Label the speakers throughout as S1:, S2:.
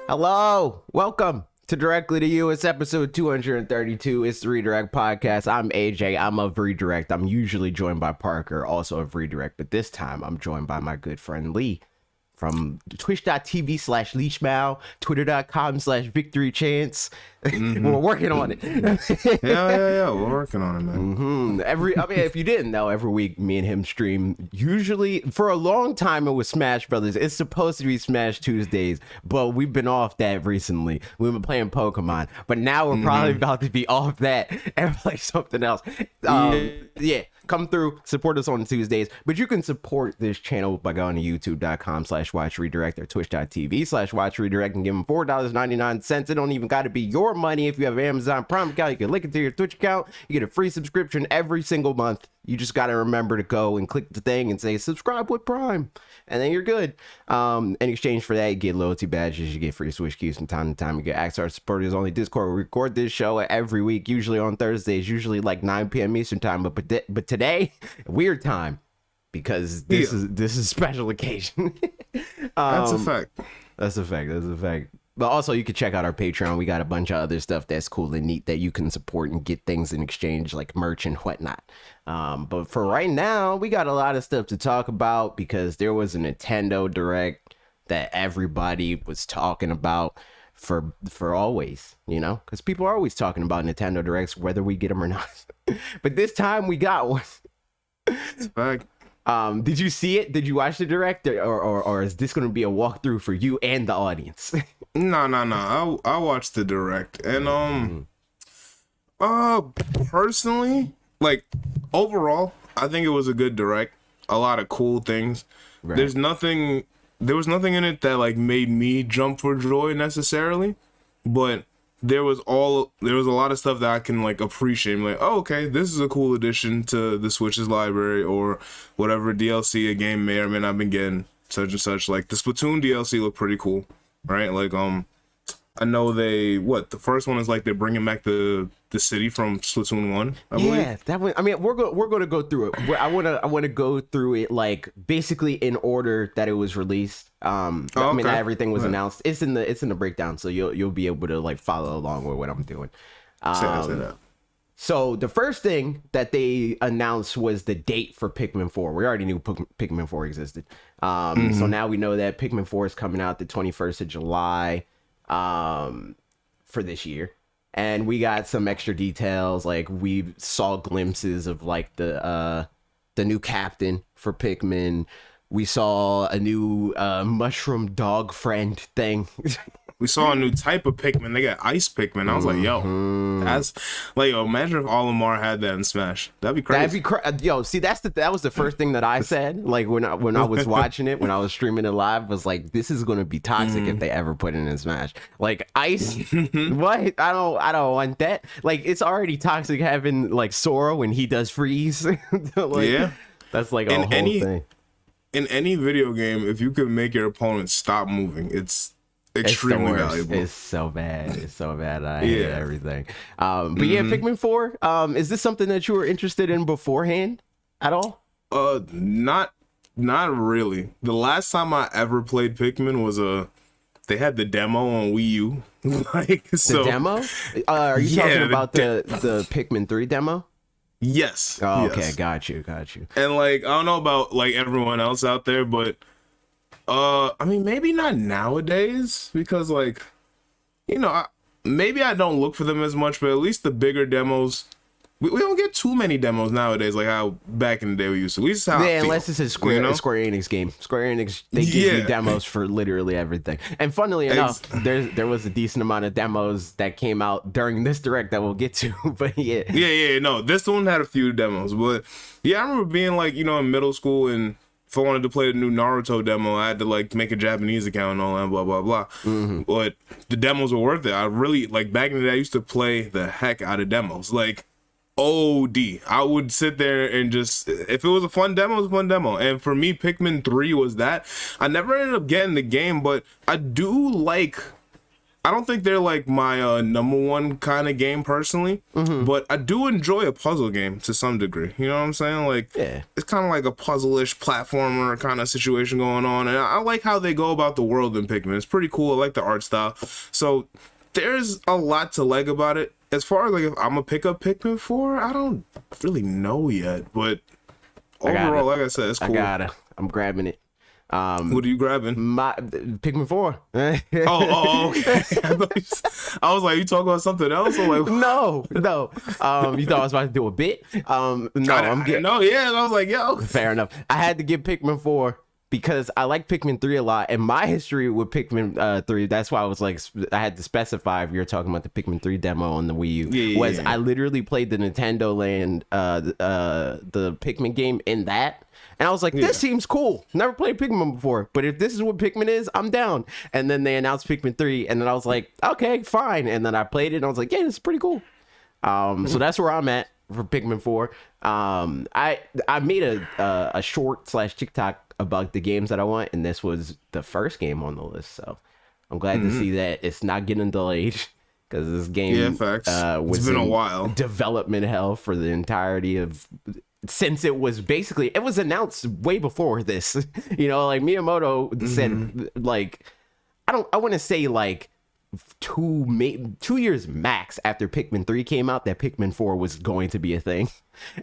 S1: Hello, welcome to Directly to You. It's episode 232. It's the Redirect Podcast. I'm AJ. I'm of Redirect. I'm usually joined by Parker, also of Redirect, but this time I'm joined by my good friend Lee from twitch.tv/Leeshmow, twitter.com/Victory Chance. We're working on it.
S2: Yeah. We're working on it, man.
S1: If you didn't know, every week me and him stream. Usually, for a long time, it was Smash Brothers. It's supposed to be Smash Tuesdays, but we've been off that recently. We've been playing Pokemon, but now we're probably about to be off that and play something else. Yeah. Come through, support us on Tuesdays, but you can support this channel by going to youtube.com/watchredirect or twitch.tv/watchredirect and give them $4.99. It don't even got to be your money. If you have an Amazon Prime account, you can link it to your Twitch account. You get a free subscription every single month. You just got to remember to go and click the thing and say subscribe with Prime, and then you're good. In exchange for that, you get loyalty badges, you get free Switch keys from time to time, you get access to our supporters only Discord. We record this show every week, usually on Thursdays, usually like 9 p.m. Eastern time, but today, weird time, because this is a special occasion.
S2: That's a fact.
S1: That's a fact. But also, you can check out our Patreon. We got a bunch of other stuff that's cool and neat that you can support and get things in exchange, like merch and whatnot. But for right now, we got a lot of stuff to talk about because there was a Nintendo Direct that everybody was talking about for always, you know? Because people are always talking about Nintendo Directs, whether we get them or not. But this time, we got one.
S2: It's a fact.
S1: Did you see it? Did you watch the Direct, or is this going to be a walkthrough for you and the audience?
S2: No. I watched the Direct, and personally, like overall, I think it was a good Direct. A lot of cool things. Right. There was nothing in it that like made me jump for joy necessarily, but there was a lot of stuff that I can like appreciate. I'm like, oh, okay, this is a cool addition to the Switch's library, or whatever DLC a game may or may not have been getting, such and such. Like the Splatoon DLC looked pretty cool, right? Like I know the first one is like they're bringing back the city from Splatoon 1, I believe.
S1: Yeah, that one. I mean, we're going to go through it. I want to go through it like basically in order that it was released. I mean, everything was announced. It's in the breakdown, so you'll be able to like follow along with what I'm doing.
S2: Say that.
S1: So the first thing that they announced was the date for Pikmin 4. We already knew Pikmin 4 existed. So now we know that Pikmin 4 is coming out the 21st of July for this year. And we got some extra details, like we saw glimpses of like the new captain for Pikmin. We saw a new mushroom dog friend thing.
S2: We saw a new type of Pikmin. They got ice Pikmin. I was like, yo, that's like, imagine if all of them had that in Smash. That'd be crazy.
S1: Yo, see, that was the first thing that I said. Like when I was watching it, when I was streaming it live, was like, this is going to be toxic if they ever put it in Smash. Like ice, what? I don't want that. Like it's already toxic having like Sora when he does freeze. Like, yeah, that's like a whole thing.
S2: In any video game, if you could make your opponent stop moving, it's extremely valuable.
S1: It's so bad. I hate everything. But yeah, Pikmin 4. Is this something that you were interested in beforehand at all?
S2: Not really. The last time I ever played Pikmin was they had the demo on Wii U.
S1: The demo? Are you talking about the Pikmin 3 demo?
S2: Yes.
S1: Oh, okay,
S2: yes.
S1: Got you.
S2: And like, I don't know about like everyone else out there, but I mean, maybe not nowadays, because like, you know, maybe I don't look for them as much, but at least the bigger demos, we don't get too many demos nowadays, like how back in the day we used to. At least how I feel,
S1: unless it's a Square Enix game. Square Enix, they give you demos for literally everything. And funnily enough, there was a decent amount of demos that came out during this Direct that we'll get to. But yeah.
S2: No, this one had a few demos, but yeah, I remember being like, you know, in middle school, and if I wanted to play the new Naruto demo, I had to like make a Japanese account and all that, blah blah blah. But the demos were worth it. I really, like, back in the day, I used to play the heck out of demos, like OD. I would sit there and just, if it was a fun demo, it was a fun demo. And for me, Pikmin 3 was that. I never ended up getting the game, but I do like I don't think they're like my number one kind of game personally, but I do enjoy a puzzle game to some degree. You know what I'm saying? Like, it's kind of like a puzzle-ish platformer kind of situation going on, and I like how they go about the world in Pikmin. It's pretty cool. I like the art style. So there's a lot to like about it. As far as like if I'm gonna pick up Pikmin 4, I don't really know yet, but overall, like I said, it's cool.
S1: I'm grabbing it.
S2: What are you grabbing?
S1: My Pikmin 4.
S2: Okay. I was like, you talking about something else? I'm like,
S1: no. You thought I was about to do a bit? No, I'm getting.
S2: No, yeah. And I was like, yo.
S1: Fair enough. I had to get Pikmin 4 because I like Pikmin 3 a lot, and my history with Pikmin 3. That's why I was like, I had to specify if you're talking about the Pikmin 3 demo on the Wii U. I literally played the Nintendo Land, the Pikmin game in that. And I was like, this seems cool. Never played Pikmin before, but if this is what Pikmin is, I'm down. And then they announced Pikmin 3, and then I was like, okay, fine. And then I played it, and I was like, yeah, this is pretty cool. So that's where I'm at for Pikmin 4. I made a short / TikTok about the games that I want, and this was the first game on the list. So I'm glad to see that it's not getting delayed, because this game was
S2: it's been a while.
S1: Development hell for the entirety of... Since it was announced way before this, you know, like Miyamoto said, like, I want to say like 2 years max after Pikmin 3 came out that Pikmin 4 was going to be a thing.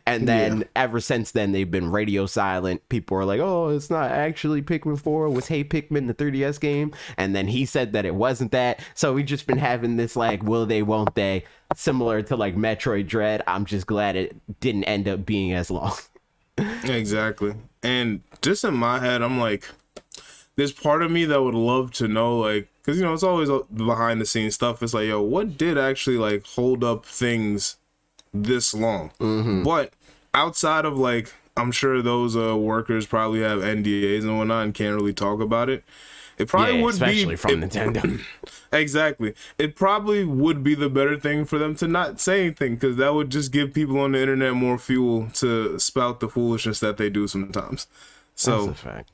S1: And then ever since then, they've been radio silent. People are like, oh, it's not actually Pikmin 4. It was Hey Pikmin, the 3DS game. And then he said that it wasn't that. So we've just been having this like, will they, won't they? Similar to like Metroid Dread. I'm just glad it didn't end up being as long.
S2: Exactly. And just in my head, I'm like, there's part of me that would love to know, like, because, you know, it's always behind the scenes stuff. It's like, yo, what did actually like hold up things this long? But outside of like, I'm sure those workers probably have NDAs and whatnot and can't really talk about it. It probably would
S1: especially from Nintendo.
S2: Exactly. It probably would be the better thing for them to not say anything, because that would just give people on the internet more fuel to spout the foolishness that they do sometimes. So,
S1: that's a fact.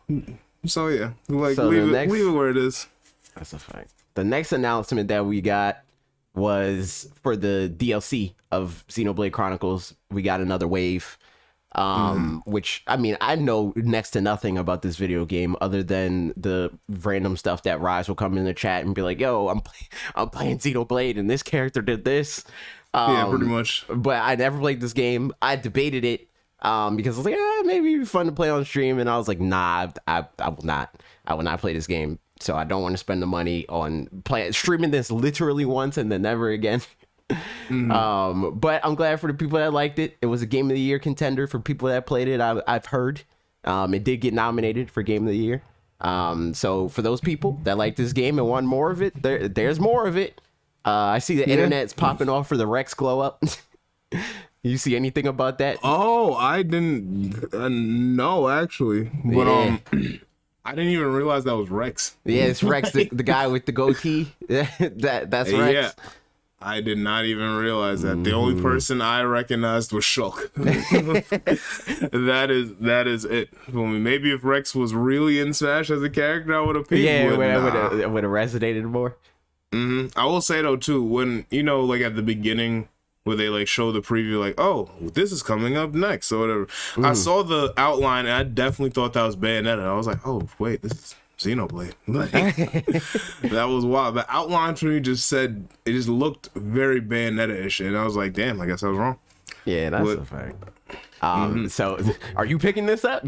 S2: So yeah, like leave it where it is.
S1: That's a fact. The next announcement that we got was for the DLC of Xenoblade Chronicles. We got another wave. Which, I mean, I know next to nothing about this video game other than the random stuff that Rise will come in the chat and be like, yo, I'm playing Xenoblade and this character did this.
S2: Yeah, pretty much.
S1: But I never played this game. I debated it because I was like, maybe it'd be fun to play on stream. And I was like, nah, I will not. I will not play this game. So I don't want to spend the money on streaming this literally once and then never again. But I'm glad for the people that liked it. It was a Game of the Year contender for people that played it. I've heard it did get nominated for Game of the Year. So for those people that like this game and want more of it, there's more of it. I see the internet's popping off for the Rex glow up. You see anything about that?
S2: Oh, I didn't know actually, but I didn't even realize that was Rex.
S1: Yeah, it's Rex, the guy with the goatee. That's Rex. Yeah.
S2: I did not even realize that. The only person I recognized was Shulk. that is it. Well, maybe if Rex was really in Smash as a character, I would have picked.
S1: Yeah, it would have resonated more.
S2: I will say though too, when you know, like at the beginning where they like show the preview, like, oh, this is coming up next or whatever. I saw the outline and I definitely thought that was Bayonetta. I was like, oh wait, this is Xenoblade. Like, that was wild. The outline to me just said, it just looked very Bayonetta-ish, and I was like, damn, I guess I was wrong.
S1: Yeah, that's a fact. So are you picking this up?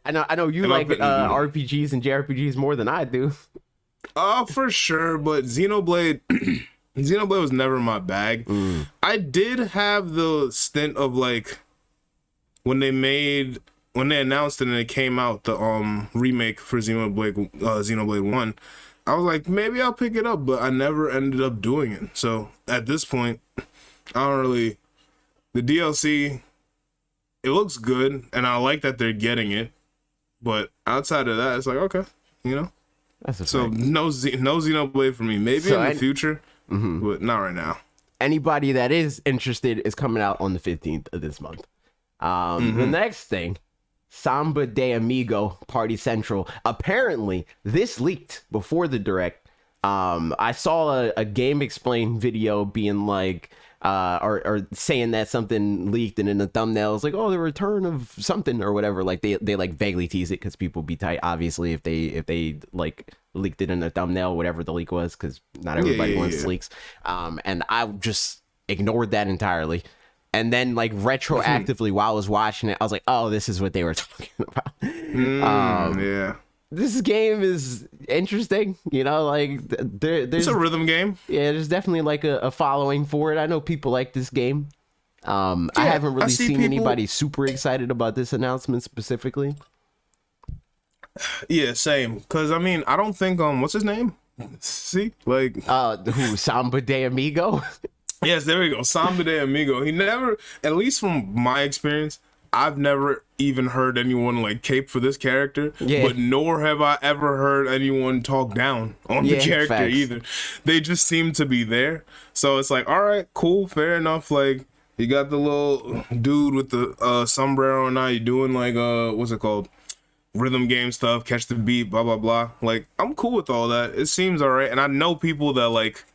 S1: I know you like RPGs and JRPGs more than I do.
S2: For sure, but Xenoblade was never my bag. I did have the stint of like when they announced it and it came out, the remake for Xenoblade 1, I was like, maybe I'll pick it up, but I never ended up doing it. So at this point, the DLC, it looks good, and I like that they're getting it, but outside of that, it's like, okay, you know?
S1: That's a
S2: so
S1: fact.
S2: no Xenoblade for me. Maybe in the future, but not right now.
S1: Anybody that is interested is coming out on the 15th of this month. The next thing, Samba de Amigo Party Central. Apparently, this leaked before the Direct. I saw a Game Explain video being like, or saying that something leaked, and in the thumbnail it's like, oh, the return of something or whatever. Like they like vaguely tease it because people be tight, obviously, if they like leaked it in the thumbnail, whatever the leak was, because not everybody wants leaks. And I just ignored that entirely. And then, like, retroactively, while I was watching it, I was like, oh, this is what they were talking about.
S2: Yeah.
S1: This game is interesting, you know, like, there's...
S2: It's a rhythm game.
S1: Yeah, there's definitely, like, a following for it. I know people like this game. I haven't really seen anybody super excited about this announcement specifically.
S2: Yeah, same. Because, I mean, I don't think, what's his name? See? Like...
S1: Who, Samba de Amigo?
S2: Yes, there we go. Samba de Amigo. He never, at least from my experience, I've never even heard anyone like cape for this character. Yeah. But nor have I ever heard anyone talk down on the character either. They just seem to be there. So it's like, all right, cool, fair enough. Like, you got the little dude with the sombrero and now you're doing like, what's it called? Rhythm game stuff, catch the beat, blah, blah, blah. Like, I'm cool with all that. It seems all right. And I know people that like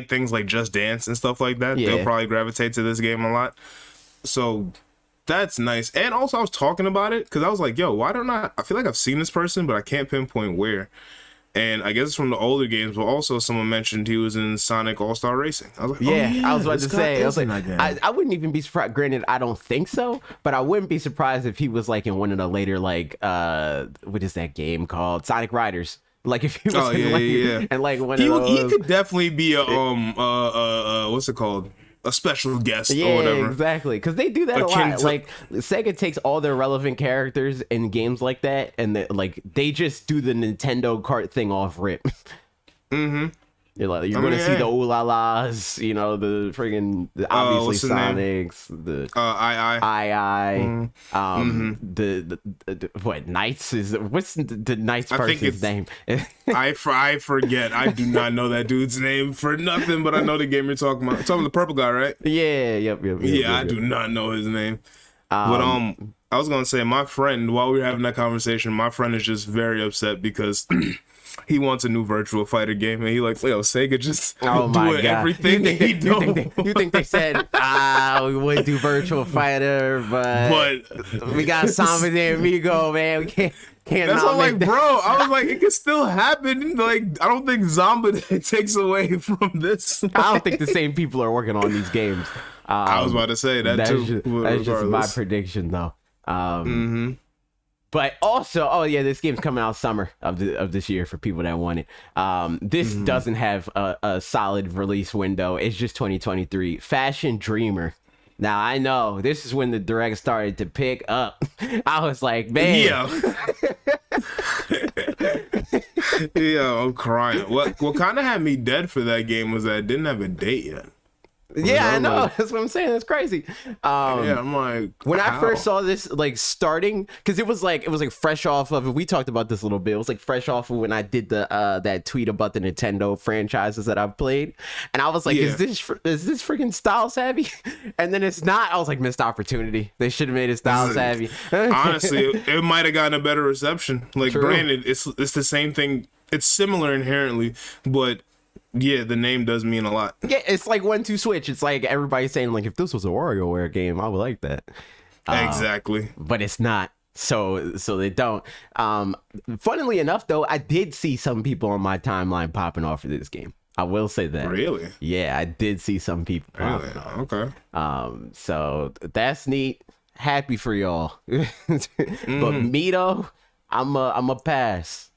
S2: things like Just Dance and stuff like that. They'll probably gravitate to this game a lot. So that's nice. And also I was talking about it because I was like, yo, why don't I feel like I've seen this person, but I can't pinpoint where. And I guess it's from the older games, but also someone mentioned he was in Sonic All-Star Racing. I was like,
S1: I was about to say, I was like, I wouldn't even be surprised. Granted, I don't think so, but I wouldn't be surprised if he was like in one of the later, like, what is that game called? Sonic Riders. Like if he was and like one of those.
S2: He could definitely be a what's it called? A special guest or whatever.
S1: Exactly, because they do that a lot. Like Sega takes all their relevant characters in games like that, and they just do the Nintendo Kart thing off rip.
S2: Mm-hmm.
S1: You're gonna see the ooh la las, you know, the friggin' obviously Sonics, the I the what Knights is what's the Knights person's name?
S2: I forget. I do not know that dude's name for nothing, but I know the game you're talking about. Talking the purple guy, right?
S1: Yeah, yep.
S2: I do not know his name. But I was gonna say my friend, while we were having that conversation, my friend is just very upset because he wants a new Virtual Fighter game, and he like, yo, Sega just doing everything
S1: you think they said, we would do Virtual Fighter, but we got Samba de Amigo, man. We can't.
S2: That's what I'm like, bro. I was like, it can still happen. Like, I don't think Zomba takes away from this.
S1: I don't think the same people are working on these games.
S2: I was about to say that too.
S1: That's just my prediction, though. But also, this game's coming out summer of this year for people that want it. This doesn't have a solid release window. It's just 2023. Fashion Dreamer. Now, I know this is when the direct started to pick up. I was like, man.
S2: Yeah, I'm crying. What kind of had me dead for that game was that it didn't have a date yet.
S1: I know. Like, that's what I'm saying. That's crazy.
S2: I'm like,
S1: when I first saw this, like starting, because it was like fresh off of. We talked about this a little bit. It was like fresh off of when I did the that tweet about the Nintendo franchises that I've played, and I was like, is this freaking style savvy? And then it's not. I was like, missed opportunity. They should have made it style savvy.
S2: Honestly, it might have gotten a better reception. Like, granted, it's the same thing. It's similar inherently, but. Yeah, the name does mean a lot.
S1: Yeah, it's like 1-2 switch. It's like everybody saying, like, if this was a WarioWare game, I would like that.
S2: Exactly.
S1: But it's not. So they don't. Funnily enough, though, I did see some people on my timeline popping off of this game. I will say that.
S2: Really?
S1: Yeah, I did see some people popping off.
S2: Okay.
S1: So that's neat. Happy for y'all. But me, though, I'm a pass.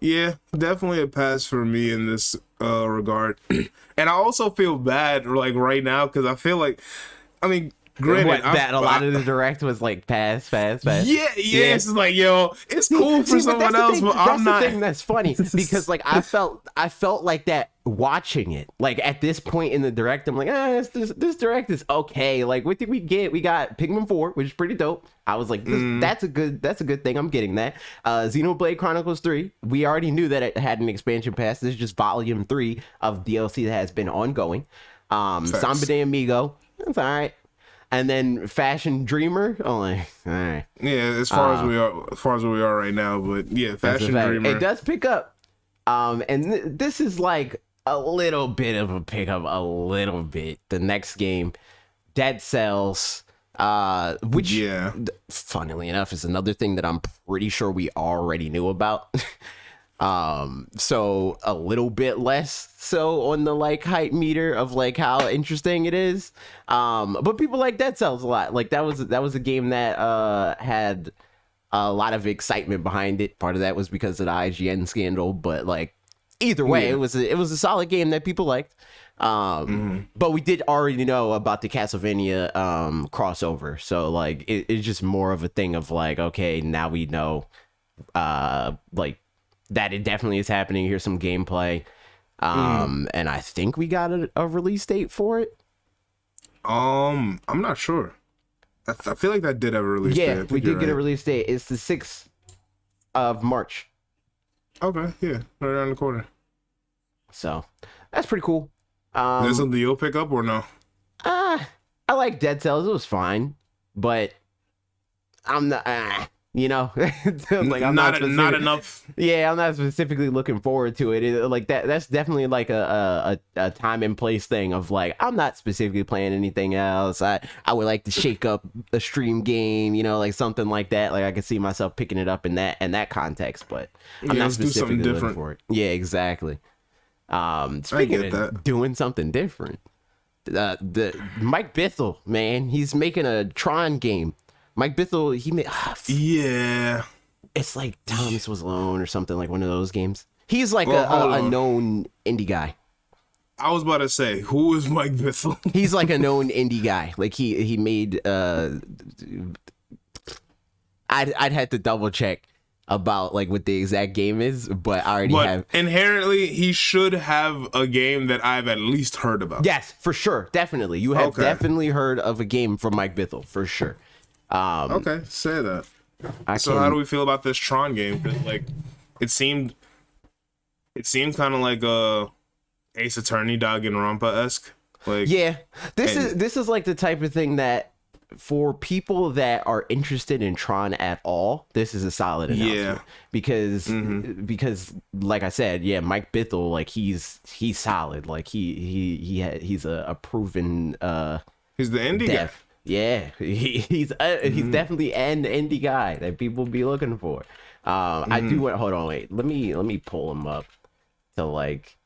S2: Yeah, definitely a pass for me in this regard. And I also feel bad like right now because I feel like, I mean, granted,
S1: a lot of the direct was like pass.
S2: Yeah. It's just like, yo, it's cool for someone else, but I'm not.
S1: That's the thing that's funny because like I felt like that watching it. Like at this point in the direct, I'm like, this direct is okay. Like what did we get? We got Pikmin 4, which is pretty dope. I was like, that's a good thing. I'm getting that. Xenoblade Chronicles 3. We already knew that it had an expansion pass. This is just volume 3 of DLC that has been ongoing. Samba de Amigo. That's all right. And then Fashion Dreamer. Oh, like, all right.
S2: Yeah, as far as we are right now, but yeah, Fashion Dreamer.
S1: It does pick up. And this is like a little bit of a pickup, a little bit. The next game, Dead Cells, which, funnily enough, is another thing that I'm pretty sure we already knew about. So a little bit less so on the like hype meter of like how interesting it is. But people like Dead Cells a lot. Like that was a game that had a lot of excitement behind it. Part of that was because of the IGN scandal, but like either way, it was a solid game that people liked. But we did already know about the Castlevania crossover, so like it's just more of a thing of like, okay, now we know like that it definitely is happening. Here's some gameplay, and I think we got a release date for it.
S2: I'm not sure. I feel like that did have a release date.
S1: Yeah, we did get a release date. It's the 6th of March.
S2: Okay, yeah, right around the corner.
S1: So that's pretty cool.
S2: Is that something you'll pick up or no?
S1: I like Dead Cells. It was fine, but I'm not. Like I'm not
S2: enough.
S1: Yeah, I'm not specifically looking forward to it. Like that's definitely like a time and place thing of like, I'm not specifically playing anything else. I would like to shake up a stream game, like something like that. Like I could see myself picking it up in that context, but I'm not specifically looking for it. Yeah, exactly. Speaking of doing something different, the Mike Bithell, man, he's making a Tron game. Mike Bithell, he made...
S2: yeah.
S1: It's like Thomas Was Alone or something, like one of those games. He's like a known indie guy.
S2: I was about to say, who is Mike Bithell?
S1: He's like a known indie guy. Like he made... I'd have to double check about like what the exact game is, but I already have...
S2: Inherently, he should have a game that I've at least heard about.
S1: Yes, for sure. Definitely. You have definitely heard of a game from Mike Bithell, for sure.
S2: Okay, say that. How do we feel about this Tron game? 'Cause, like, it seemed kind of like a Ace Attorney Danganronpa-esque. Like,
S1: yeah, this is like the type of thing that for people that are interested in Tron at all, this is a solid announcement. Because like I said, Mike Bithell, like he's solid. Like he's a proven
S2: he's the indie guy.
S1: Yeah, he's definitely an indie guy that people be looking for. I do want. Hold on, wait. Let me pull him up to like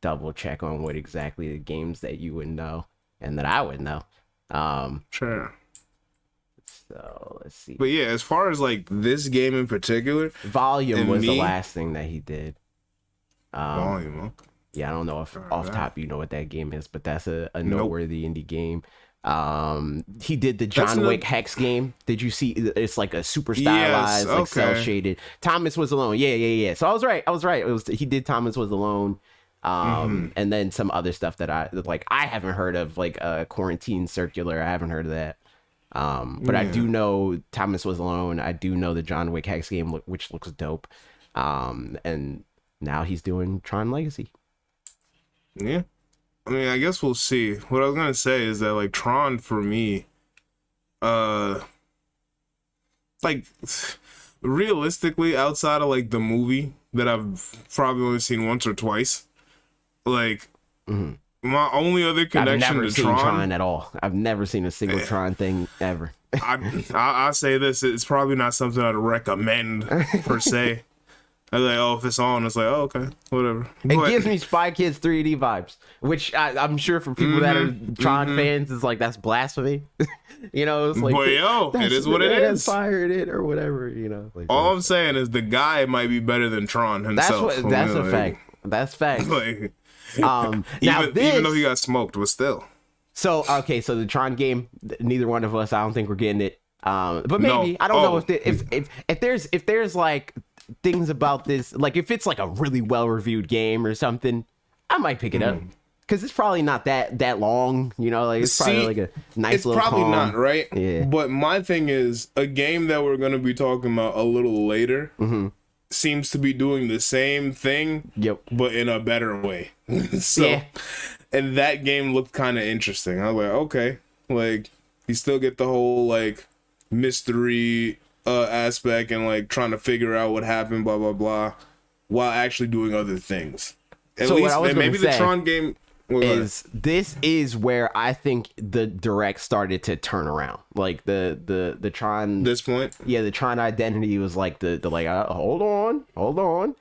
S1: double check on what exactly the games that you would know and that I would know.
S2: Sure.
S1: So let's see.
S2: But yeah, as far as like this game in particular,
S1: Volume was the last thing that he did.
S2: Volume. Okay.
S1: Yeah, I don't know if off top you know what that game is, but that's a noteworthy indie game. He did the John Wick Hex game. Did you see? It's like a super stylized, like cell shaded. Thomas Was Alone. Yeah. So I was right. He did Thomas Was Alone. And then some other stuff that I haven't heard of, like Quarantine Circular. I haven't heard of that. But I do know Thomas Was Alone. I do know the John Wick Hex game, which looks dope. And now he's doing Tron Legacy.
S2: Yeah. I mean, I guess we'll see. What I was gonna say is that like Tron for me, like realistically, outside of like the movie that I've probably only seen once or twice, like my only other connection
S1: I've never
S2: to
S1: seen
S2: Tron
S1: at all. I've never seen a single Tron thing ever.
S2: I say this, it's probably not something I'd recommend per se. I was like, if it's on, it's like, okay, whatever.
S1: It gives me Spy Kids 3D vibes, which I'm sure for people that are Tron fans, is like, that's blasphemy. It's like,
S2: but it is what it is.
S1: Fired it or whatever, Like,
S2: all I'm saying is the guy might be better than Tron himself.
S1: That's a fact. That's fact.
S2: Like,
S1: now
S2: even though he got smoked, but still.
S1: So the Tron game, neither one of us, I don't think we're getting it. But maybe I don't know if there's like things about this, like if it's like a really well reviewed game or something, I might pick it up because it's probably not that long. Like it's probably like a nice little.
S2: It's probably not, right?
S1: Yeah.
S2: But my thing is, a game that we're gonna be talking about a little later seems to be doing the same thing, but in a better way. And that game looked kind of interesting. I was like, okay, like you still get the whole like mystery aspect and like trying to figure out what happened, blah blah blah. while actually doing other things. At
S1: So what
S2: least
S1: I was
S2: maybe
S1: gonna
S2: the
S1: say
S2: Tron game
S1: this is where I think the direct started to turn around. Like the Tron
S2: this point.
S1: Yeah, the Tron identity was like the like hold on.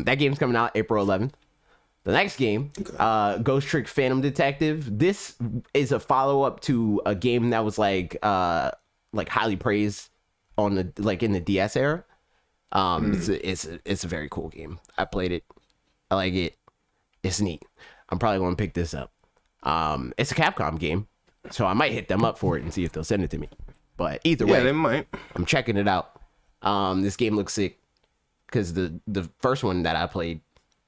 S1: That game's coming out April 11th. The next game, Ghost Trick Phantom Detective. This is a follow up to a game that was like highly praised on the in the DS era. It's a very cool game. I played it. I like it. It's neat. I'm probably gonna pick this up. It's a Capcom game, so I might hit them up for it and see if they'll send it to me. But either way,
S2: they might.
S1: I'm checking it out. This game looks sick because the first one that I played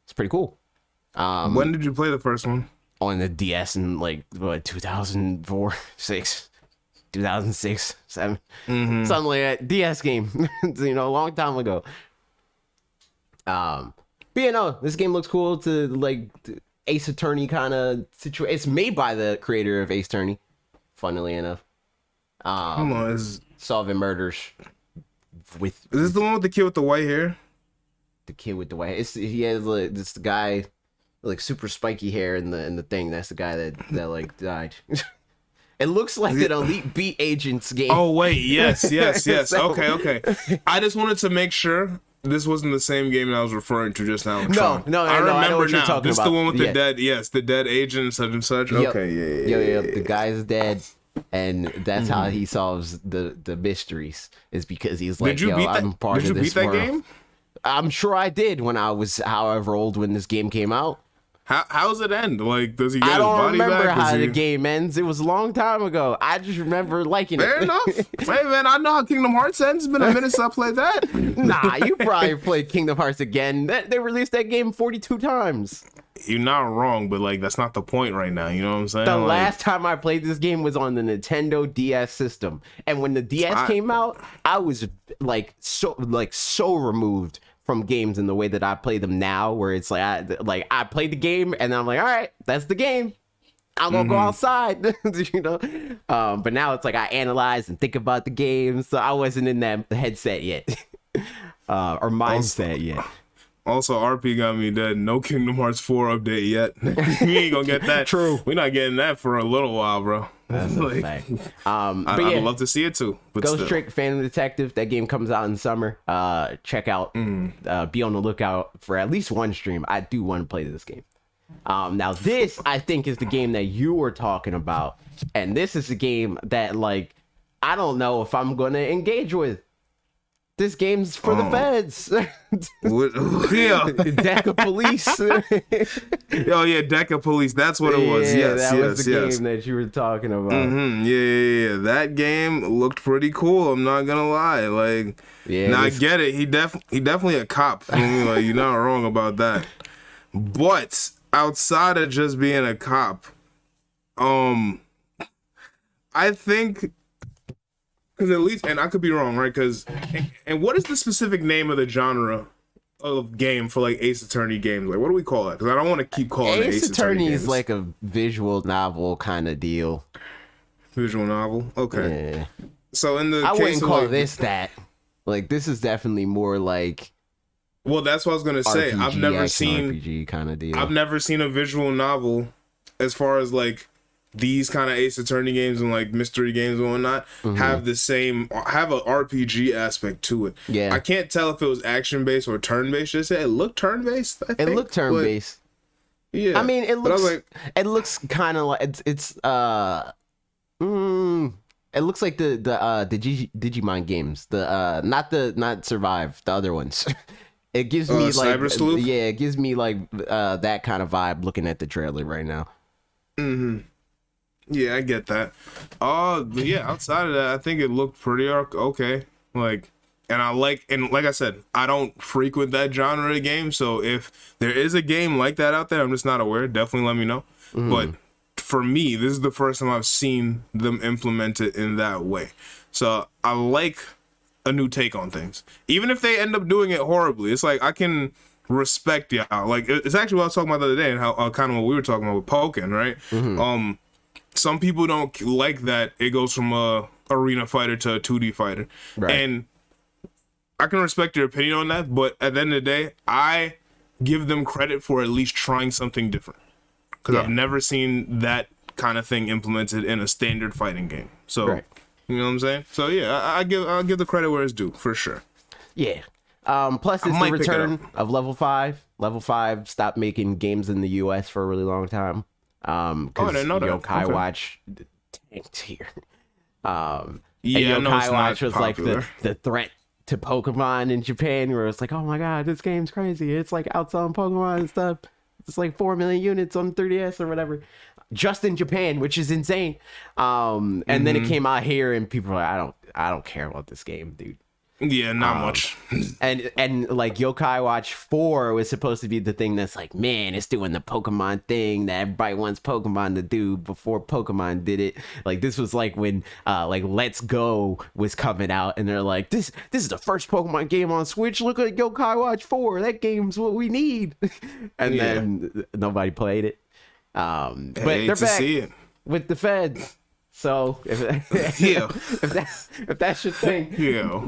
S1: is pretty cool.
S2: When did you play the first one?
S1: On the DS in like 2004, 6, 2006, 7, something like that. DS game, a long time ago. But this game looks cool. To like Ace Attorney kind of situation. It's made by the creator of Ace Attorney, funnily enough.
S2: Hold on,
S1: solving murders with.
S2: Is this the one with the kid with the white hair?
S1: The kid with the white hair. He has this guy, like super spiky hair in the thing. That's the guy that like died. It looks like an Elite Beat Agents game.
S2: Oh wait, yes. Okay. I just wanted to make sure this wasn't the same game I was referring to just now.
S1: No, I remember now.
S2: This is the one with the dead. Yes, the dead agent and such and such.
S1: Yep.
S2: Okay,
S1: Yeah. The guy's dead, and that's how he solves the mysteries. Is because he's like, I'm part of this world. Did you beat that game? I'm sure I did when I was however old when this game came out.
S2: How's it end? Like, does he get his body back?
S1: I don't remember how the game ends. It was a long time ago. I just remember liking it.
S2: Fair enough. Hey, man, I know how Kingdom Hearts ends. It's been a minute since I played that.
S1: Nah, you probably played Kingdom Hearts again. They released that game 42 times.
S2: You're not wrong, but, like, that's not the point right now. You know what I'm saying?
S1: The last time I played this game was on the Nintendo DS system. And when the DS came out, I was, so removed from games in the way that I play them now, where it's like I played the game and then I'm like, all right, that's the game. I'm gonna go outside, But now it's like I analyze and think about the game, so I wasn't in that headset yet, or mindset yet.
S2: Also, RP got me dead. No Kingdom Hearts 4 update yet. We ain't gonna get that.
S1: True.
S2: We're not getting that for a little while, bro.
S1: That's a fact.
S2: I'd love to see it too. But
S1: Ghost Trick Phantom Detective. That game comes out in summer. Check out. Be on the lookout for at least one stream. I do want to play this game. Now this I think is the game that you were talking about, and this is a game that I don't know if I'm gonna engage with. This game's for the feds. Deca Police.
S2: Oh yeah, Deca Police. That's what it was. Yes,
S1: that was the game that you were talking about.
S2: Yeah. That game looked pretty cool. I'm not gonna lie. I get it. He definitely a cop. You're not wrong about that. But outside of just being a cop, I think. Because at least, and I could be wrong, right? And what is the specific name of the genre of game for Ace Attorney games? What do we call it? Because I don't want to keep calling it Ace Attorney
S1: is like a visual novel kind of deal.
S2: Visual novel? Okay.
S1: Yeah.
S2: So in the
S1: I
S2: case
S1: wouldn't
S2: of
S1: call this that. This is definitely more like.
S2: Well, that's what I was gonna say.
S1: RPG,
S2: I've never seen
S1: RPG kind of deal.
S2: I've never seen a visual novel as far as these kind of Ace Attorney games and mystery games and whatnot have a RPG aspect to it.
S1: Yeah,
S2: I can't tell if it was action based or turn based. Just it looked turn based.
S1: It looked turn based.
S2: Yeah,
S1: I mean it looks. It looks kind of like it's. It looks like the Digimon games. Not Survive. The other ones. It gives me
S2: Cyber Sleuth?
S1: Yeah, it gives me that kind of vibe looking at the trailer right now.
S2: Yeah, I get that. But yeah, outside of that, I think it looked pretty okay. And like I said, I don't frequent that genre of game, so if there is a game like that out there, I'm just not aware. Definitely let me know. But for me, this is the first time I've seen them implement it in that way. So I like a new take on things. Even if they end up doing it horribly, it's I can respect y'all. It's actually what I was talking about the other day and how kind of what we were talking about with Pokken, right? Some people don't like that it goes from a arena fighter to a 2D fighter.
S1: Right.
S2: And I can respect your opinion on that, but at the end of the day, I give them credit for at least trying something different, because I've never seen that kind of thing implemented in a standard fighting game. So,
S1: Right.
S2: you know what I'm saying? So yeah, I'll give the credit where it's due for sure.
S1: Yeah. Plus, it's the
S2: might pick it
S1: return of Level 5. Level 5 stopped making games in the US for a really long time.
S2: I
S1: Because
S2: didn't know that.
S1: Yokai
S2: Okay.
S1: Watch tanked here.
S2: Yeah, I
S1: and
S2: know it's
S1: Yokai
S2: not
S1: Watch was
S2: popular.
S1: like the threat to Pokemon in Japan, where it's like, oh my god, this game's crazy. It's like outselling Pokemon and stuff. It's like 4 million units on 3DS or whatever, just in Japan, which is insane. And then it came out here, and people are like, I don't care about this game, dude.
S2: Yeah, not much.
S1: And like Yokai Watch 4 was supposed to be the thing that's like, man, it's doing the Pokemon thing that everybody wants Pokemon to do before Pokemon did it. Like this was like when like Let's Go was coming out, and they're like, this is the first Pokemon game on Switch. Look at Yokai Watch 4. That game's what we need. And then nobody played it. But they're back
S2: See it.
S1: with the feds. So if that's your thing,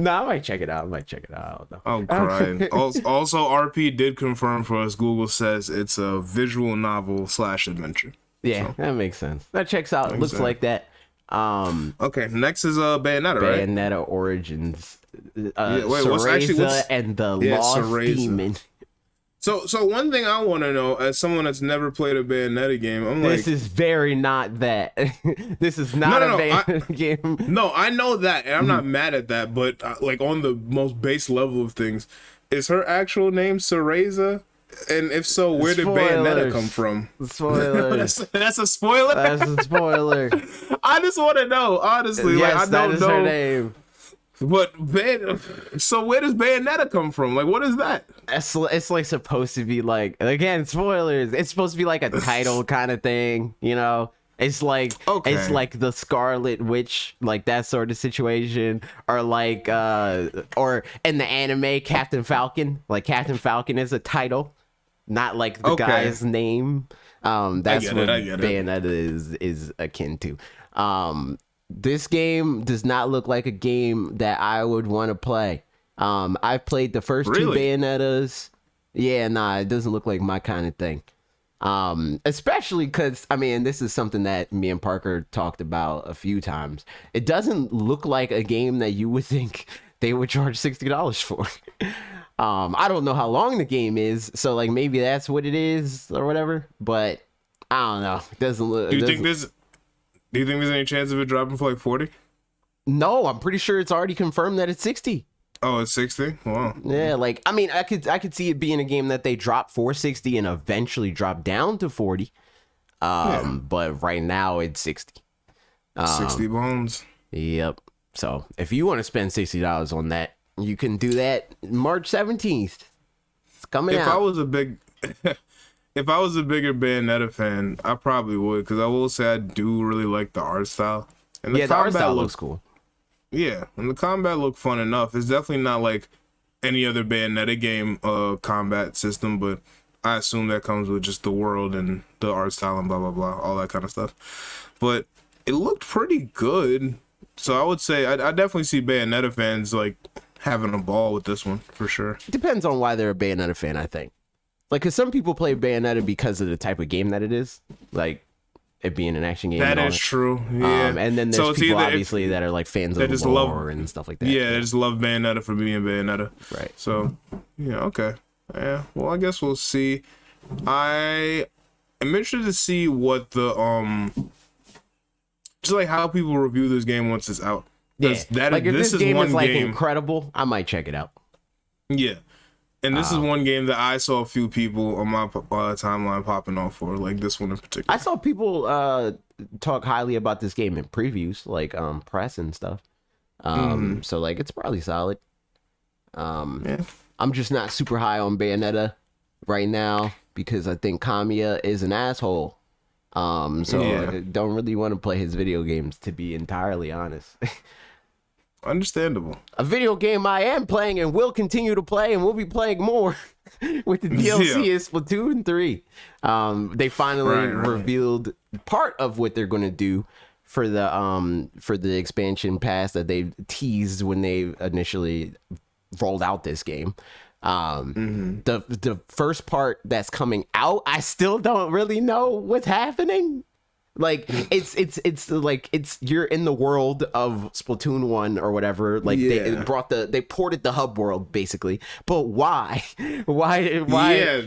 S1: no, I might check it out. I don't know.
S2: I'm crying. Also, RP did confirm for us. Google says it's a visual novel / adventure.
S1: Yeah,
S2: So,
S1: that makes sense. That checks out. Looks
S2: sense.
S1: like that.
S2: okay, next is Bayonetta, right?
S1: Bayonetta Origins.
S2: Wait, what's
S1: Cereza and the Lost
S2: Cereza.
S1: Demon.
S2: So one thing I want to know, as someone that's never played a Bayonetta game, I'm
S1: This
S2: like,
S1: is very not that. This is not a Bayonetta game.
S2: no, I know that, and I'm not mad at that, but like on the most base level of things, is her actual name Cereza? And if so, where did Bayonetta come from?
S1: Spoilers.
S2: That's a spoiler.
S1: That's a spoiler.
S2: I just want to know, honestly.
S1: Yes,
S2: like, I
S1: that
S2: don't
S1: is
S2: know.
S1: her name.
S2: But so where does Bayonetta come from? Like, what is that?
S1: It's like supposed to be like, again, spoilers. It's supposed to be like a title kind of thing, you know? It's like it's like the Scarlet Witch, like that sort of situation, or like or in the anime Captain Falcon. Like Captain Falcon is a title, not like the guy's name. That's what Bayonetta is akin to. This game does not look like a game that I would want to play. I've played the first two Bayonettas. Yeah, nah, it doesn't look like my kind of thing. Especially because, I mean, this is something that me and Parker talked about a few times. It doesn't look like a game that you would think they would charge $60 for. I don't know how long the game is, so like maybe that's what it is or whatever. But I don't know. It doesn't look.
S2: Do you think there's any chance of it dropping for like 40?
S1: No, I'm pretty sure it's already confirmed that it's 60.
S2: Oh, it's 60? Wow.
S1: Yeah, like I mean, I could see it being a game that they drop for 60 and eventually drop down to 40. But right now it's 60.
S2: 60 bones.
S1: Yep. So if you want to spend $60 on that, you can do that March 17th. It's coming out.
S2: If I was a bigger Bayonetta fan, I probably would, because I will say I do really like the art style. And
S1: the art style looks cool.
S2: Yeah, and the combat looked fun enough. It's definitely not like any other Bayonetta game combat system, but I assume that comes with just the world and the art style and blah, blah, blah, all that kind of stuff. But it looked pretty good. So I would say I definitely see Bayonetta fans like having a ball with this one for sure.
S1: It depends on why they're a Bayonetta fan, I think. Like, because some people play Bayonetta because of the type of game that it is. Like, it being an action game.
S2: That is true. Yeah.
S1: And then there's people obviously that are like fans of the lore and stuff like that.
S2: Yeah, they just love Bayonetta for being Bayonetta.
S1: Right.
S2: So, yeah, okay. Yeah. Well, I guess we'll see. I am interested to see what the just like how people review this game once it's out.
S1: Yeah. Like if this game is like incredible, I might check it out.
S2: Yeah. And this is one game that I saw a few people on my timeline popping off for, like this one in particular.
S1: I saw people talk highly about this game in previews, like press and stuff. So like it's probably solid.
S2: Yeah.
S1: I'm just not super high on Bayonetta right now because I think Kamiya is an asshole. I don't really want to play his video games, to be entirely honest.
S2: Understandable.
S1: A video game I am playing and will continue to play and will be playing more with the DLC is Splatoon 3. They finally revealed part of what they're going to do for the expansion pass that they teased when they initially rolled out this game. The first part that's coming out, I still don't really know what's happening. Like it's like you're in the world of Splatoon 1 or whatever. Like they ported the hub world basically. But why? Why?
S2: Yeah,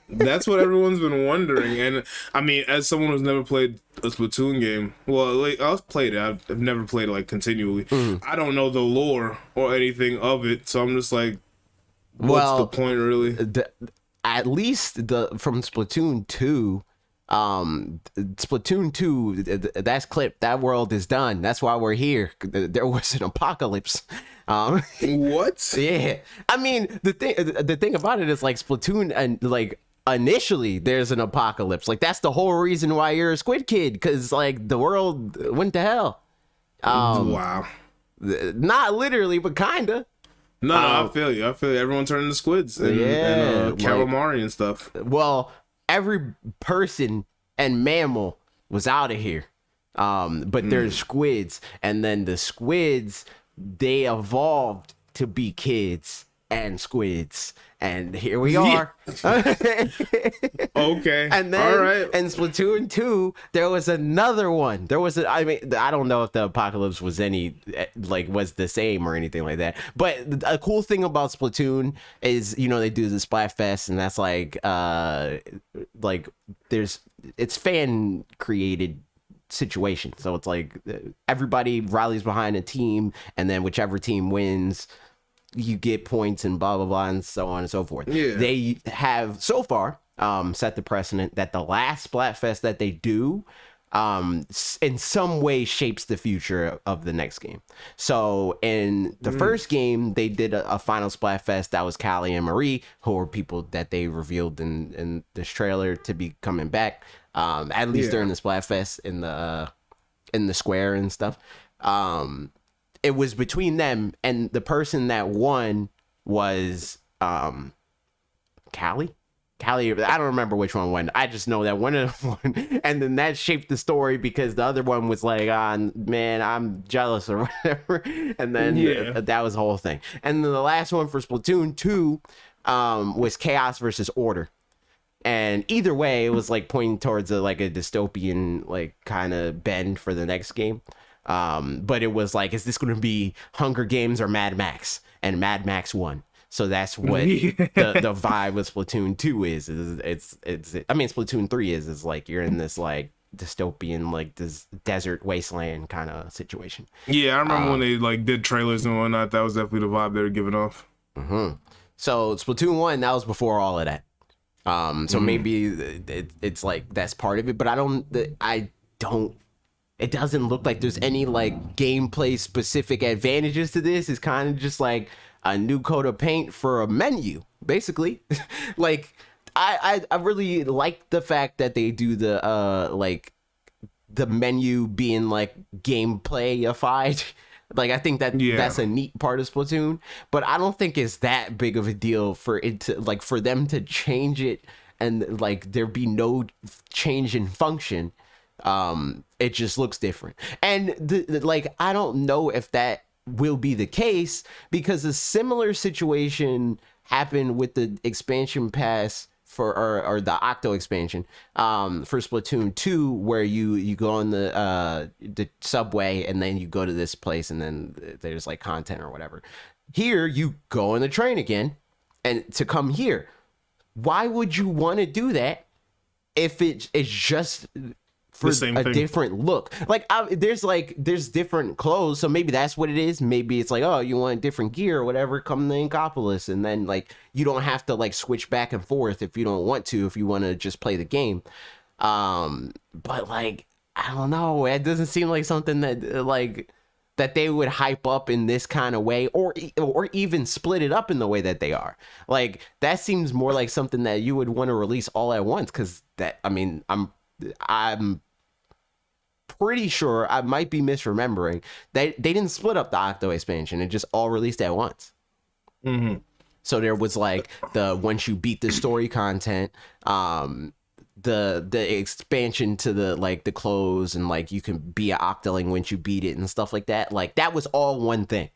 S2: that's what everyone's been wondering. And I mean, as someone who's never played a Splatoon game, well, like I've played it. I've never played it like continually. I don't know the lore or anything of it, so I'm just like, what's the point really?
S1: At least from Splatoon 2. Splatoon 2, that's clip, that world is done. That's why we're here. There was an apocalypse.
S2: What?
S1: Yeah, I mean the thing about it is like Splatoon, and like initially there's an apocalypse. Like that's the whole reason why you're a Squid Kid, because like the world went to hell.
S2: Wow.
S1: Not literally, but kinda.
S2: No, I feel you. Everyone turned into squids and calamari and stuff.
S1: Well, every person and mammal was out of here. But there's squids, and then the squids, they evolved to be kids and squids, and here we are.
S2: Okay.
S1: And then
S2: all right.
S1: in Splatoon 2, there was another one. I mean, I don't know if the apocalypse was was the same or anything like that. But a cool thing about Splatoon is, they do the Splatfest, and that's it's fan created situation. So it's like everybody rallies behind a team, and then whichever team wins, you get points and blah blah blah and so on and so forth.
S2: Yeah.
S1: They have so far set the precedent that the last Splatfest that they do in some way shapes the future of the next game. So in the first game, they did a final Splatfest that was Callie and Marie, who are people that they revealed in this trailer to be coming back, at least during the Splatfest in the square and stuff. It was between them, and the person that won was Callie. I don't remember which one won. I just know that one of them won, and then that shaped the story because the other one was like, man, I'm jealous or whatever, and then that was the whole thing. And then the last one for Splatoon 2 was Chaos versus Order. And either way, it was like pointing towards a dystopian like kind of bend for the next game. But it was like, is this going to be Hunger Games or Mad Max? And Mad Max won. So that's what the vibe with Splatoon 2 is. I mean, Splatoon 3 is like you're in this like dystopian, like this desert wasteland kind of situation.
S2: Yeah, I remember when they like did trailers and whatnot. That was definitely the vibe they were giving off.
S1: So Splatoon 1, that was before all of that. So maybe it's like that's part of it, but I don't. It doesn't look like there's any like gameplay specific advantages to this. It's kind of just like a new coat of paint for a menu, basically. Like I really like the fact that they do the menu being like gameplayified. Like I think that's a neat part of Splatoon, but I don't think it's that big of a deal for it to like for them to change it and like there be no change in function. It just looks different, and like I don't know if that will be the case because a similar situation happened with the expansion pass or the Octo expansion for Splatoon 2, where you go on the subway and then you go to this place and then there's like content or whatever. Here you go on the train again and to come here. Why would you want to do that if it's just for a different look? Like there's different clothes, so maybe that's what it is. Maybe it's like, oh, you want different gear or whatever, come to Inkopolis, and then like you don't have to like switch back and forth if you don't want to, if you want to just play the game. But like I don't know, it doesn't seem like something that they would hype up in this kind of way, or even split it up in the way that they are. Like that seems more like something that you would want to release all at once, because that, I mean, I'm pretty sure, I might be misremembering, they didn't split up the Octo expansion. It just all released at once. So there was like once you beat the story content, the expansion to the clothes, and like you can be an Octoling once you beat it and stuff like that. Like that was all one thing.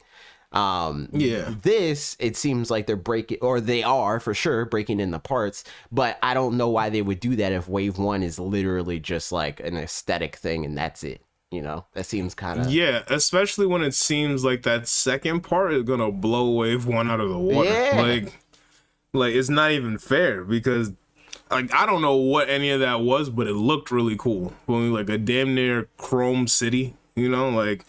S2: Yeah.
S1: This, it seems like they're breaking, or they are for sure breaking in the parts, but I don't know why they would do that if Wave 1 is literally just like an aesthetic thing and that's it. You know, that seems kind of...
S2: Yeah, especially when it seems like that second part is gonna blow Wave 1 out of the water.
S1: Yeah.
S2: Like it's not even fair because like I don't know what any of that was, but it looked really cool. Only like a damn near chrome city, you know, like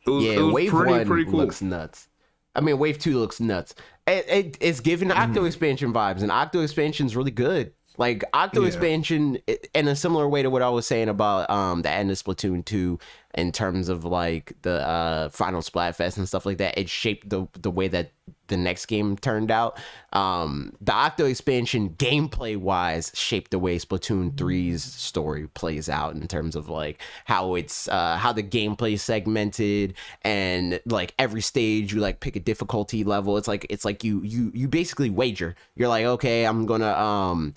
S2: it was
S1: Wave
S2: pretty
S1: 1
S2: cool.
S1: looks nuts. I mean, Wave 2 looks nuts. It's giving Octo expansion vibes, and Octo expansion's really good. Like Octo expansion, in a similar way to what I was saying about the end of Splatoon 2, in terms of like the final Splatfest and stuff like that, it shaped the way that the next game turned out. The Octo expansion, gameplay wise, shaped the way Splatoon 3's story plays out in terms of like how it's how the gameplay is segmented, and like every stage you like pick a difficulty level. It's like you basically wager. You're like, okay, I'm gonna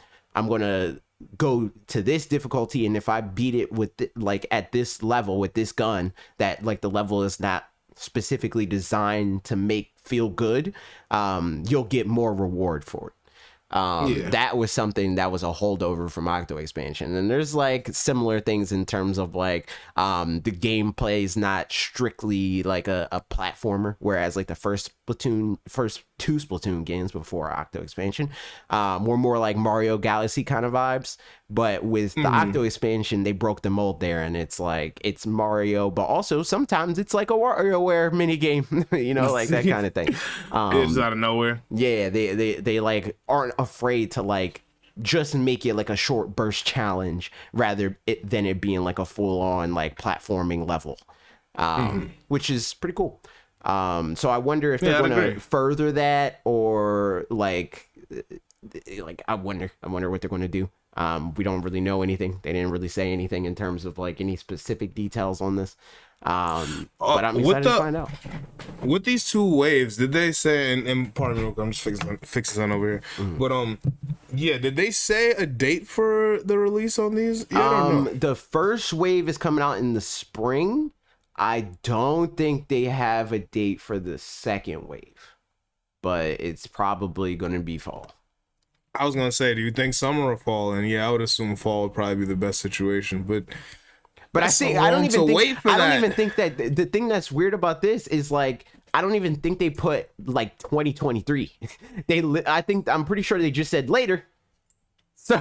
S1: go to this difficulty, and if I beat it with like at this level with this gun that like the level is not specifically designed to make feel good, you'll get more reward for it. That was something that was a holdover from Octo expansion, and there's like similar things in terms of like the gameplay is not strictly like a platformer, whereas like the first two Splatoon games before Octo expansion were more like Mario Galaxy kind of vibes. But with the Octo expansion, they broke the mold there, and it's like it's Mario, but also sometimes it's like a WarioWare mini game, you know, like that kind of thing.
S2: It's out of nowhere.
S1: Yeah, they like aren't afraid to like just make it like a short burst challenge rather than it being like a full on like platforming level, which is pretty cool. So I wonder if they're going to further that, or like I wonder what they're going to do. We don't really know anything. They didn't really say anything in terms of like any specific details on this. But I'm excited to find out.
S2: With these two waves, did they say, and pardon me, I'm just fixing on over here. But yeah, did they say a date for the release on these? Yeah, I don't know.
S1: The first wave is coming out in the spring. I don't think they have a date for the second wave, but it's probably going to be fall.
S2: I was gonna say, do you think summer or fall? And yeah, I would assume fall would probably be the best situation. But
S1: I don't even think that the thing that's weird about this is like I don't even think they put like 2023. I'm pretty sure they just said later. So I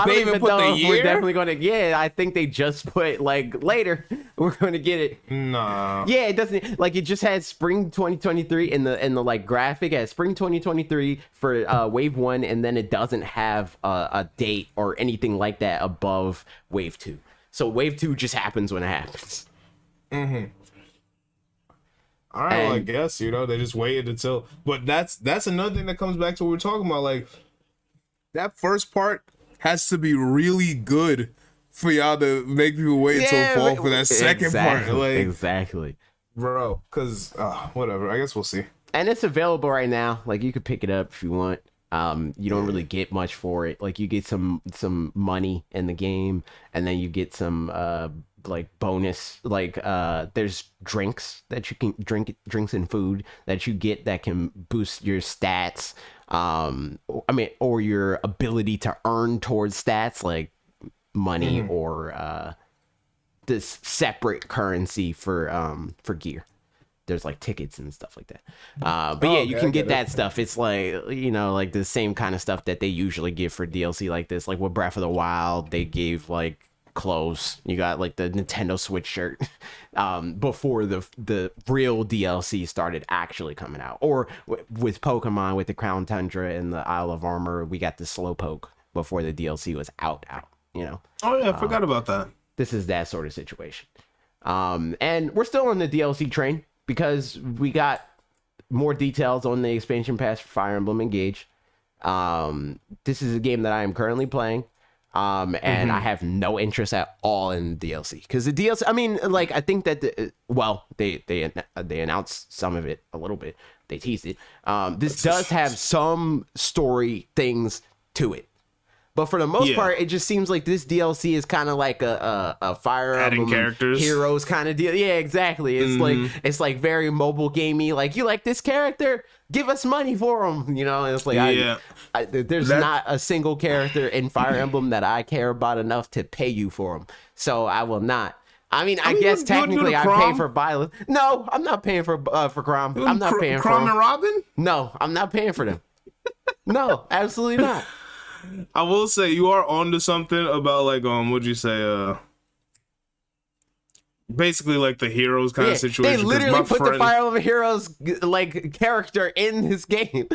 S1: don't even know if we're definitely going to. Yeah, I think they just put like later. We're going to get it.
S2: Nah.
S1: Yeah, it doesn't like it just had spring 2023 in the like graphic at spring 2023 for wave 1, and then it doesn't have a date or anything like that above wave 2. So wave 2 just happens when it happens.
S2: All right, well, I guess they just waited until. But that's another thing that comes back to what we're talking about, like. That first part has to be really good for y'all to make people wait until fall for that second part. Like,
S1: exactly.
S2: Bro, because whatever. I guess we'll see.
S1: And it's available right now. Like, you could pick it up if you want. You don't really get much for it. Like, you get some money in the game, and then you get some like bonus. Like, there's drinks that you can drinks and food that you get that can boost your stats. Or your ability to earn towards stats like money or this separate currency for gear. There's like tickets and stuff like that. But you can get that stuff. It's like, like the same kind of stuff that they usually give for DLC like this. Like with Breath of the Wild, they gave like clothes. You got like the Nintendo Switch shirt before the real DLC started actually coming out. Or with Pokemon, with the Crown Tundra and the Isle of Armor, we got the Slowpoke before the DLC was out.
S2: Oh yeah, I forgot about that.
S1: This is that sort of situation. And we're still on the DLC train because we got more details on the expansion pass for Fire Emblem Engage. This is a game that I am currently playing. And I have no interest at all in DLC because the DLC. I mean, like I think that they announced some of it a little bit. They teased it. This does have some story things to it. But for the most
S2: Yeah.
S1: part, it just seems like this DLC is kind of like a Fire
S2: Adding
S1: Emblem
S2: characters.
S1: Heroes kind of deal. Yeah, exactly. It's like very mobile gamey. Like, you like this character? Give us money for him. You know, and it's like
S2: Yeah.
S1: there's not a single character in Fire Emblem that I care about enough to pay you for him. So I will not. I mean, I guess
S2: you wanna do
S1: technically
S2: the
S1: I pay
S2: Crom?
S1: for Violet. No, I'm not paying for Crom. I'm not paying for
S2: Crom
S1: them.
S2: and Robin?
S1: No, I'm not paying for them. No, absolutely not.
S2: I will say you are onto something about like what'd you say basically like the heroes kind of situation.
S1: They
S2: 'cause
S1: literally
S2: my
S1: put the
S2: friend-
S1: Fire Emblem Heroes like character in this game.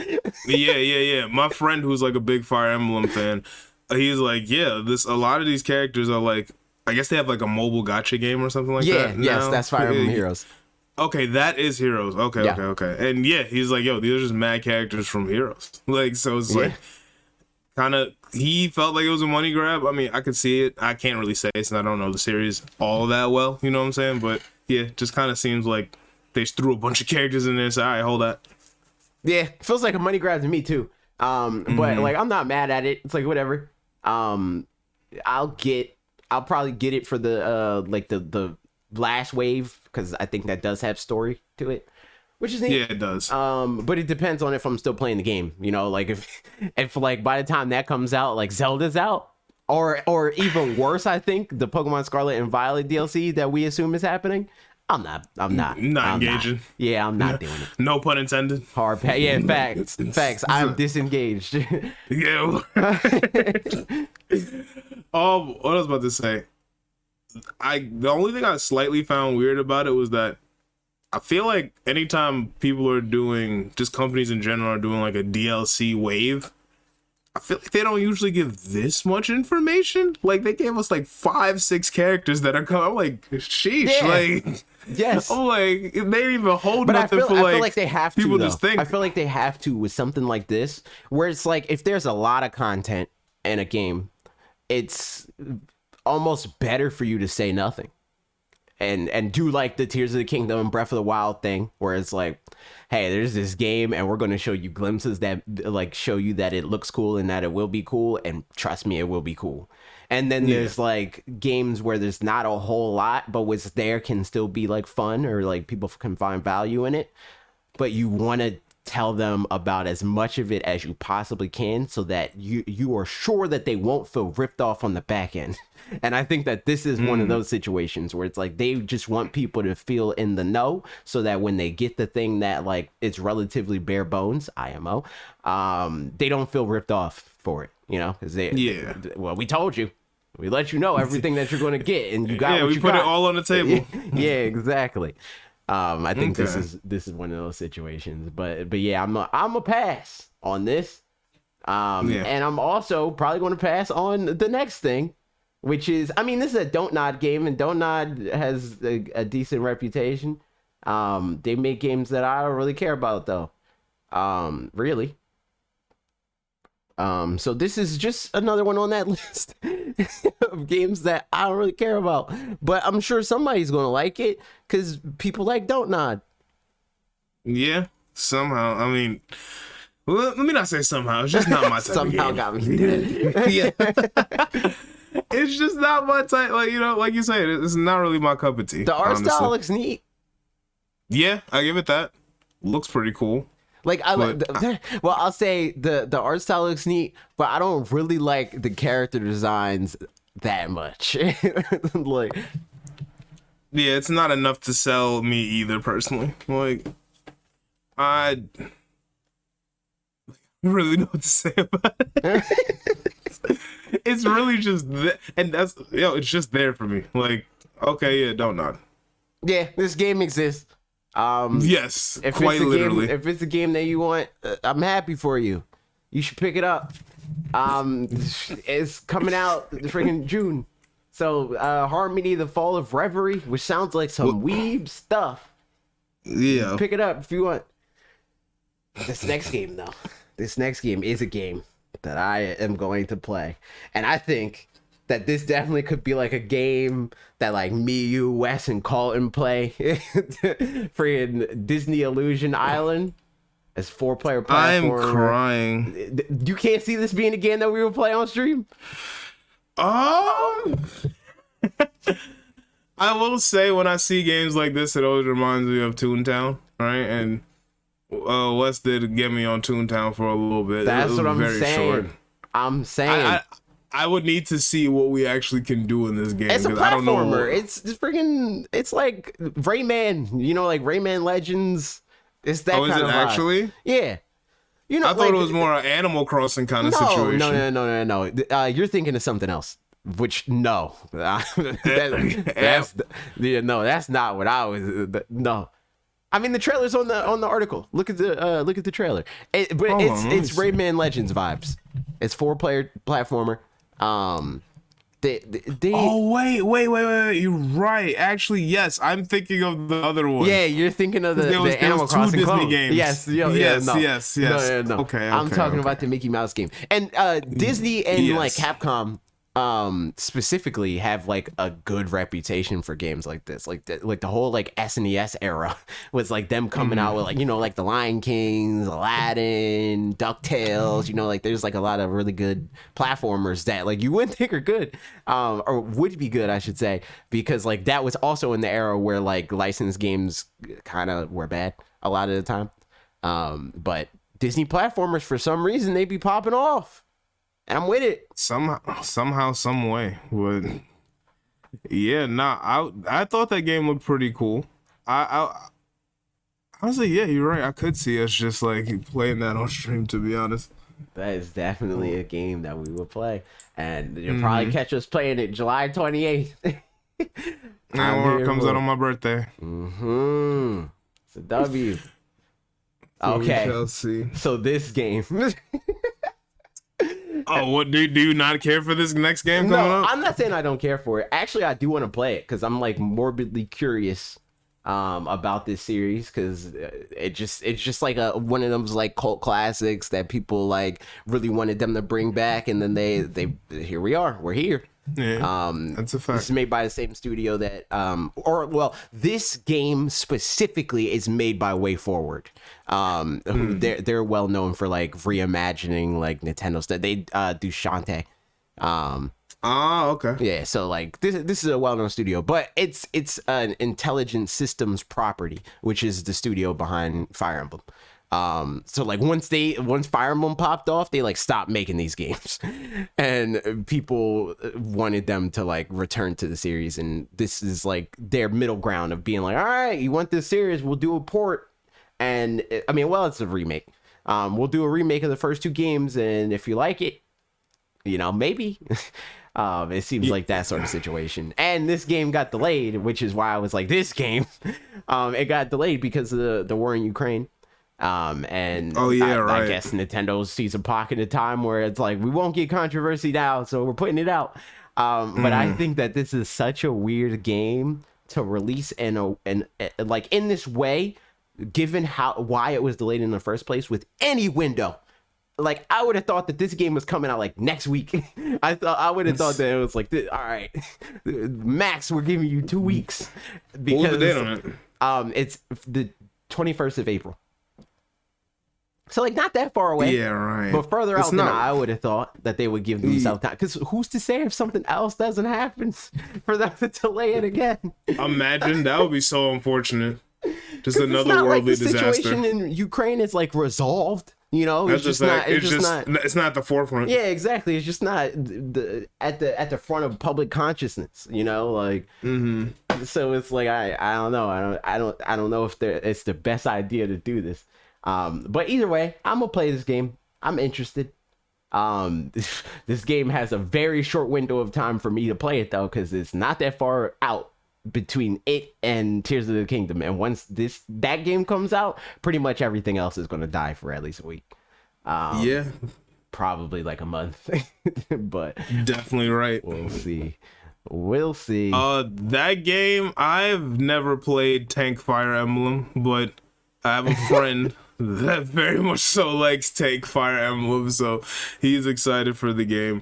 S2: yeah. My friend who's like a big Fire Emblem fan, he's like, yeah, a lot of these characters are like, I guess they have like a mobile gacha game or something like that.
S1: Yes,
S2: now.
S1: that's Fire Emblem Heroes.
S2: Okay, that is Heroes. Okay,
S1: Yeah.
S2: okay. And yeah, he's like, yo, these are just mad characters from Heroes. Like, so it's like kind of, he felt like it was a money grab. I mean, I could see it. I can't really say since I don't know the series all that well. You know what I'm saying? But yeah, just kind of seems like they just threw a bunch of characters in there and said, all right, hold that.
S1: Yeah, feels like a money grab to me too. But like, I'm not mad at it. It's like, whatever. I'll probably get it for the like the last wave, because I think that does have story to it, which is neat.
S2: Yeah, it does.
S1: But it depends on if I'm still playing the game. You know, like if like by the time that comes out, like Zelda's out, or even worse, I think the Pokemon Scarlet and Violet DLC that we assume is happening. I'm not
S2: engaging.
S1: Yeah, I'm not doing it.
S2: No pun intended.
S1: Hard pass. Yeah, facts. I'm disengaged.
S2: Yeah. What I was about to say. The only thing I slightly found weird about it was that I feel like anytime people are doing, just companies in general are doing like a DLC wave, I feel like they don't usually give this much information. Like they gave us like 5-6 characters that are coming. I'm like, sheesh.
S1: Yeah.
S2: Like,
S1: Yes.
S2: I'm like, they didn't even hold
S1: But
S2: nothing
S1: I
S2: for
S1: feel like they have to.
S2: people
S1: Though.
S2: just think.
S1: I feel like they have to with something like this, where it's like if there's a lot of content in a game, it's almost better for you to say nothing and do like the Tears of the Kingdom and Breath of the Wild thing, where it's like, hey, there's this game and we're going to show you glimpses that like show you that it looks cool and that it will be cool, and trust me, it will be cool. And then there's like games where there's not a whole lot, but what's there can still be like fun, or like people can find value in it, but you want to tell them about as much of it as you possibly can, so that you are sure that they won't feel ripped off on the back end. And I think that this is one of those situations where it's like they just want people to feel in the know, so that when they get the thing that like it's relatively bare bones, IMO, they don't feel ripped off for it, you know? Well, we told you. We let you know everything that you're going to get, and you got what you got.
S2: Yeah, we put it all on the table.
S1: Yeah, exactly. I think this is one of those situations, but yeah, I'm a pass on this, and I'm also probably going to pass on the next thing, which is, I mean, this is a Don't Nod game, and Don't Nod has a decent reputation. They make games that I don't really care about though, really. So this is just another one on that list of games that I don't really care about, but I'm sure somebody's gonna like it because people like Don't Nod.
S2: Yeah, somehow. I mean, well, let me not say somehow. It's just not my type
S1: Somehow
S2: of game.
S1: got me dead.
S2: Yeah. It's just not my type. Like, you know, like you said, it's not really my cup of tea.
S1: The art
S2: honestly.
S1: style looks neat.
S2: Yeah, I give it that. Looks pretty cool.
S1: Like well, I'll say the art style looks neat, but I don't really like the character designs that much. Like,
S2: yeah, it's not enough to sell me either personally. Like, I don't really know what to say about it. It's really just and that's it's just there for me. Like, okay, yeah, Don't Nod.
S1: Yeah, this game exists.
S2: Yes,
S1: if
S2: quite
S1: it's a
S2: literally.
S1: game, if it's a game that you want, I'm happy for you. You should pick it up. It's coming out freaking June. So Harmony, the Fall of Reverie, which sounds like some weeb stuff.
S2: Yeah,
S1: Pick it up if you want. This next game though, this next game is a game that I am going to play, and I think that this definitely could be like a game that like me, you, Wes, and Colton play. Freaking Disney Illusion Island. It's 4-player
S2: I'm
S1: platform.
S2: crying.
S1: You can't see this being a game that we will play on stream?
S2: I will say when I see games like this, it always reminds me of Toontown, right? And Wes did get me on Toontown for a little bit.
S1: That's what I'm
S2: very
S1: saying.
S2: short.
S1: I'm saying.
S2: I would need to see what we actually can do in this game.
S1: It's a
S2: 'cause I don't know
S1: platformer. It's freaking. It's like Rayman. You know, like Rayman Legends. It's that kind of vibe.
S2: Actually?
S1: Yeah. You know,
S2: I thought it was more an Animal Crossing kind of situation.
S1: No. You're thinking of something else. Which no, that's not what I was. No, I mean the trailer's on the article. Look at the trailer. It's Rayman Legends vibes. It's 4-player platformer.
S2: Wait. You're right. Actually, yes. I'm thinking of the other one.
S1: Yeah, you're thinking of the Animal Crossing
S2: Disney
S1: clone.
S2: games.
S1: Yes. No.
S2: Okay.
S1: I'm talking about the Mickey Mouse game. And Disney and like Capcom specifically have like a good reputation for games like this. Like the whole like SNES era was like them coming out with like, you know, like the Lion Kings, Aladdin, DuckTales, you know, like there's like a lot of really good platformers that like you wouldn't think are good, or would be good, I should say, because like that was also in the era where like licensed games kind of were bad a lot of the time. But Disney platformers, for some reason, they be popping off. I'm with it.
S2: Somehow, some way. Would I thought that game looked pretty cool. I honestly, yeah, you're right. I could see us just like playing that on stream, to be honest.
S1: That is definitely a game that we will play, and you'll probably catch us playing it July 28th.
S2: Or it comes out on my birthday.
S1: It's a W.
S2: So
S1: okay.
S2: We shall see.
S1: So this game.
S2: Oh, what do you not care for this next game coming up?
S1: I'm not saying I don't care for it. Actually, I do want to play it because I'm like morbidly curious about this series, because it's just like one of those like cult classics that people like really wanted them to bring back, and then they here we're here.
S2: Yeah, that's a fact.
S1: This is made by the same studio that this game specifically is made by Way Forward. Who they're well known for like reimagining like Nintendo stuff. They do Shantae.
S2: Okay.
S1: Yeah, so like this is a well-known studio, but it's an Intelligent Systems property, which is the studio behind Fire Emblem. So like once Fire Emblem popped off, they like stopped making these games, and people wanted them to like return to the series, and this is like their middle ground of being like, all right, you want this series, we'll do a port. And I mean, well, it's a remake. We'll do a remake of the first 2 games, and if you like it, you know, maybe. It seems like that sort of situation. And this game got delayed, which is why I was like, this game. It got delayed because of the war in Ukraine. And I guess Nintendo sees a pocket of time where it's like, we won't get controversy now, so we're putting it out. But I think that this is such a weird game to release in this way, given why it was delayed in the first place, with any window. Like, I would have thought that this game was coming out like next week. I would have thought that it was like, all right, max, we're giving you 2 weeks. Because
S2: what was the date on it?
S1: It's the 21st of April. So like not that far away.
S2: Yeah, right.
S1: But further out than I would have thought that they would give themselves time. Because who's to say if something else doesn't happen for them to delay it again?
S2: Imagine, that would be so unfortunate. Just another worldly disaster. The situation
S1: in Ukraine is like resolved. You know,
S2: it's not at the forefront.
S1: Yeah, exactly. It's just not at the front of public consciousness. You know, like. So it's like I don't know. I don't know if it's the best idea to do this. But either way, I'm gonna play this game. I'm interested. This game has a very short window of time for me to play it though, because it's not that far out between it and Tears of the Kingdom, and once that game comes out, pretty much everything else is going to die for at least a week. Probably like a month. But
S2: definitely right.
S1: We'll see.
S2: That game, I've never played Tank Fire Emblem, but I have a friend that very much so likes Tank Fire Emblem, so he's excited for the game.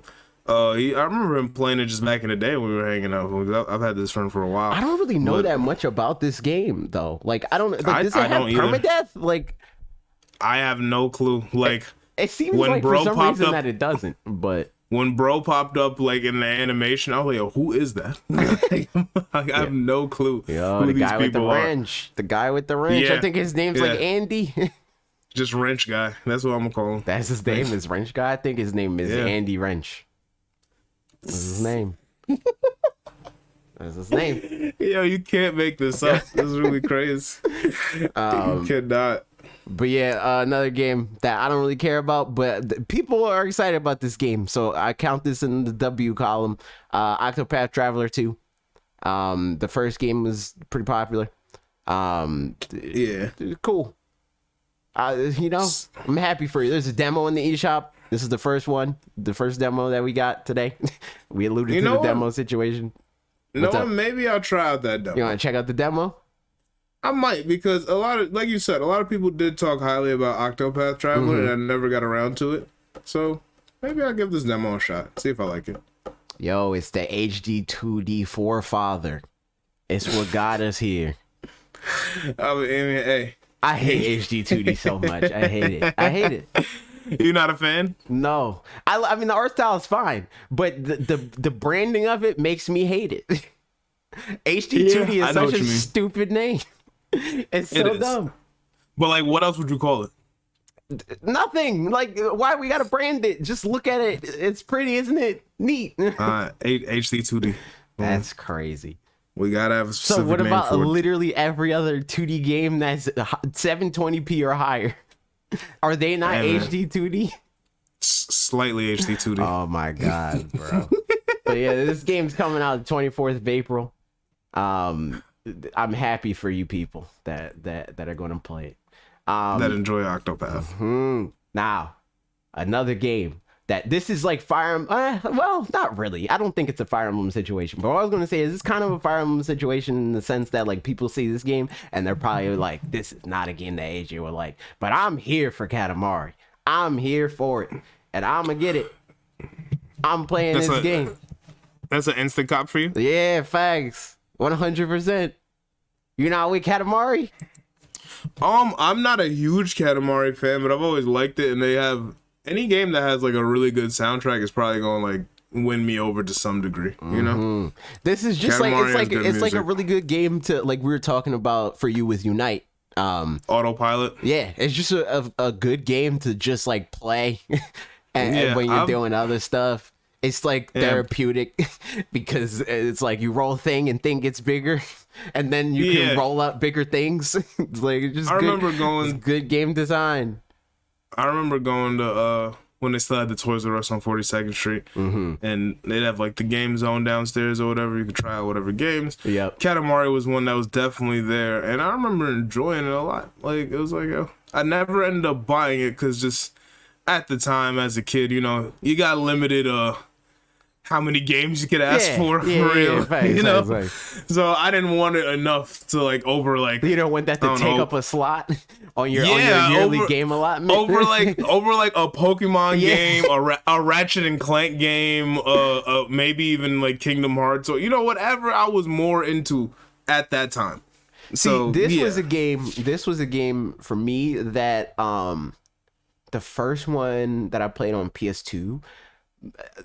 S2: I remember him playing it just back in the day when we were hanging out. I've had this friend for a while.
S1: I don't really know that much about this game though. Like I don't. Like, does it have permadeath? Like
S2: I have no clue. Like,
S1: it seems
S2: when
S1: like
S2: bro
S1: for some
S2: popped
S1: reason
S2: up,
S1: that it doesn't, but
S2: when bro popped up like in the animation, I was like, yo, who is that? Like, I have no clue
S1: yo,
S2: who
S1: the
S2: these
S1: guy with the
S2: people are.
S1: wrench, the guy with the wrench. I
S2: Yeah,
S1: think his name's like
S2: yeah.
S1: Andy.
S2: Just wrench guy. That's what I'm gonna call him.
S1: That's his name, is Wrench Guy. I think his name is
S2: Yeah.
S1: Andy Wrench. That's his name. That's his name.
S2: Yo, you can't make this up. This is really crazy. You cannot.
S1: But yeah, another game that I don't really care about, but people are excited about this game, so I count this in the W column. Octopath Traveler 2. The first game was pretty popular.
S2: Yeah.
S1: Cool. You know, I'm happy for you. There's a demo in the eShop. This is the first one, the first demo that we got today. We alluded to the demo situation.
S2: Maybe I'll try out that demo.
S1: You want to check out the demo?
S2: I might, because a lot of, like you said, a lot of people did talk highly about Octopath Traveler, and I never got around to it. So maybe I'll give this demo a shot. See if I like it.
S1: Yo, it's the HD 2D forefather. It's what got us here.
S2: I mean, hey.
S1: I hate HD 2D so much. I hate it. I hate it.
S2: You're not a fan?
S1: No. I mean, the art style is fine, but the branding of it makes me hate it. HD 2D is such a stupid name. It's so dumb.
S2: But like, what else would you call it?
S1: Nothing. Like, why we gotta brand it? Just look at it. It's pretty, isn't it? Neat.
S2: HD 2D.
S1: That's crazy.
S2: We gotta have a specific
S1: So what
S2: name
S1: about
S2: for it.
S1: literally every other 2D game that's 720p or higher? Are they not HD 2D?
S2: Slightly HD 2D.
S1: Oh my god, bro. But yeah, this game's coming out the 24th of April. I'm happy for you people that are going to play it.
S2: That enjoy Octopath.
S1: Now, another game that this is like Fire Emblem. Well, not really. I don't think it's a Fire Emblem situation. But what I was going to say is it's kind of a Fire Emblem situation in the sense that like people see this game and they're probably like, this is not a game that AJ would like. But I'm here for Katamari. I'm here for it. And I'm going to get it. I'm playing this game.
S2: That's an instant cop for you?
S1: Yeah, facts. 100%. You're not with Katamari?
S2: I'm not a huge Katamari fan, but I've always liked it, and they have any game that has like a really good soundtrack is probably going to like win me over to some degree, you know?
S1: This is just
S2: Katamari
S1: like it's like a really good game to like we were talking about for you with Unite.
S2: Autopilot.
S1: Yeah, it's just a good game to just like play and when you're doing other stuff. It's like therapeutic because it's like you roll a thing and thing gets bigger and then you can roll up bigger things. It's like it's just good game design.
S2: I remember going to when they still had the Toys R Us on 42nd Street, and they'd have like the game zone downstairs or whatever. You could try out whatever games.
S1: Yep.
S2: Katamari was one that was definitely there, and I remember enjoying it a lot. Like it was like I never ended up buying it because just at the time as a kid, you know, you got limited how many games you could ask for real,
S1: facts,
S2: you know.
S1: facts.
S2: So I didn't want it enough to like over like
S1: you don't want that to take up a slot on your yearly game allotment.
S2: over like a Pokemon game, a Ratchet and Clank game, maybe even like Kingdom Hearts or you know whatever I was more into at that time. So
S1: this was a game. This was a game for me that the first one that I played on PS2.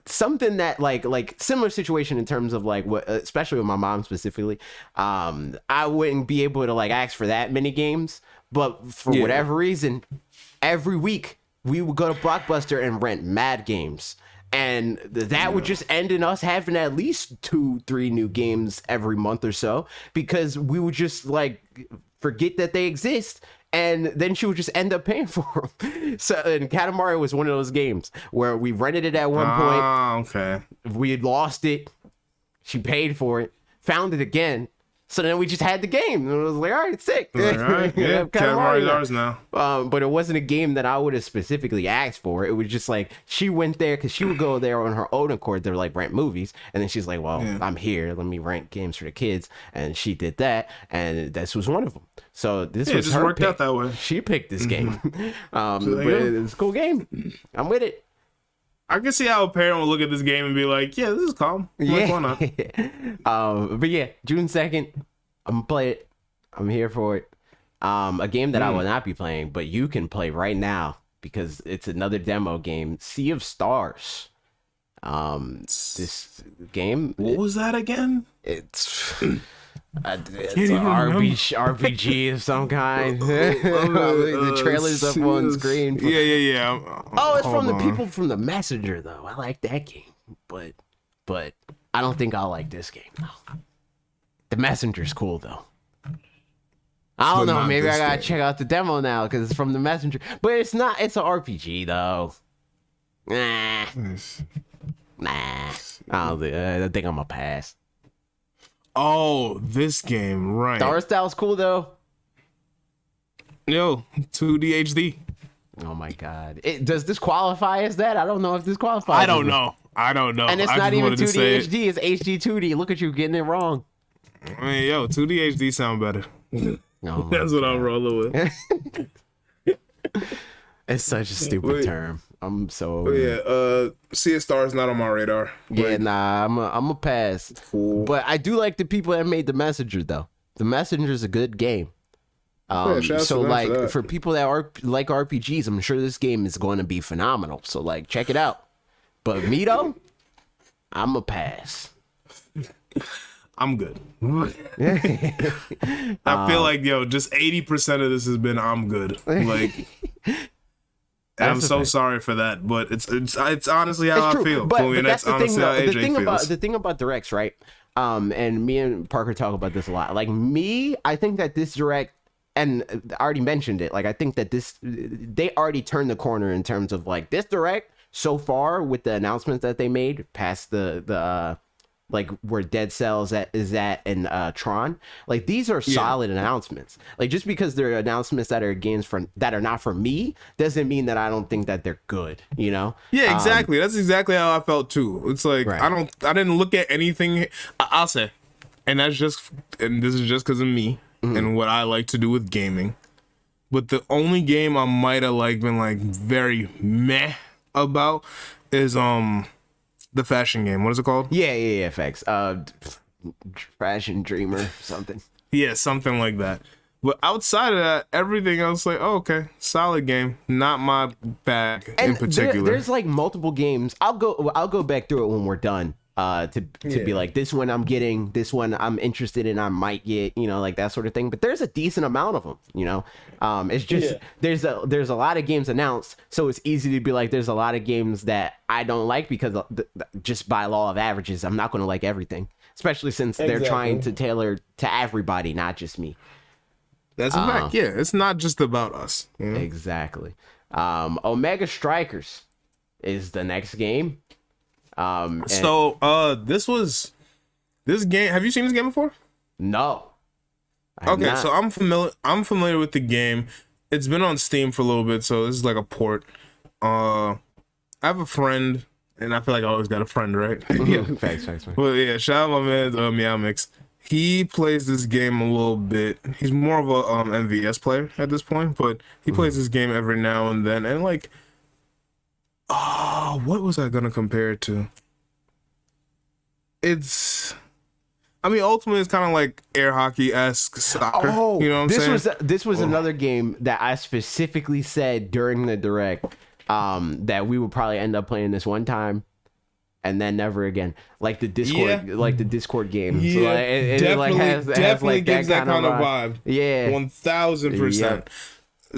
S1: Something that like similar situation in terms of like what, especially with my mom specifically, I wouldn't be able to like ask for that many games, but for whatever reason, every week we would go to Blockbuster and rent mad games, and that would just end in us having at least 2-3 new games every month or so because we would just like forget that they exist. And then she would just end up paying for them. So, and Katamari was one of those games where we rented it at one point.
S2: Okay.
S1: We had lost it. She paid for it. Found it again. So then we just had the game. And it was like, all right, sick.
S2: All right, yeah, Katamari's ours now.
S1: But it wasn't a game that I would have specifically asked for. It was just like, she went there because she would go there on her own accord to like rent movies. And then she's like, well, I'm here. Let me rent games for the kids. And she did that. And this was one of them. So this was
S2: just
S1: her
S2: worked
S1: pick.
S2: out that way.
S1: She picked this game. But it's a cool game. I'm with it.
S2: I can see how a parent will look at this game and be like, yeah, this is calm. Like, why not?
S1: But yeah, June 2nd, I'm gonna play it. I'm here for it. A game that I will not be playing, but you can play right now because it's another demo game. Sea of Stars. This game.
S2: What was that again?
S1: It's an RPG of some kind. The trailer's up on screen.
S2: Yeah.
S1: Oh, it's from the people from The Messenger, though. I like that game, but I don't think I'll like this game, though. The Messenger's cool, though. I don't know. Maybe I gotta check out the demo now because it's from The Messenger. But it's not. It's an RPG, though. Nah. I think I'm a pass.
S2: Oh, this game, right?
S1: The art style's cool, though.
S2: Yo, 2D HD.
S1: Oh my god! Does this qualify as that? I don't know if this qualifies.
S2: I don't know.
S1: And it's not even 2D HD. It's HD 2D. Look at you getting it wrong.
S2: I mean, yo, 2D HD sound better. That's what I'm rolling with.
S1: It's such a stupid term. I'm so
S2: Sea of Stars not on my radar.
S1: Yeah, nah, I'm a pass.
S2: Cool.
S1: But I do like the people that made The Messenger, though. The Messenger's a good game. So like for people that are like RPGs, I'm sure this game is going to be phenomenal. So like check it out. But me though, I'm a pass.
S2: I'm good. I feel like just 80% of this has been I'm good. Like, and I'm so sorry for that, but it's honestly how I feel.
S1: But that's the thing, though. The thing about directs, right? And me and Parker talk about this a lot. Like me, I think that this direct, and I already mentioned it. Like I think that they already turned the corner in terms of like this direct so far with the announcements that they made past the like where Dead Cells is at and Tron. Like these are solid announcements. Like just because they're announcements that are games that are not for me doesn't mean that I don't think that they're good, you know?
S2: Yeah, exactly. That's exactly how I felt too. It's like I didn't look at anything. I'll say, and this is just because of me and what I like to do with gaming. But the only game I might have been like very meh about is the fashion game. What is it called?
S1: Yeah, facts. Fashion Dreamer, something.
S2: Yeah, something like that. But outside of that, everything else, like, oh, okay, solid game. Not my bag in particular.
S1: There's like multiple games. I'll go back through it when we're done. To be like, this one I'm getting, this one I'm interested in, I might get, like that sort of thing. But there's a decent amount of them, it's just there's a lot of games announced, so it's easy to be like, there's a lot of games that I don't like because just by law of averages, I'm not going to like everything, especially since they're trying to tailor to everybody, not just me.
S2: That's a fact. Yeah, it's not just about us.
S1: Exactly. Omega Strikers is the next game.
S2: This game, have you seen this game before?
S1: No.
S2: Okay, so I'm familiar with the game. It's been on Steam for a little bit, so this is like a port. I have a friend, and I feel like I always got a friend, right?
S1: Yeah, facts.
S2: Well, yeah, shout out my man Meow Mix. He plays this game a little bit. He's more of a MVS player at this point, but he plays this game every now and then, and like, what was I gonna compare it to? Ultimately, it's kind of like air hockey-esque soccer. Oh, you know what I'm saying?
S1: This was another game that I specifically said during the direct that we would probably end up playing this one time and then never again. Like the Discord game.
S2: Yeah,
S1: so it
S2: definitely gives that kind of vibe.
S1: Yeah,
S2: 1000%.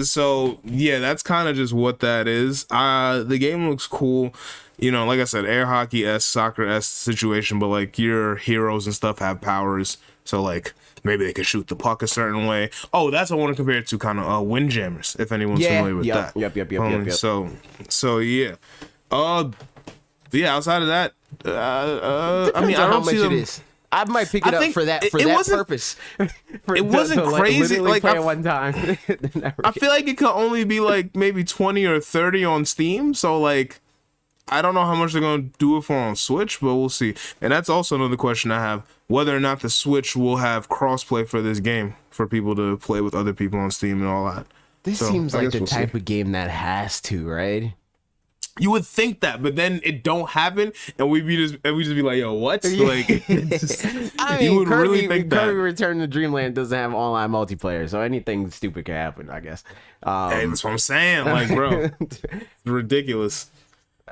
S2: So yeah, that's kind of just what that is. The game looks cool. Like I said, air hockey-esque, soccer-esque situation, but like your heroes and stuff have powers. So like maybe they could shoot the puck a certain way. Oh, that's what I want to compare it to, kind of Windjammers, if anyone's familiar with that.
S1: Yep.
S2: So yeah. Yeah, outside of that, I don't see them.
S1: It is. I might pick it up for that purpose.
S2: It wasn't crazy. Like
S1: play it one time.
S2: I feel like it could only be like maybe 20 or 30 on Steam. So like, I don't know how much they're gonna do it for on Switch, but we'll see. And that's also another question I have: whether or not the Switch will have crossplay for this game for people to play with other people on Steam and all that.
S1: This seems like the type of game that has to, right?
S2: You would think that, but then it don't happen, and we just be like, "Yo, what?" Like,
S1: I mean,
S2: you would
S1: Kirby,
S2: really think
S1: Kirby
S2: that.
S1: Return to Dreamland doesn't have online multiplayer, so anything stupid can happen, I guess.
S2: Hey, that's what I'm saying. Like, bro, it's ridiculous.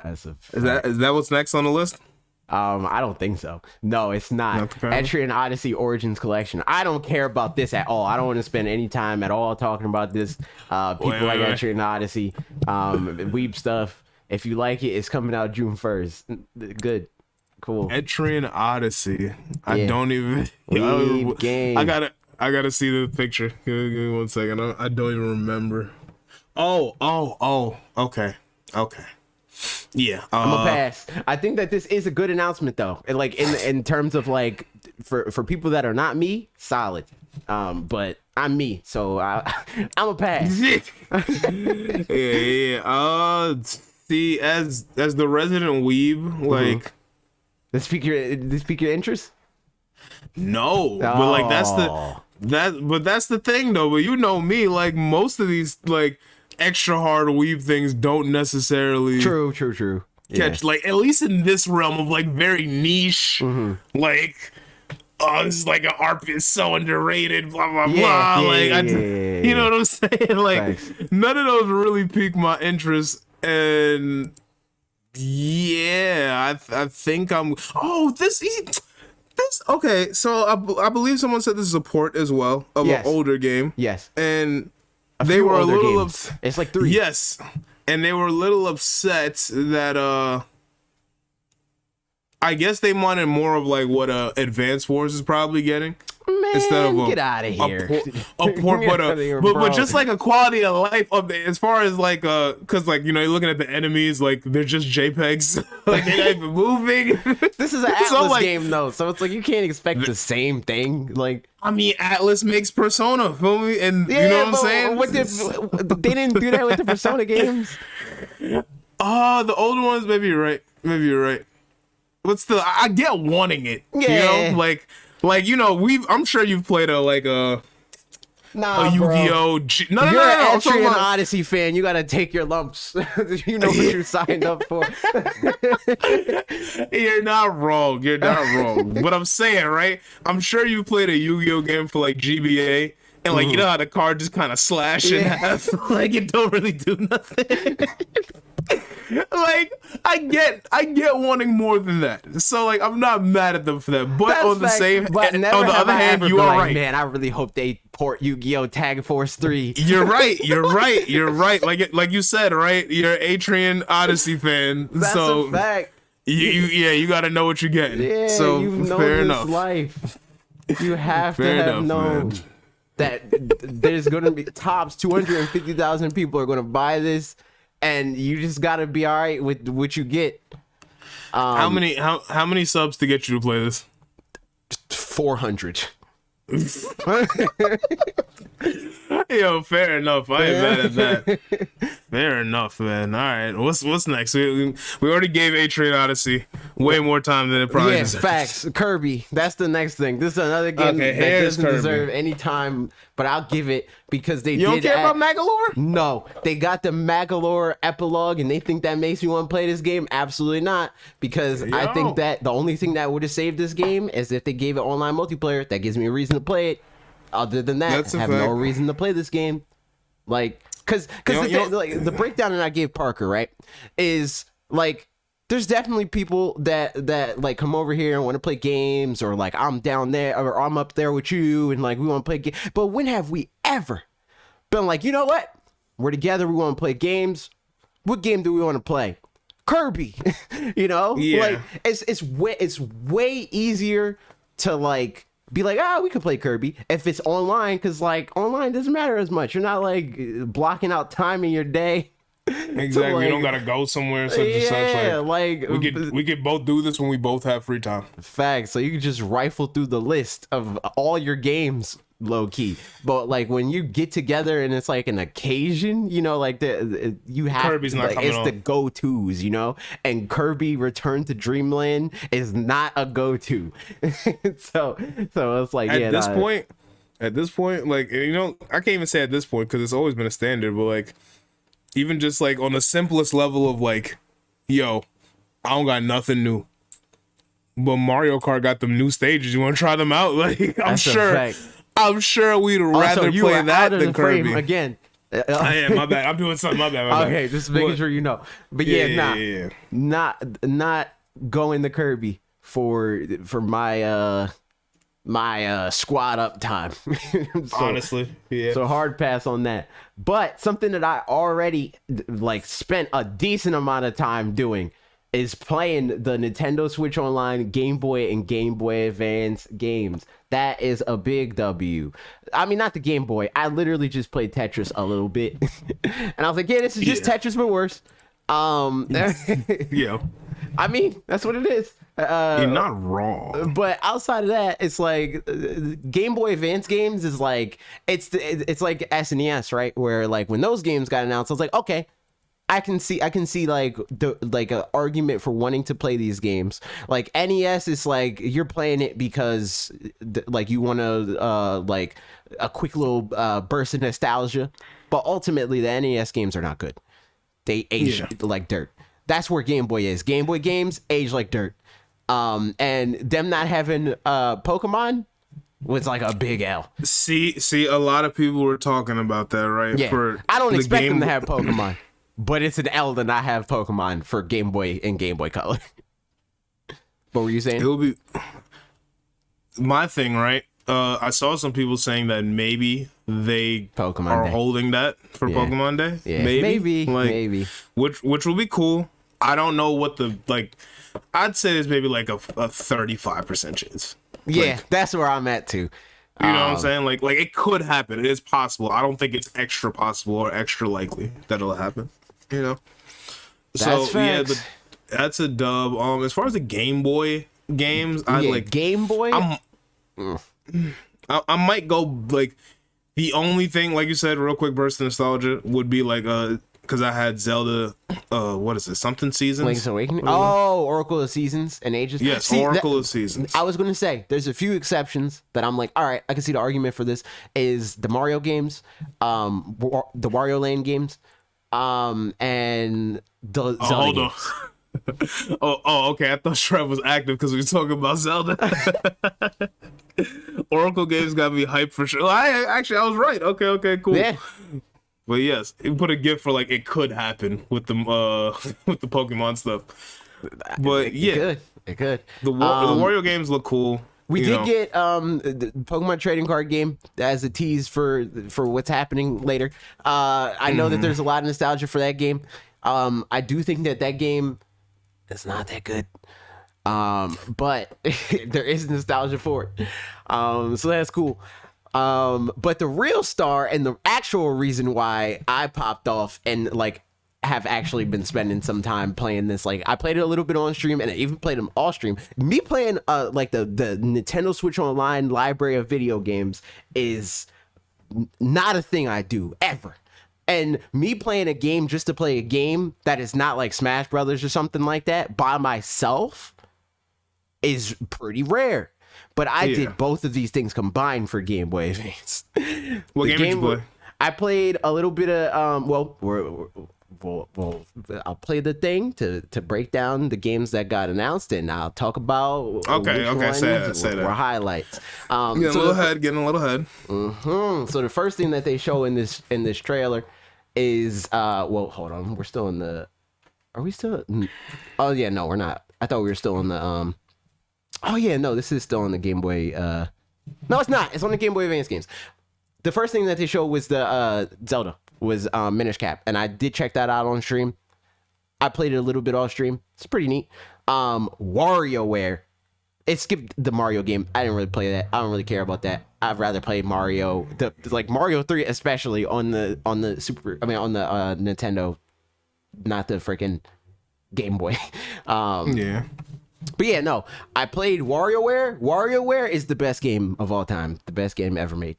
S1: That's a
S2: Is that what's next on the list?
S1: I don't think so. No, it's not. Etrian Odyssey Origins Collection. I don't care about this at all. I don't want to spend any time at all talking about this. People like Etrian Odyssey, weeb stuff. If you like it, it's coming out June 1st. Good. Cool.
S2: Etrian Odyssey. I don't even.
S1: Game.
S2: I gotta see the picture. Give me 1 second. I don't even remember. Oh. Okay. Yeah.
S1: I'm gonna pass. I think that this is a good announcement though. And like in terms of like for people that are not me, solid. But I'm me, so I'm a pass.
S2: Yeah. See, as the resident weeb, like
S1: This pique your interest?
S2: No, but like that's the thing though. But you know me, like most of these like extra hard weeb things don't necessarily
S1: True.
S2: catch like at least in this realm of like very niche, like this is like an ARP is so underrated, blah blah blah. You know what I'm saying? Like none of those really pique my interest, and yeah, I think I'm. Oh, this. Okay, so I believe someone said this is a port as well of an older game.
S1: Yes,
S2: and they were a little
S1: it's like 3.
S2: Yes, and they were a little upset that I guess they wanted more of like what Advanced Wars is probably getting.
S1: Man,
S2: instead of
S1: get out of here.
S2: A port, but just like a quality of life update as far as like because like you know you're looking at the enemies like they're just JPEGs like they're not even moving.
S1: This is an Atlas game though, so it's like you can't expect the same thing. Like
S2: I mean, Atlas makes Persona, feel me? And you know what I'm saying?
S1: They didn't do that with the Persona games.
S2: The older ones, maybe you're right. But still, I get wanting it.
S1: Yeah.
S2: You know, like you know, I'm sure you've played a Yu-Gi-Oh! No,
S1: you're an Etrian Odyssey fan. You gotta take your lumps. You know what you signed up for.
S2: You're not wrong. But I'm saying, right? I'm sure you played a Yu-Gi-Oh! Game for like GBA, and like you know how the card just kind of slash in half, like it don't really do nothing. Like I get wanting more than that, so like I'm not mad at them for that. But
S1: That's
S2: on the
S1: fact,
S2: on the other hand, you are right.
S1: Man, I really hope they port Yu-Gi-Oh! Tag Force 3.
S2: You're right. Like you said, right? You're an Etrian Odyssey fan,
S1: That's
S2: so
S1: a fact.
S2: You got to know what you're getting.
S1: Yeah,
S2: so
S1: you know
S2: fair
S1: this
S2: enough.
S1: Life. You have to
S2: Fair
S1: have
S2: enough,
S1: known
S2: man.
S1: that there's gonna be tops 250,000 people are gonna buy this. And you just gotta be all right with what you get.
S2: How many subs to get you to play this?
S1: 400.
S2: Yo, fair enough. I ain't mad at that. Fair enough, man. All right, what's next? We already gave Etrian Odyssey way more time than it probably deserves.
S1: Facts. Kirby. That's the next thing. This is another game that doesn't deserve any time, but I'll give it because they
S2: You don't care about Magalore?
S1: No. They got the Magalore epilogue and they think that makes me want to play this game? Absolutely not. Because I think that the only thing that would have saved this game is if they gave it online multiplayer. That gives me a reason to play it. Other than that, I have no reason to play this game. Like, because the breakdown that I gave Parker, right, is like, there's definitely people that like come over here and want to play games, or like I'm down there or I'm up there with you and like we want to play games. But when have we ever been like, you know what? We're together. We want to play games. What game do we want to play? Kirby. You know, like it's way easier to like be like, we could play Kirby if it's online, because like online doesn't matter as much. You're not like blocking out time in your day.
S2: Exactly.
S1: Like,
S2: you don't gotta go somewhere such and such.
S1: Like
S2: we could both do this when we both have free time.
S1: Facts. So you can just rifle through the list of all your games low key. But like when you get together and it's like an occasion, you know, like you have
S2: Kirby's not coming on.
S1: the go-tos, you know, and Kirby Return to Dreamland is not a go-to. so it's like
S2: at this point, like, you know, I can't even say at this point because it's always been a standard, but like even just like on the simplest level of like yo, I don't got nothing new. But Mario Kart got them new stages. You want to try them out? Like, I'm sure we'd rather play that than Kirby.
S1: Again.
S2: Yeah, my bad. I'm doing something. My bad.
S1: Okay, just making sure you know. But not going to Kirby for my my squad up time.
S2: Honestly, yeah.
S1: So hard pass on that. But something that I already like spent a decent amount of time doing is playing the Nintendo Switch Online, Game Boy, and Game Boy Advance games. That is a big W. I mean, not the Game Boy. I literally just played Tetris a little bit. And I was like, yeah, this is just Tetris, but worse.
S2: Yeah.
S1: I mean, that's what it is.
S2: You're not wrong.
S1: But outside of that, it's like Game Boy Advance games is like, it's like SNES, right? Where like when those games got announced, I was like, okay, I can see like an argument for wanting to play these games. Like NES is like you're playing it because like you want to like a quick little burst of nostalgia, but ultimately the NES games are not good. They age like dirt. That's where Game Boy is. Game Boy games age like dirt. And them not having Pokemon was like a big L.
S2: See, a lot of people were talking about that, right?
S1: Yeah. I don't expect them to have Pokemon. But it's an L to not have Pokemon for Game Boy and Game Boy Color. What were you saying?
S2: It will be my thing, right? I saw some people saying that maybe they are holding that for Pokemon Day.
S1: Yeah. Maybe.
S2: Which will be cool. I don't know what the I'd say there's maybe like a 35% chance.
S1: Yeah,
S2: like,
S1: that's where I'm at too.
S2: You know what I'm saying? Like it could happen. It is possible. I don't think it's extra possible or extra likely that it'll happen. You know.
S1: That's facts.
S2: That's a dub. As far as the Game Boy games, I like
S1: Game Boy.
S2: I might go like the only thing, like you said, real quick burst of nostalgia would be like because I had Zelda, what is it? Something Seasons?
S1: Link's Awakening? Oh, Oracle of Seasons and Ages?
S2: Yes, Oracle of Seasons.
S1: I was going to say, there's a few exceptions that I'm like, all right, I can see the argument for this, is the Mario games, the Wario Land games, and the Zelda games.
S2: Okay. I thought Shrev was active because we were talking about Zelda. Oracle games got me hyped for sure. I was right. Okay, cool. Yeah. But yes, it put a gift for like it could happen with the with the Pokemon stuff. But it
S1: could.
S2: The Wario games look cool.
S1: We did get the Pokemon trading card game as a tease for what's happening later. I know that there's a lot of nostalgia for that game. I do think that game is not that good. But there is nostalgia for it. So that's cool. But the real star and the actual reason why I popped off and like have actually been spending some time playing this, like I played it a little bit on stream and I even played them off stream. Me playing like the Nintendo Switch Online library of video games is not a thing I do ever. And me playing a game just to play a game that is not like Smash Brothers or something like that by myself is pretty rare. But I did both of these things combined for Game Boy Advance.
S2: What game did you play?
S1: I played a little bit of I'll play the thing to break down the games that got announced, and I'll talk about
S2: say that.
S1: Highlights.
S2: Getting a little head.
S1: So the first thing that they show in this trailer is hold on, we're still in the. Are we still? Oh yeah, no, we're not. I thought we were still in the Oh yeah, no, this is still on the Game Boy. No, it's not. It's on the Game Boy Advance games. The first thing that they showed was the Zelda, was Minish Cap, and I did check that out on stream. I played it a little bit off stream. It's pretty neat. WarioWare. It skipped the Mario game. I didn't really play that. I don't really care about that. I'd rather play Mario, like Mario 3, especially on the Nintendo, not the freaking Game Boy.
S2: Yeah.
S1: But yeah, no, I played WarioWare. WarioWare is the best game of all time. The best game ever made.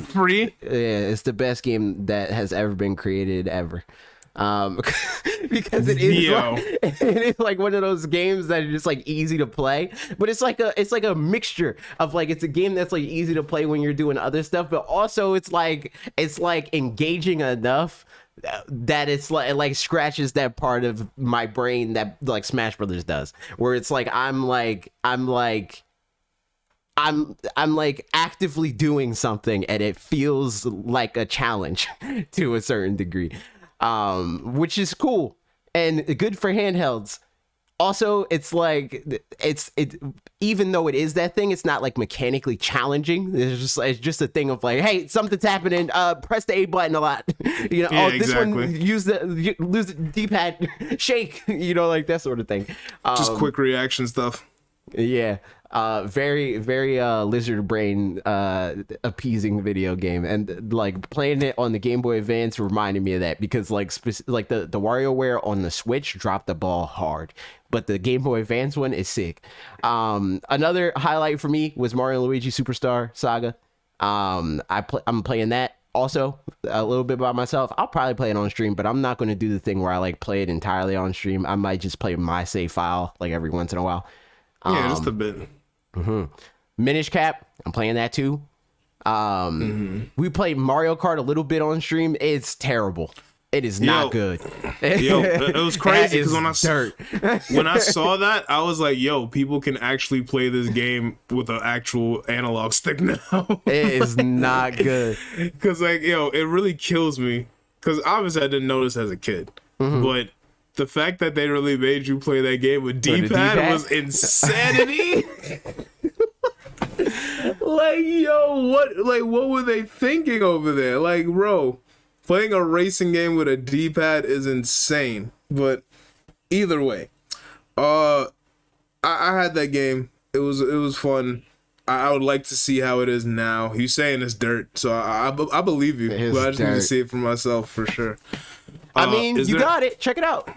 S2: Free?
S1: Yeah, it's the best game that has ever been created ever. Because it is like one of those games that are just like easy to play, but it's like a mixture of like, it's a game that's like easy to play when you're doing other stuff, but also it's like engaging enough that it's like, it like scratches that part of my brain that like Smash Brothers does, where it's like I'm like actively doing something and it feels like a challenge to a certain degree, which is cool and good for handhelds. Also, it's like it even though it is that thing, it's not like mechanically challenging. It's just a thing of like, hey, something's happening. Press the A button a lot. You know,
S2: Yeah,
S1: this
S2: exactly.
S1: one use the D-pad, shake. You know, like that sort of thing.
S2: Just quick reaction stuff.
S1: Yeah. Very lizard brain appeasing video game, and like playing it on the Game Boy Advance reminded me of that, because like like the WarioWare on the Switch dropped the ball hard, but the Game Boy Advance one is sick. Another highlight for me was Mario and Luigi Superstar Saga. I'm playing that also a little bit by myself. I'll probably play it on stream, but I'm not going to do the thing where I like play it entirely on stream. I might just play my save file like every once in a while.
S2: Yeah, just a bit.
S1: Minish Cap, I'm playing that too. We played Mario Kart a little bit on stream. It's terrible. It is not good.
S2: Yo, it was crazy because
S1: when
S2: I saw that, I was like, yo, people can actually play this game with an actual analog stick now.
S1: It is not good.
S2: Because like, yo, it really kills me. Because obviously I didn't notice as a kid, but the fact that they really made you play that game with D-pad was insanity. Like, yo, what were they thinking over there? Like, bro, playing a racing game with a D-pad is insane. But either way, I had that game. It was fun. I would like to see how it is now. He's saying it's dirt, so I believe you. But I just need to see it for myself for sure.
S1: I mean, you got it. Check it out.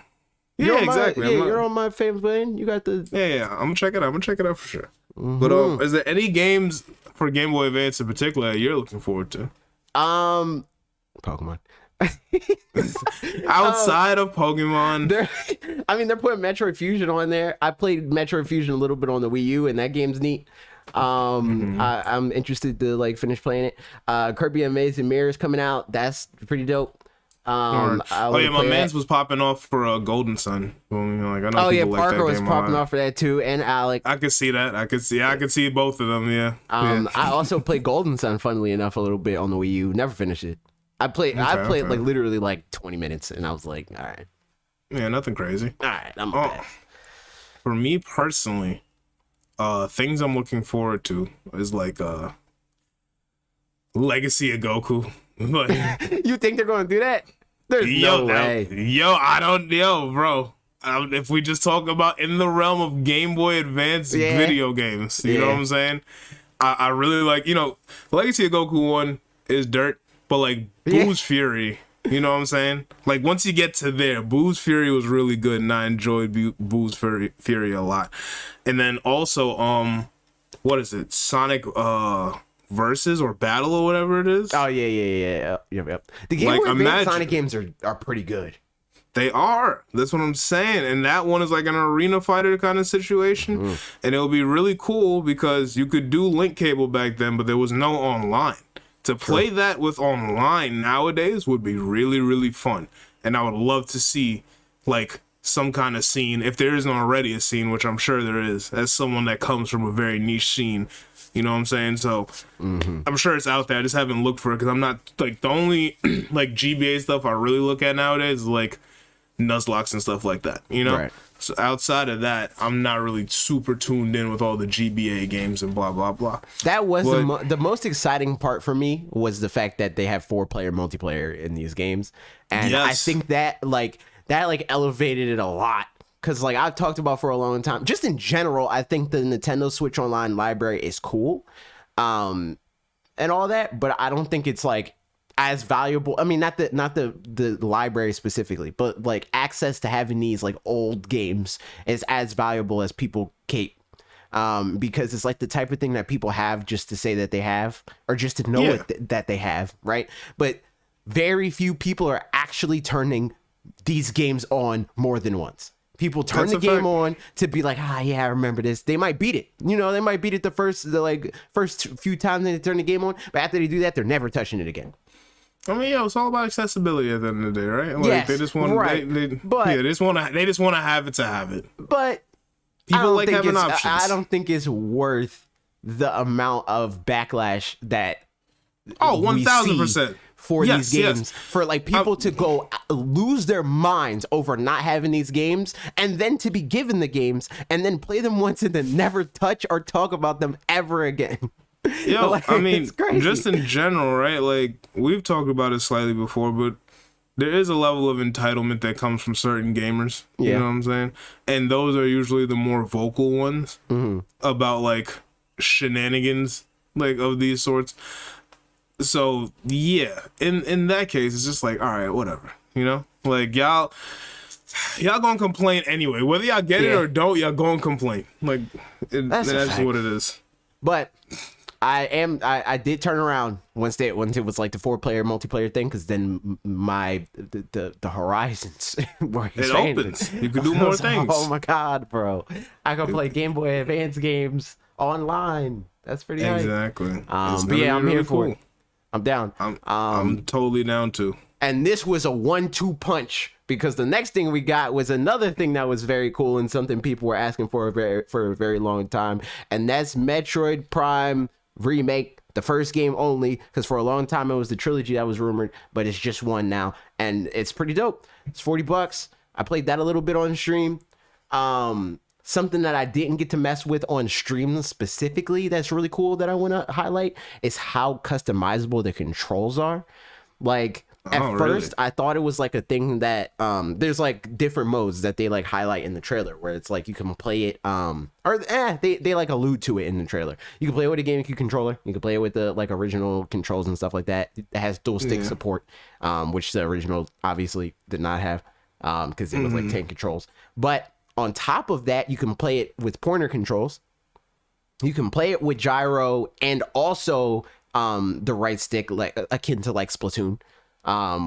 S2: Yeah, exactly.
S1: You're on my favorite plane. You got the.
S2: Yeah. I'm gonna check it out. I'm gonna check it out for sure. But is there any games for Game Boy Advance in particular that you're looking forward to?
S1: Pokemon.
S2: Outside of Pokemon,
S1: they're putting Metroid Fusion on there. I played Metroid Fusion a little bit on the Wii U, and that game's neat. I'm interested to like finish playing it. Kirby Amazing Mirrors coming out. That's pretty dope.
S2: my man's was popping off for a Golden Sun. Like, I know people like
S1: Parker
S2: that
S1: was
S2: game
S1: popping off for that too, and Alec.
S2: I could see that. I could see both of them. Yeah.
S1: I also played Golden Sun, funnily enough, a little bit on the Wii U. Never finished it. I played like literally like 20 minutes, and I was like, all right.
S2: Yeah, nothing crazy.
S1: All right, I'm back.
S2: For me personally, things I'm looking forward to is like Legacy of Goku. Like,
S1: you think they're going to do that? There's no way.
S2: Bro. If we just talk about in the realm of Game Boy Advance video games, you know what I'm saying? I really like, Legacy of Goku 1 is dirt, but like Boo's Fury, you know what I'm saying? Like once you get to there, Boo's Fury was really good, and I enjoyed Boo's Fury a lot. And then also, what is it? Sonic Versus or Battle or whatever it is.
S1: Oh yeah. Yep. The Game Boy Advance Sonic games are pretty good.
S2: They are. That's what I'm saying. And that one is like an arena fighter kind of situation. And it'll be really cool because you could do link cable back then, but there was no online. To play that with online nowadays would be really, really fun. And I would love to see like some kind of scene, if there isn't already a scene, which I'm sure there is, as someone that comes from a very niche scene. You know what I'm saying? So I'm sure it's out there. I just haven't looked for it because I'm not like the only like GBA stuff I really look at nowadays is like Nuzlocke and stuff like that. You know? Right. So outside of that, I'm not really super tuned in with all the GBA games and blah blah blah.
S1: That was the most exciting part for me was the fact that they have 4-player multiplayer in these games, and I think that elevated it a lot. Because, like, I've talked about for a long time, just in general, I think the Nintendo Switch Online library is cool and all that, but I don't think it's, like, as valuable. I mean, not the library specifically, but, like, access to having these, like, old games is as valuable as people cape. Because it's, like, the type of thing that people have just to say that they have, or just to know that they have, right? But very few people are actually turning these games on more than once. People turn the game on to be like, I remember this. They might beat it. They might beat it the first few times they turn the game on. But after they do that, they're never touching it again.
S2: I mean, it's all about accessibility at the end of the day, right? Like,
S1: Yes,
S2: they just want,
S1: right.
S2: they just want to have it to have it.
S1: But
S2: People like having options.
S1: I don't think it's worth the amount of backlash that
S2: 1,000%
S1: for these games, for like people to go lose their minds over not having these games, and then to be given the games and then play them once and then never touch or talk about them ever again.
S2: Yo,
S1: Like,
S2: I mean,
S1: it's crazy.
S2: just in general, right? Like, we've talked about it slightly before, but there is a level of entitlement that comes from certain gamers. You know what I'm saying? And those are usually the more vocal ones about like shenanigans, like of these sorts. So yeah, in that case, it's just like, all right, whatever. You know, like y'all gonna complain anyway, whether y'all get it or don't. Y'all gonna complain. Like that's what it is.
S1: But I did turn around once it was like the 4-player multiplayer thing, because then the horizons were expanded.
S2: Opens. You can do more things.
S1: Oh my god, bro! I can play Game Boy Advance games online. That's pretty nice.
S2: Exactly.
S1: But yeah, I'm here for it. I'm down.
S2: I'm totally down too.
S1: And this was a 1-2 punch, because the next thing we got was another thing that was very cool and something people were asking for a very long time, and that's Metroid Prime Remake, the first game only, because for a long time it was the trilogy that was rumored, but it's just one now, and it's pretty dope. It's $40. I played that a little bit on stream. Something that I didn't get to mess with on stream specifically that's really cool that I want to highlight is how customizable the controls are. Like, at first, I thought it was like a thing that there's like different modes that they like highlight in the trailer, where it's like you can play it they like allude to it in the trailer. You can play it with a GameCube controller, you can play it with the like original controls and stuff like that. It has dual stick support, which the original obviously did not have, because it was like 10 controls. But on top of that, you can play it with pointer controls, you can play it with gyro, and also the right stick, like akin to like Splatoon,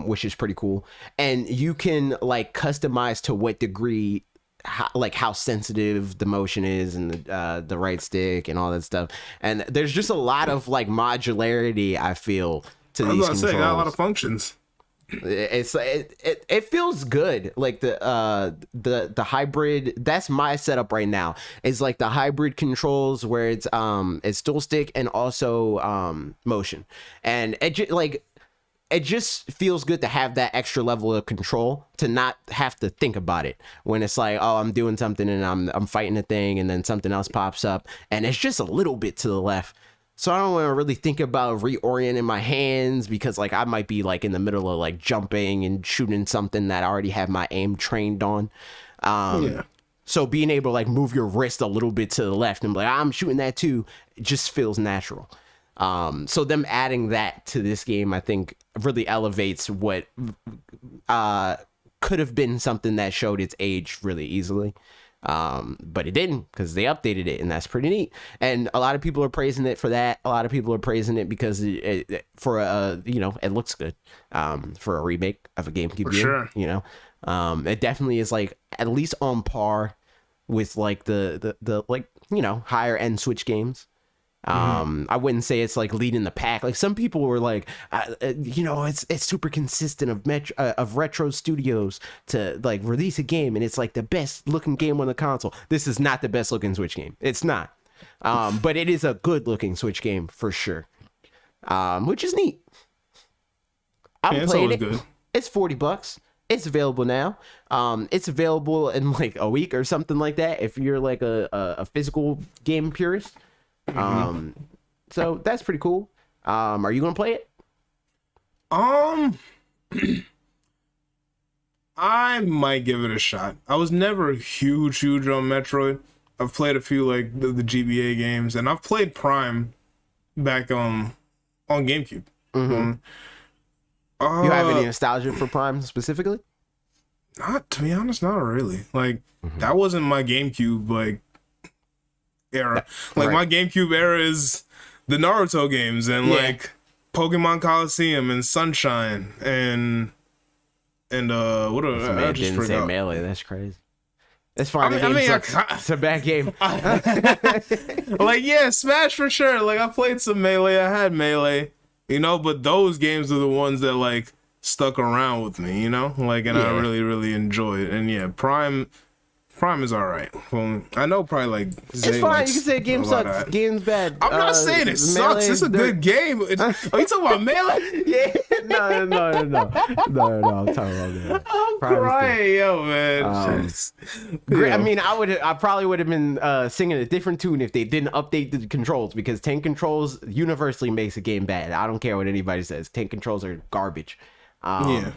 S1: which is pretty cool. And you can like customize to what degree, how sensitive the motion is, and the right stick and all that stuff. And there's just a lot of like modularity, I feel, to these controls.
S2: Say, got a lot of functions.
S1: It feels good. Like the hybrid, that's my setup right now. It's like the hybrid controls where it's dual stick and also motion, and it just feels good to have that extra level of control, to not have to think about it when it's like, oh, I'm doing something and I'm fighting a thing, and then something else pops up and it's just a little bit to the left. So I don't want to really think about reorienting my hands, because like I might be like in the middle of like jumping and shooting something that I already have my aim trained on. So being able to like move your wrist a little bit to the left and be like, I'm shooting that too, it just feels natural. So them adding that to this game, I think really elevates what could have been something that showed its age really easily. But it didn't, because they updated it, and that's pretty neat. And a lot of people are praising it for that. A lot of people are praising it because it looks good for a remake of a GameCube game.
S2: Sure.
S1: It definitely is like at least on par with like the like higher end Switch games. I wouldn't say it's like leading the pack. Like some people were like, it's super consistent of retro studios to like release a game, and it's like the best looking game on the console. This is not the best looking Switch game. It's not. But it is a good looking Switch game for sure. Which is neat. I'm playing it. Good. It's $40. It's available now. It's available in like a week or something like that if you're like a physical game purist. So that's pretty cool. Are you gonna play it?
S2: I might give it a shot. I was never huge on Metroid. I've played a few like the GBA games, and I've played Prime back on GameCube.
S1: You have any nostalgia for Prime specifically?
S2: Not, to be honest, not really. Like that wasn't my GameCube like era. Like my GameCube era is the Naruto games and like Pokemon Coliseum and Sunshine and what I just
S1: didn't
S2: forgot.
S1: Say Melee. That's crazy. It's fine. It's a bad game.
S2: Like Smash for sure. Like I played some Melee. I had Melee. you know. But those games are the ones that like stuck around with me, you know, like, and I really, really enjoy it. And yeah, Prime is all right. Well, I know probably like
S1: it's fine. You can say game sucks, game's bad.
S2: I'm not saying it sucks. It's a good game. Are you talking about Melee?
S1: Yeah. No. I'm talking about that.
S2: I'm crying, yo, man.
S1: I mean, I probably would have been singing a different tune if they didn't update the controls, because tank controls universally makes a game bad. I don't care what anybody says. Tank controls are garbage.
S2: Yeah.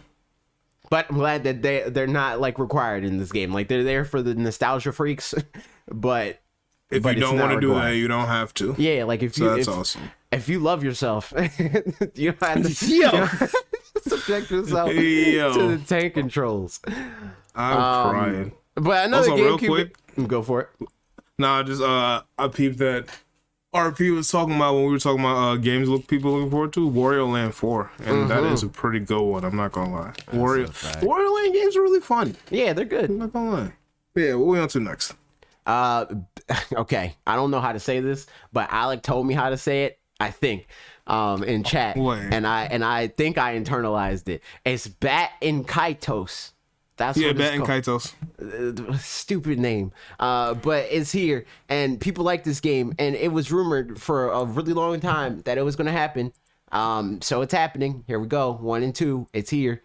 S1: But I'm glad that they're not like required in this game. Like, they're there for the nostalgia freaks, but
S2: if you don't want to do that, you don't have to.
S1: Yeah, like
S2: that's awesome.
S1: If you love yourself, you don't have to subject yourself to the tank controls.
S2: I'm crying.
S1: But another game,
S2: real quick,
S1: go for it.
S2: Nah, just I peeped that RP was talking about when we were talking about games people looking forward to, Wario Land 4, and that is a pretty good one. I'm not gonna lie. Wario Land games are really fun.
S1: Yeah, they're good.
S2: I'm not gonna lie. Yeah, what we on to next?
S1: Okay, I don't know how to say this, but Alec told me how to say it, I think, in chat, and I think I internalized it. It's Bat and Kaitos. That's
S2: Bat and Kaitos.
S1: Stupid name, but it's here, and people like this game, and it was rumored for a really long time that it was going to happen. So it's happening. Here we go. 1 and 2. It's here.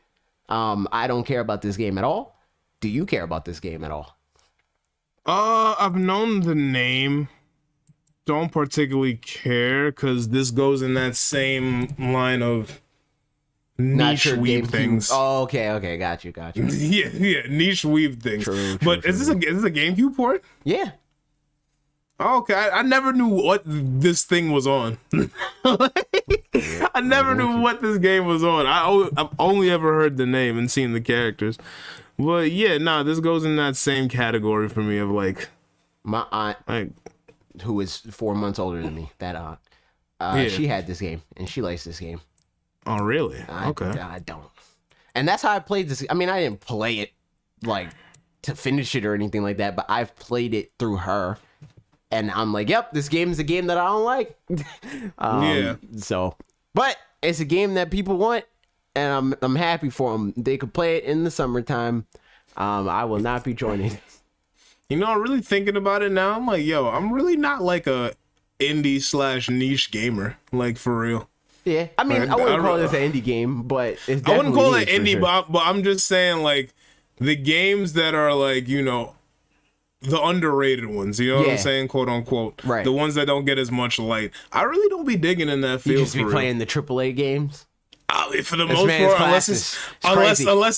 S1: I don't care about this game at all. Do you care about this game at all?
S2: I've known the name. Don't particularly care, because this goes in that same line of niche weeb things.
S1: Oh, okay, got you.
S2: yeah, niche weeb things. True, but is this a GameCube port?
S1: Yeah.
S2: Oh, okay, I never knew what this thing was on. I never knew what this game was on. I've only ever heard the name and seen the characters. But yeah, this goes in that same category for me of like
S1: my aunt, who is 4 months older than me. That aunt, she had this game and she likes this game.
S2: Oh, really?
S1: Okay. I don't. And that's how I played this. I mean, I didn't play it like to finish it or anything like that, but I've played it through her. And I'm like, yep, this game is a game that I don't like. So, but it's a game that people want, and I'm happy for them. They could play it in the summertime. I will not be joining.
S2: You know, I'm really thinking about it now. I'm like, yo, I'm really not like a indie/niche gamer, like for real.
S1: Yeah, I mean, I wouldn't call this an indie game, but it's definitely
S2: I wouldn't call it indie,
S1: sure.
S2: but I'm just saying, like, the games that are like, you know, the underrated ones, you know what I'm saying, quote unquote,
S1: right?
S2: The ones that don't get as much light. I really don't be digging in that field.
S1: You just be playing the AAA games.
S2: For the most part, unless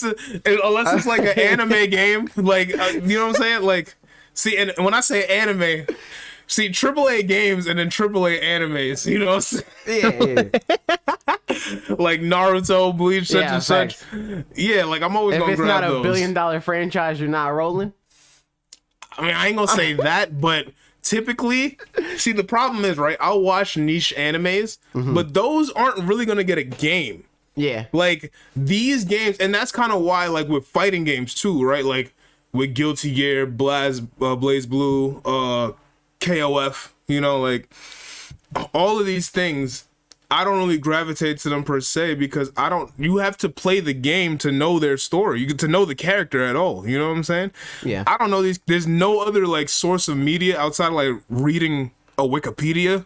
S2: it's like an anime game, like you know what I'm saying, like. See, and when I say anime. See, AAA games and then AAA animes, you know what I'm saying? Yeah. Like Naruto, Bleach, such and such. Yeah, like I'm always going to grab those.
S1: If it's not a billion-dollar franchise, you're not rolling?
S2: I mean, I ain't going to say that, but typically, see, the problem is, right, I'll watch niche animes, but those aren't really going to get a game.
S1: Yeah.
S2: Like, these games, and that's kind of why, like, with fighting games, too, right? Like, with Guilty Gear, Blaze Blue, KOF, you know, like all of these things, I don't really gravitate to them per se, because you have to play the game to know their story. You get to know the character at all. You know what I'm saying?
S1: Yeah.
S2: I don't know there's no other like source of media outside of like reading a Wikipedia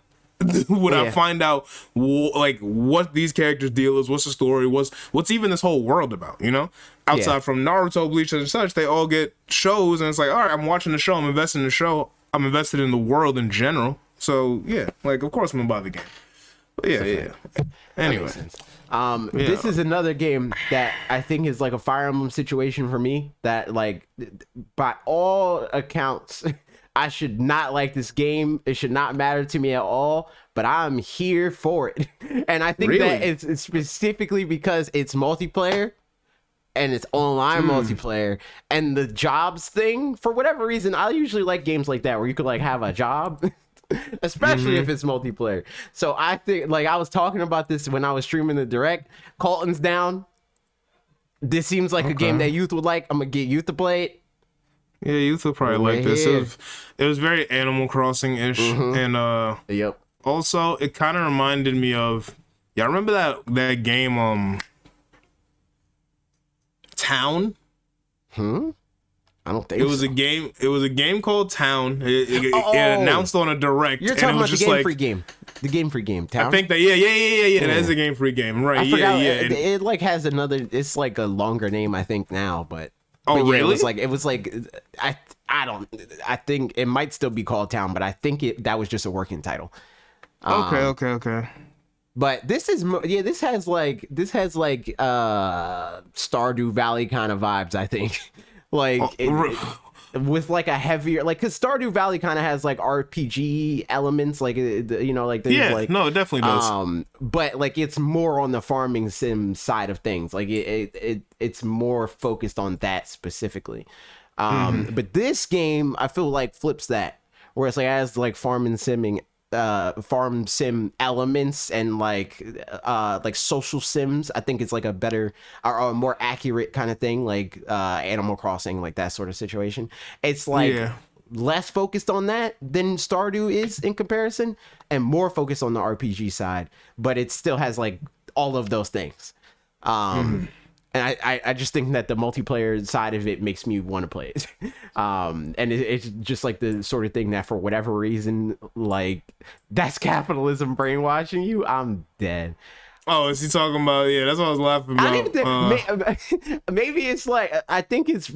S2: would I find out like what these characters' deal is, what's the story, what's even this whole world about, you know? Outside from Naruto, Bleach, and such, they all get shows, and it's like, all right, I'm watching the show, I'm invested in the show, I'm invested in the world in general. So yeah, like of course I'm gonna buy the game. But yeah. Anyway,
S1: this is another game that I think is like a Fire Emblem situation for me. That like, by all accounts, I should not like this game. It should not matter to me at all. But I'm here for it, and I think that it's specifically because it's multiplayer. And it's online multiplayer, and the jobs thing, for whatever reason, I usually like games like that where you could like have a job, especially if it's multiplayer. So I think, like, I was talking about this when I was streaming the direct. Colton's down. This seems like a game that youth would like. I'm gonna get youth to play it.
S2: Yeah, youth will probably like this. It was very Animal Crossing ish, and
S1: yep.
S2: Also, it kind of reminded me of Y'all remember that game, Town?
S1: I don't think
S2: It was
S1: so.
S2: a game. It was a game called Town. It announced on a direct.
S1: You're
S2: and
S1: talking
S2: it was
S1: about the
S2: just
S1: Game
S2: like,
S1: Freak game. The Game Freak game. Town?
S2: I think that yeah. That is a Game Freak game, right?
S1: I forgot.
S2: Yeah.
S1: It like has another. It's like a longer name, I think now, but.
S2: Oh,
S1: But yeah,
S2: really?
S1: It was like I think it might still be called Town, but I think that was just a working title.
S2: Okay.
S1: But this has like Stardew Valley kind of vibes, I think. Like with like a heavier, like, because Stardew Valley kind of has like RPG elements, like, you know, like
S2: Yeah,
S1: like,
S2: no, it definitely does.
S1: But like it's more on the farming sim side of things. Like it's more focused on that specifically. But this game I feel like flips that, where it's like it has like farm sim elements and like social sims. I think it's like a better or a more accurate kind of thing, like Animal Crossing, like that sort of situation. It's like less focused on that than Stardew is in comparison, and more focused on the RPG side, but it still has like all of those things. And I just think that the multiplayer side of it makes me want to play it. And it's just like the sort of thing that for whatever reason, like, that's capitalism brainwashing you. I'm dead.
S2: Oh, is he talking about? Yeah, that's what I was laughing about.
S1: I don't even think, maybe it's like, I think it's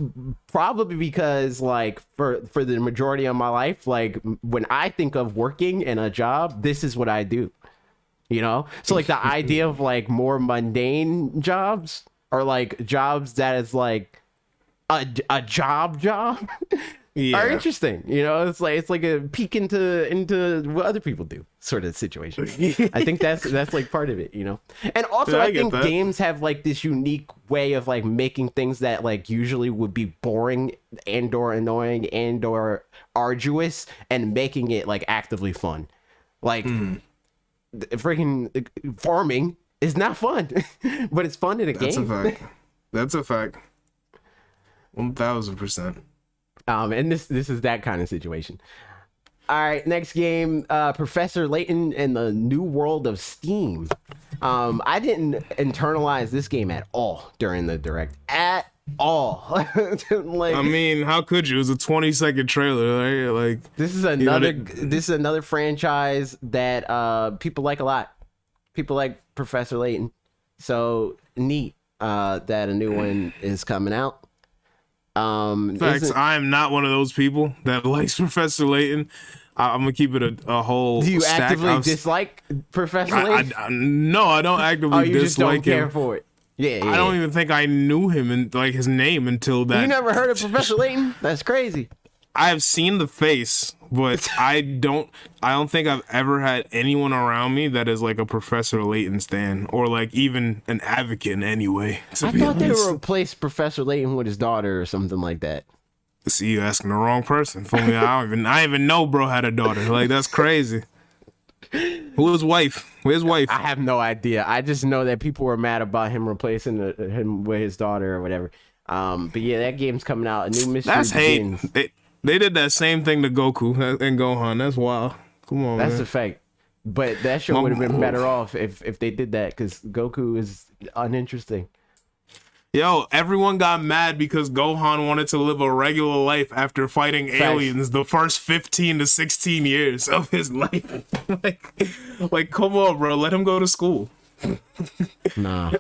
S1: probably because like for the majority of my life, like when I think of working in a job, this is what I do. You know? So like the idea of like more mundane jobs, or like jobs that is like a job are interesting. You know, it's like a peek into what other people do sort of situation. I think that's like part of it, you know. And also I think games have like this unique way of like making things that like usually would be boring and or annoying and or arduous, and making it like actively fun. Like freaking farming is not fun, but it's fun in a game.
S2: That's a fact. 1000%.
S1: And this is that kind of situation. All right, next game, Professor Layton and the New World of Steam. I didn't internalize this game at all during the direct. At all. Like,
S2: I mean, how could you? It was a 20-second trailer, right? Like,
S1: this is another franchise that people like a lot. People like Professor Layton. So neat that a new one is coming out.
S2: Facts. I am not one of those people that likes Professor Layton. I'm gonna keep it a whole.
S1: Do you
S2: stack.
S1: actively dislike Professor Layton?
S2: No, I don't actively
S1: you just
S2: dislike
S1: don't care for it. Yeah,
S2: I don't even think I knew him and like his name until that.
S1: You never heard of Professor Layton? That's crazy.
S2: I have seen the face, but I don't think I've ever had anyone around me that is like a Professor Layton stan, or like even an advocate in any way.
S1: I thought they would replace Professor Layton with his daughter or something like that.
S2: See, you asking the wrong person. For me, I even know bro had a daughter. Like, that's crazy. Who his wife? Where's his wife?
S1: I have no idea. I just know that people were mad about him replacing him with his daughter or whatever. But yeah, that game's coming out. A new mystery.
S2: That's
S1: begins.
S2: hate. They did that same thing to Goku and Gohan. That's wild. Come on,
S1: That's
S2: man.
S1: a fact. But that show would have been better off if they did that, because Goku is uninteresting.
S2: Yo, everyone got mad because Gohan wanted to live a regular life after fighting aliens the first 15 to 16 years of his life. like, come on, bro. Let him go to school.
S1: Nah.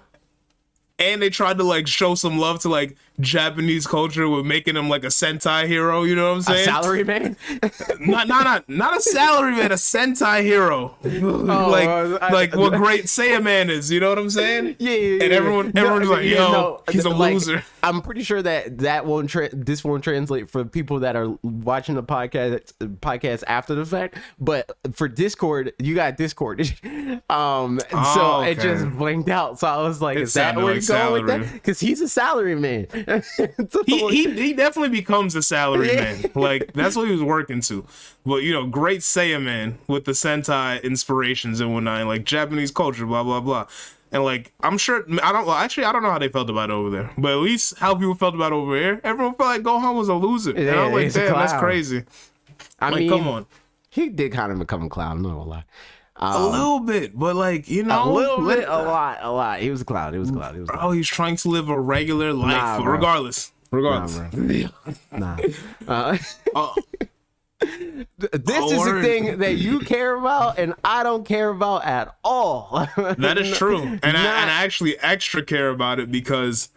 S2: And they tried to like show some love to like Japanese culture with making him like a Sentai hero. You know what I'm saying?
S1: A salary man?
S2: not a salary man, a Sentai hero. Like what Great Saiyaman is. You know what I'm saying?
S1: Yeah.
S2: And everyone's like, yo, he's a loser.
S1: I'm pretty sure that this won't translate for people that are watching the podcast after the fact. But for Discord, you got Discord. So it just blinked out. So I was like, is that where you're going with that? Because he's a salary man.
S2: he definitely becomes a salary man. Like, that's what he was working to. But Great Saiyaman with the Sentai inspirations and whatnot, like Japanese culture, blah blah blah. And like, I'm sure I don't know how they felt about it over there, but at least how people felt about it over here, everyone felt like Gohan was a loser. And I'm like, damn, that's crazy.
S1: I mean,
S2: come on.
S1: He did kind of become a clown, I'm not gonna lie.
S2: A little bit, but like, you know,
S1: A little bit, a lot. He was a clown.
S2: Bro, he's trying to live a regular life,
S1: Nah, bro.
S2: regardless.
S1: Nah, bro. Nah. This is the
S2: word.
S1: thing that you care about and I don't care about at all.
S2: That is true, and I actually extra care about it because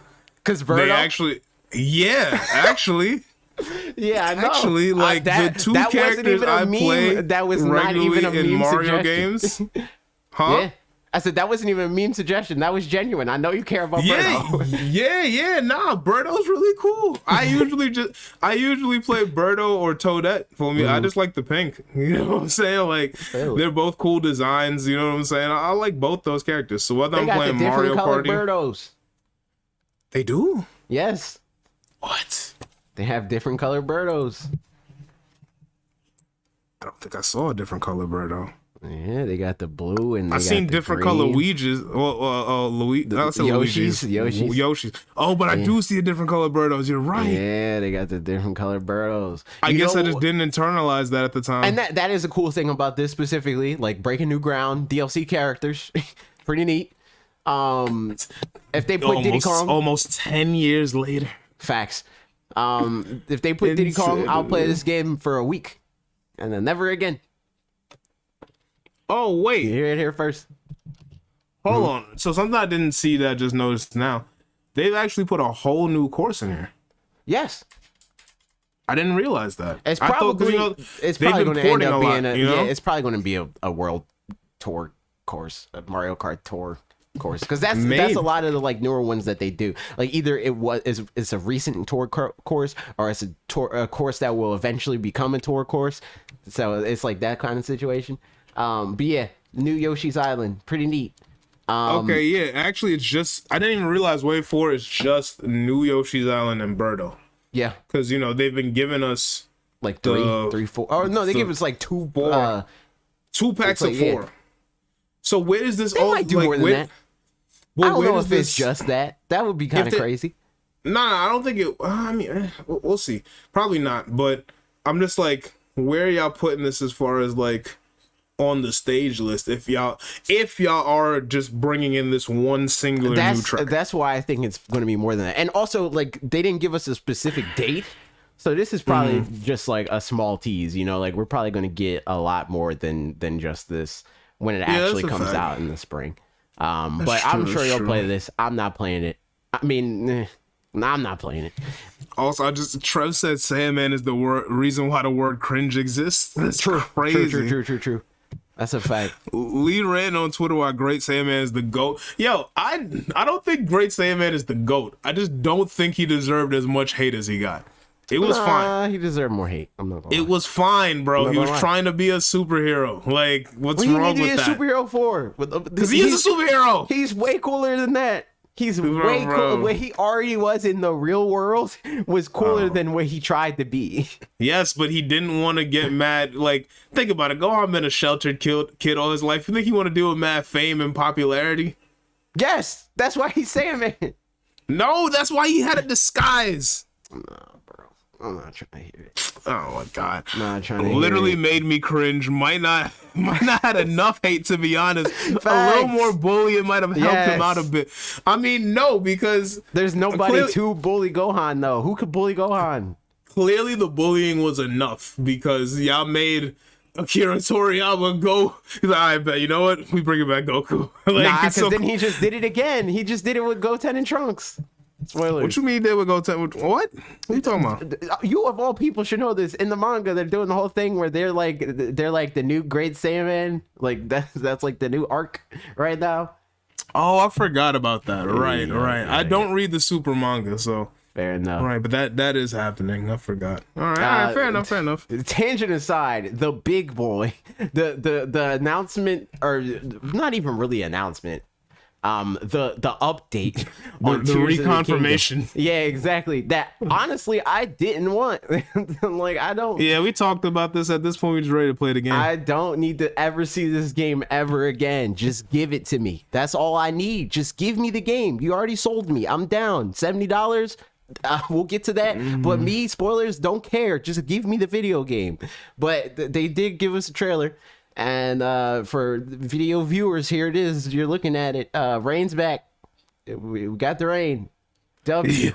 S2: they actually, actually.
S1: Yeah, I know.
S2: Actually, like the two characters I play
S1: that was not even a
S2: in
S1: meme
S2: Mario
S1: suggestion.
S2: games, huh?
S1: Yeah. I said that wasn't even a meme suggestion. That was genuine. I know you care about
S2: Yeah,
S1: Birdo.
S2: nah, Birdo's really cool. I usually play Birdo or Toadette. For me, I just like the pink. You know what I'm saying? Like they're both cool designs. You know what I'm saying? I like both those characters. So whether I'm playing Mario Party,
S1: Birdos.
S2: they do.
S1: Yes,
S2: What?
S1: they have different color Birdos.
S2: I don't think I saw a different color Birdo.
S1: Yeah, they got the blue and
S2: I've seen different color Ouija's. Yoshi's. Oh, but I do see a different color Birdos. You're right.
S1: Yeah, they got the different color Birdos.
S2: I guess I just didn't internalize that at the time.
S1: And that is a cool thing about this specifically, like breaking new ground, DLC characters, pretty neat. If they put Diddy Kong,
S2: almost 10 years later.
S1: facts. If they put Diddy Kong, I'll play this game for a week, and then never again.
S2: Oh wait,
S1: You hear it here first.
S2: hold on. So something I didn't see that I just noticed now. They've actually put a whole new course in here.
S1: Yes,
S2: I didn't realize that.
S1: it's
S2: I thought,
S1: probably
S2: they've
S1: going
S2: been
S1: to end
S2: porting
S1: up
S2: a
S1: being
S2: lot, you know?
S1: it's probably going to be a world tour course, a Mario Kart tour course, because that's a lot of the like newer ones that they do. Like either it's a recent tour course or it's a course that will eventually become a tour course. So it's like that kind of situation. But yeah, new Yoshi's Island, pretty neat.
S2: Okay, yeah. Actually, it's just I didn't even realize Wave 4 is just new Yoshi's Island and Birdo.
S1: Yeah,
S2: Because you know they've been giving us
S1: like three, four. Oh no, they give us like two,
S2: 2 packs of 4.
S1: yeah.
S2: So where is this?
S1: They might do more than that.
S2: Well,
S1: I don't
S2: where
S1: know
S2: does
S1: if
S2: this?
S1: it's just that. That would be kind of crazy.
S2: Nah, I don't think it. I mean, we'll see. Probably not. But I'm just like, where are y'all putting this as far as like on the stage list? If y'all are just bringing in this one singular new track,
S1: that's why I think it's going to be more than that. And also, like, they didn't give us a specific date, so this is probably just like a small tease. You know, like we're probably going to get a lot more than just this when it actually comes out in the spring. But I'm sure you'll play this. I'm not playing it. I mean, I'm not playing it.
S2: Also, Trev said Sandman is the reason why the word cringe exists. That's crazy.
S1: True. That's a fact.
S2: Lee ran on Twitter why Great Sandman is the GOAT. Yo, I don't think Great Sandman is the GOAT. I just don't think he deserved as much hate as he got. It was fine.
S1: He deserved more hate. I'm not gonna lie.
S2: It was fine, bro. He was trying to be a superhero. Like, what's wrong with that?
S1: What do you need to be a superhero for?
S2: Because he is a superhero.
S1: He's way cooler than that. He's way cooler. What he already was in the real world was cooler than what he tried to be.
S2: Yes, but he didn't want to get mad. Like, think about it. Gohan been a sheltered kid all his life. You think he want to deal with mad fame and popularity?
S1: Yes, that's why he's Sandman.
S2: No, that's why he had a disguise.
S1: No, bro. I'm not trying to hear it.
S2: Oh my god!
S1: Not trying to
S2: Literally
S1: hear it.
S2: made me cringe. Might not had enough hate, to be honest.
S1: Facts.
S2: A little more bullying might have helped him out a bit. I mean, no, because
S1: there's nobody to bully Gohan though. Who could bully Gohan?
S2: Clearly, the bullying was enough because y'all made Akira Toriyama go. He's like, I bet you know what? We bring it back Goku.
S1: Nah, because then he just did it again. He just did it with Goten and Trunks. Spoilers.
S2: What you mean they would go to what? What are you talking about?
S1: You of all people should know this. In the manga, they're doing the whole thing where they're like the new Great Saiyaman. Like that's like the new arc right now.
S2: Oh, I forgot about that. Right. I don't read the Super manga, so
S1: fair enough.
S2: Right, but that is happening. I forgot. All right, fair enough.
S1: Tangent aside, the big boy, the announcement, or not even really announcement. The update on
S2: the reconfirmation.
S1: Yeah, exactly. That honestly I didn't want. Like I don't.
S2: Yeah, we talked about this. At this point, we're just ready to play the game.
S1: I don't need to ever see this game ever again. Just give it to me. That's all I need. Just give me the game. You already sold me. I'm down. $70. We'll get to that. But me, spoilers, don't care. Just give me the video game. But they did give us a trailer. And for video viewers, here it is. You're looking at it. Rain's back. We got the rain. W.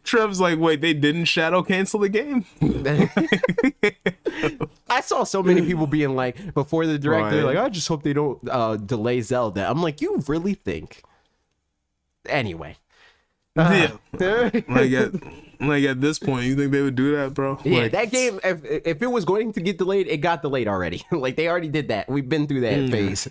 S2: Trev's like, wait, they didn't shadow cancel the game?
S1: I saw so many people being like, before the direct, they're
S2: Right.
S1: like, I just hope they don't delay Zelda. I'm like, you really think? Anyway.
S2: Yeah. Like at this point, you think they would do that, bro?
S1: Yeah,
S2: Like,
S1: that game, if it was going to get delayed, it got delayed already. Like, they already did that. We've been through that phase.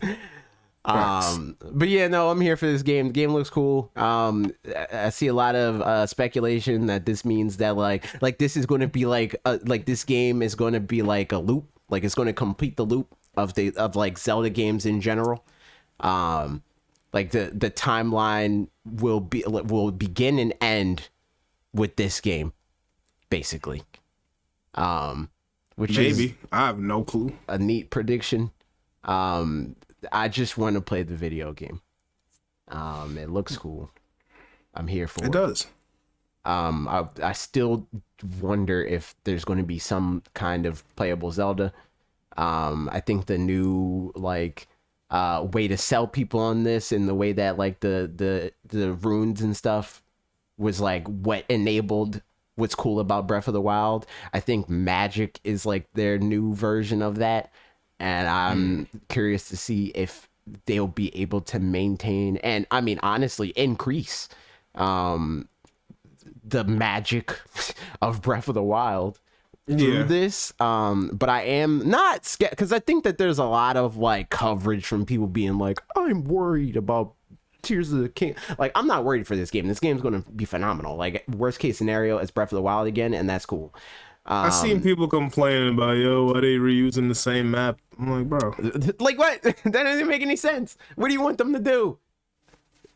S1: But yeah, no, I'm here for this game. The game looks cool. I see a lot of speculation that this means that like this is going to be like this game is going to be like a loop. Like, it's going to complete the loop of like Zelda games in general. Like the timeline will begin and end with this game, basically. Which
S2: maybe.
S1: is
S2: I have no clue.
S1: a neat prediction. I just want to play the video game. It looks cool. I'm here for it.
S2: It does.
S1: I still wonder if there's going to be some kind of playable Zelda. I think the new way to sell people on this, and the way that like the runes and stuff was like what enabled what's cool about Breath of the Wild. I think magic is like their new version of that, and I'm curious to see if they'll be able to maintain and, I mean, honestly, increase the magic of Breath of the Wild through this. But I am not scared, because I think that there's a lot of like coverage from people being like, I'm worried about Tears of the King. Like, I'm not worried for this game. This game's going to be phenomenal. Like, worst case scenario, it's Breath of the Wild again, and that's cool.
S2: I seen people complaining about, yo, why they reusing the same map? I'm like, bro.
S1: Like, what? That doesn't make any sense. What do you want them to do?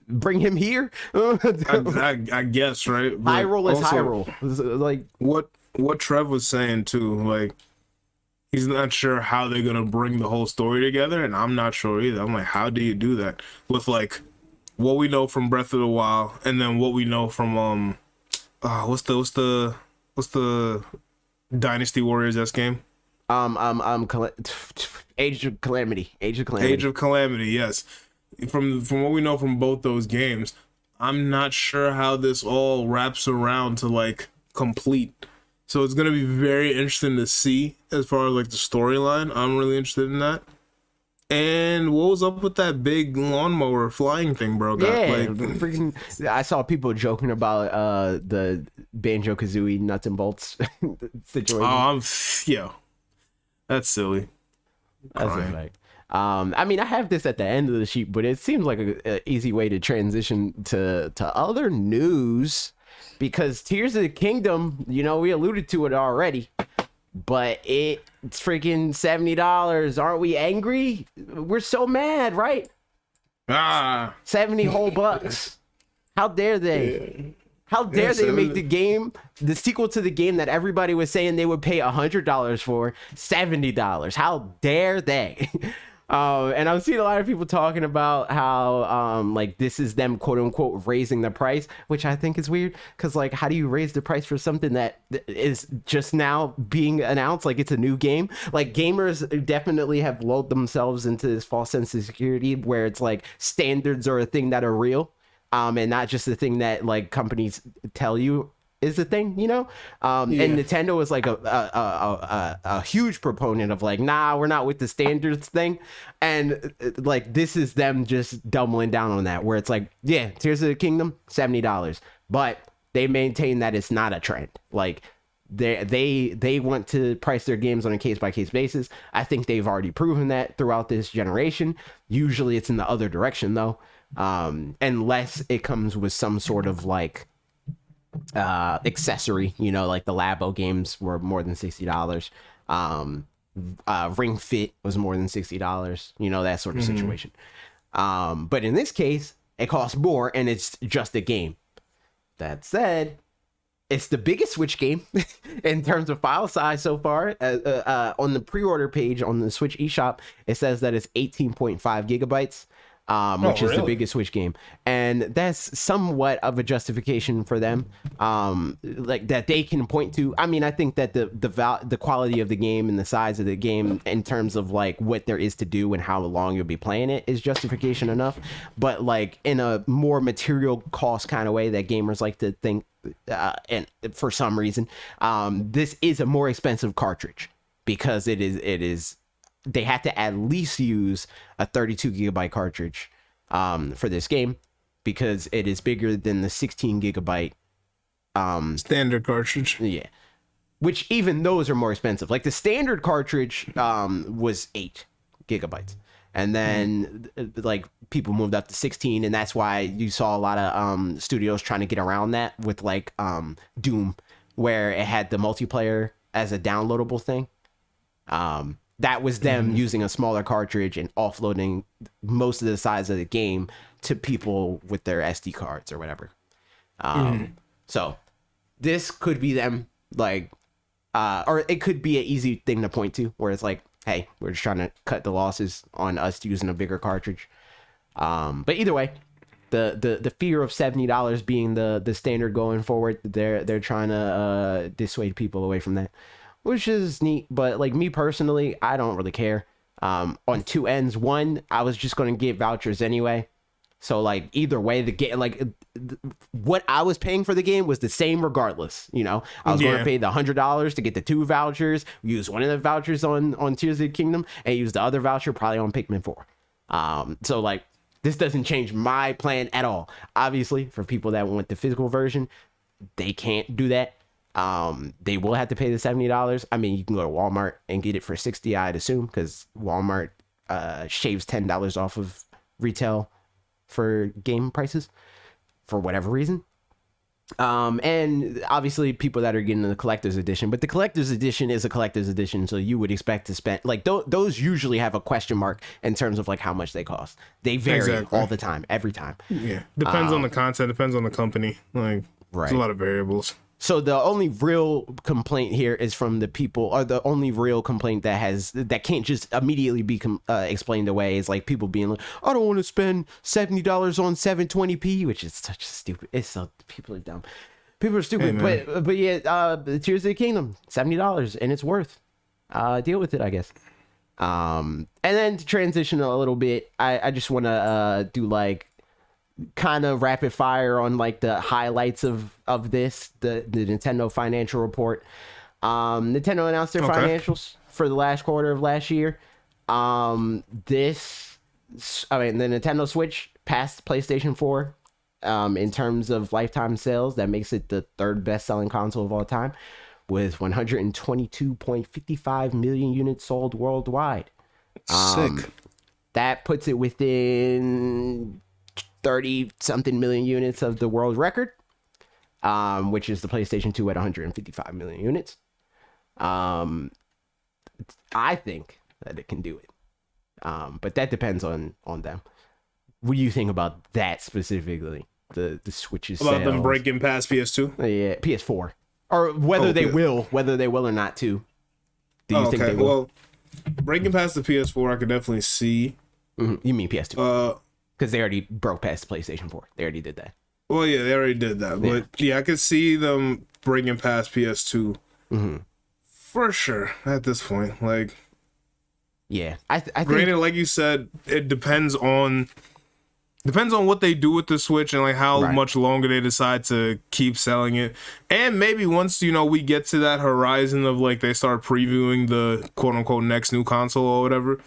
S1: Bring him here?
S2: I guess, right? But
S1: Hyrule is
S2: also,
S1: Hyrule. Like,
S2: what Trev was saying too, like, he's not sure how they're gonna bring the whole story together, and I'm not sure either. I'm like, how do you do that with like what we know from Breath of the Wild, and then what we know from what's the Dynasty Warriors S game?
S1: Age of Calamity.
S2: Age of Calamity, yes. From what we know from both those games, I'm not sure how this all wraps around to like complete. So it's gonna be very interesting to see as far as like the storyline. I'm really interested in that. And what was up with that big lawnmower flying thing, bro?
S1: Freaking! I saw people joking about the Banjo-Kazooie nuts and bolts situation.
S2: That's silly.
S1: That's a fact. I mean, I have this at the end of the sheet, but it seems like a easy way to transition to other news, because Tears of the Kingdom, you know, we alluded to it already, but it's freaking $70. Aren't we angry? We're so mad, right? 70 whole bucks. How dare they?
S2: Yeah.
S1: How dare they make the game, the sequel to the game that everybody was saying they would pay $100 for, $70? How dare they? And I've seen a lot of people talking about how like this is them quote unquote raising the price, which I think is weird, because like, how do you raise the price for something that is just now being announced? Like, it's a new game. Like, gamers definitely have lulled themselves into this false sense of security where it's like standards are a thing that are real, and not just the thing that like companies tell you is the thing, you know? And Nintendo was like a huge proponent of like, nah, we're not with the standards thing. And like, this is them just doubling down on that, where it's like, yeah, Tears of the Kingdom, $70. But they maintain that it's not a trend. Like, they want to price their games on a case-by-case basis. I think they've already proven that throughout this generation. Usually it's in the other direction, though. Unless it comes with some sort of like accessory, you know, like the Labo games were more than $60. Ring Fit was more than $60, you know, that sort of situation. But in this case, it costs more, and it's just a game. That said, it's the biggest Switch game in terms of file size so far. On the pre-order page on the Switch eShop, it says that it's 18.5 gigabytes. which is the
S2: really?
S1: biggest Switch game, and that's somewhat of a justification for them, like that they can point to. I mean, I think that the quality of the game and the size of the game in terms of like what there is to do and how long you'll be playing it is justification enough. But like in a more material cost kind of way that gamers like to think, and for some reason, this is a more expensive cartridge because it is they have to at least use a 32 gigabyte cartridge for this game because it is bigger than the 16 gigabyte
S2: standard cartridge.
S1: Yeah, which even those are more expensive. Like the standard cartridge was 8 gigabytes, and then like people moved up to 16, and that's why you saw a lot of studios trying to get around that with like Doom, where it had the multiplayer as a downloadable thing. That was them using a smaller cartridge and offloading most of the size of the game to people with their SD cards or whatever. So this could be them, like, or it could be an easy thing to point to where it's like, hey, we're just trying to cut the losses on us using a bigger cartridge. But either way, the fear of $70 being the standard going forward, they're trying to dissuade people away from that, which is neat. But like me personally, I don't really care. On two ends. One, I was just going to get vouchers anyway. So like either way, the game, like what I was paying for the game was the same regardless. You know, I was going to pay the $100 to get the 2 vouchers, use one of the vouchers on Tears of the Kingdom, and use the other voucher probably on Pikmin 4. So like this doesn't change my plan at all. Obviously, for people that want the physical version, they can't do that. They will have to pay the $70. I mean, you can go to Walmart and get it for $60, I'd assume, because Walmart shaves $10 off of retail for game prices for whatever reason. And obviously people that are getting the collector's edition, but the collector's edition is a collector's edition, so you would expect to spend like those usually have a question mark in terms of like how much they cost. They vary all the time, every time.
S2: Yeah, depends on the content, depends on the company. Like, there's a lot of variables.
S1: So the only real complaint here is from the people, or the only real complaint that can't just immediately be explained away is like people being like, I don't want to spend $70 on 720p, which is such stupid. It's so people are dumb. People are stupid. Hey, but yeah, Tears of the Kingdom, $70, and it's worth. Deal with it, I guess. And then to transition a little bit, I just want to do like kind of rapid fire on like the highlights of this, the Nintendo financial report. Nintendo announced their financials for the last quarter of last year. The Nintendo Switch passed PlayStation 4 in terms of lifetime sales. That makes it the third best selling console of all time with 122.55 million units sold worldwide.
S2: Sick.
S1: That puts it within 30 something million units of the world record, which is the PlayStation 2 at 155 million units. I think that it can do it, but that depends on them. What do you think about that specifically? The Switch's
S2: about
S1: sales?
S2: them breaking past PS2?
S1: Yeah, PS4, or whether they will or not too. Do you think they will?
S2: Well, breaking past the PS4, I could definitely see.
S1: Mm-hmm. You mean PS2? Because they already broke past PlayStation 4. They already did that.
S2: Well, yeah, they already did that. But yeah, I could see them bringing past PS2 for sure at this point. Like,
S1: yeah, I think,
S2: granted, like you said, it depends on what they do with the Switch and like how much longer they decide to keep selling it. And maybe once, we get to that horizon of like they start previewing the quote unquote next new console or whatever,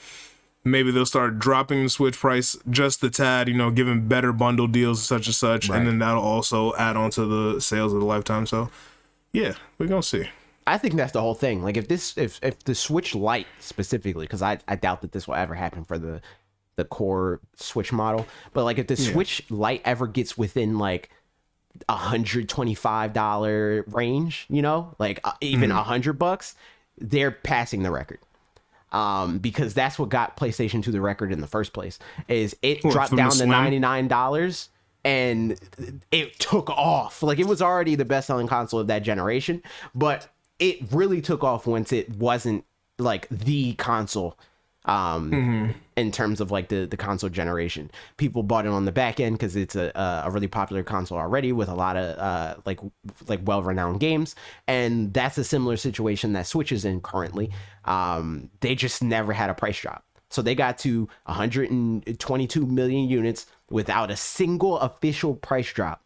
S2: maybe they'll start dropping the Switch price just a tad, giving better bundle deals such and such. And then that'll also add on to the sales of the lifetime. So yeah, we're going to see.
S1: I think that's the whole thing. Like if the Switch Lite specifically, because I doubt that this will ever happen for the core Switch model, but like if the Switch Lite ever gets within like $125 range, like even $100, they're passing the record. Because that's what got PlayStation 2 the record in the first place. Is it dropped down to $99 and it took off. Like it was already the best selling console of that generation, but it really took off once it wasn't like the console In terms of like the console generation. People bought it on the back end because it's a really popular console already with a lot of like well-renowned games, and that's a similar situation that Switch is in currently. They just never had a price drop. So they got to 122 million units without a single official price drop.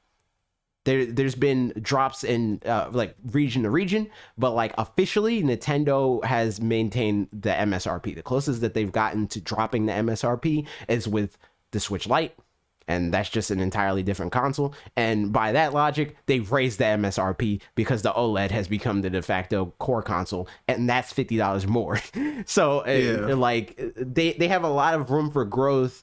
S1: There's been drops in like region to region, but like officially Nintendo has maintained the MSRP. The closest that they've gotten to dropping the MSRP is with the Switch Lite, and that's just an entirely different console. And by that logic, they've raised the MSRP because the OLED has become the de facto core console, and that's $50 more. So like they have a lot of room for growth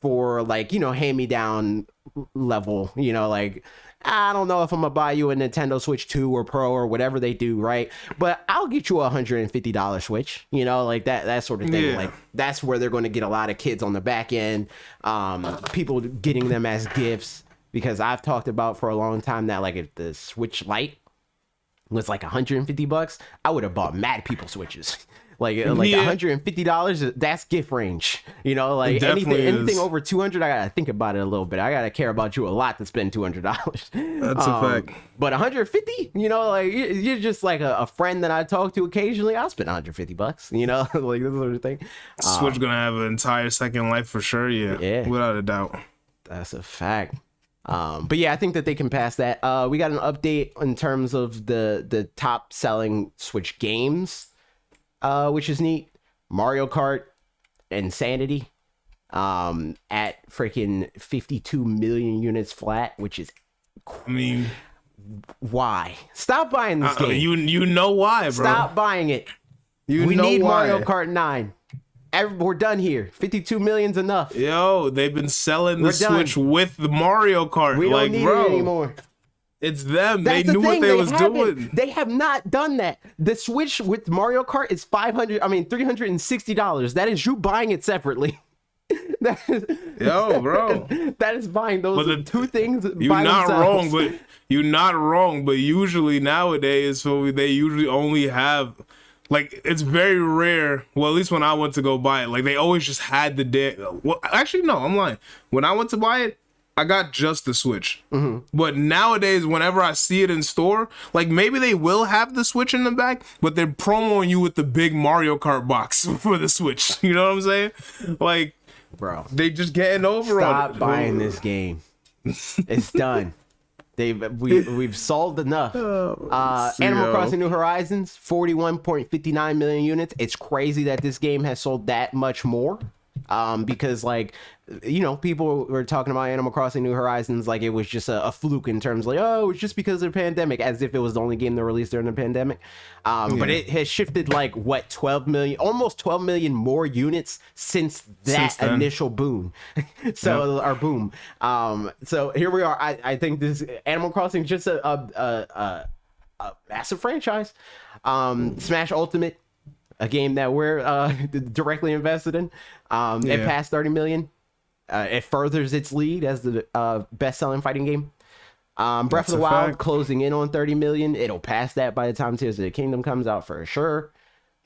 S1: for like, you know, hand-me-down level, you know, like I don't know if I'm gonna buy you a Nintendo Switch 2 or Pro or whatever they do, right? But I'll get you a $150 Switch, you know, like that sort of thing. Yeah. Like that's where they're going to get a lot of kids on the back end, people getting them as gifts. Because I've talked about for a long time that like if the Switch Lite was like $150, I would have bought mad people Switches. Like $150, that's gift range. You know, like anything over 200, I gotta think about it a little bit. I gotta care about you a lot to spend $200.
S2: That's a fact.
S1: But 150, you know, like you're just like a friend that I talk to occasionally. I'll spend $150. You know, like this sort of thing.
S2: Switch gonna have an entire second life for sure. Yeah, without a doubt.
S1: That's a fact. But yeah, I think that they can pass that. We got an update in terms of the top selling Switch games. Which is neat. Mario Kart Insanity at freaking 52 million units flat, which is
S2: I mean,
S1: why? Stop buying this game.
S2: You know why, bro.
S1: Stop buying it. We need why. Mario Kart 9. We're done here. 52 million's enough.
S2: Yo, they've been selling the Switch with the Mario Kart.
S1: We don't need it anymore.
S2: It's them. They knew what they was doing.
S1: They have not done that. The Switch with Mario Kart is $360. That is you buying it separately.
S2: Yo, bro.
S1: That is buying those two things.
S2: You're not wrong, but usually nowadays, so they usually only have like it's very rare. Well, at least when I went to go buy it, like they always just had the day. Well, actually, no, I'm lying. When I went to buy it, I got just the Switch. But nowadays, whenever I see it in store, like maybe they will have the Switch in the back, but they're promoting you with the big Mario Kart box for the Switch. You know what I'm saying? Like,
S1: bro,
S2: they just getting over on it.
S1: Stop buying this game. It's done. We've sold enough. Animal Crossing New Horizons, 41.59 million units. It's crazy that this game has sold that much more. Because like, you know, people were talking about Animal Crossing New Horizons like it was just a fluke in terms of like, oh, it's just because of the pandemic, as if it was the only game they released during the pandemic. But it has shifted like what, 12 million, almost 12 million more units since that initial boom. Our boom. So here we are. I think this Animal Crossing is just a massive franchise. Smash Ultimate, a game that we're directly invested in. It passed 30 million. It furthers its lead as the best-selling fighting game. Breath of the Wild closing in on 30 million. It'll pass that by the time Tears of the Kingdom comes out for sure.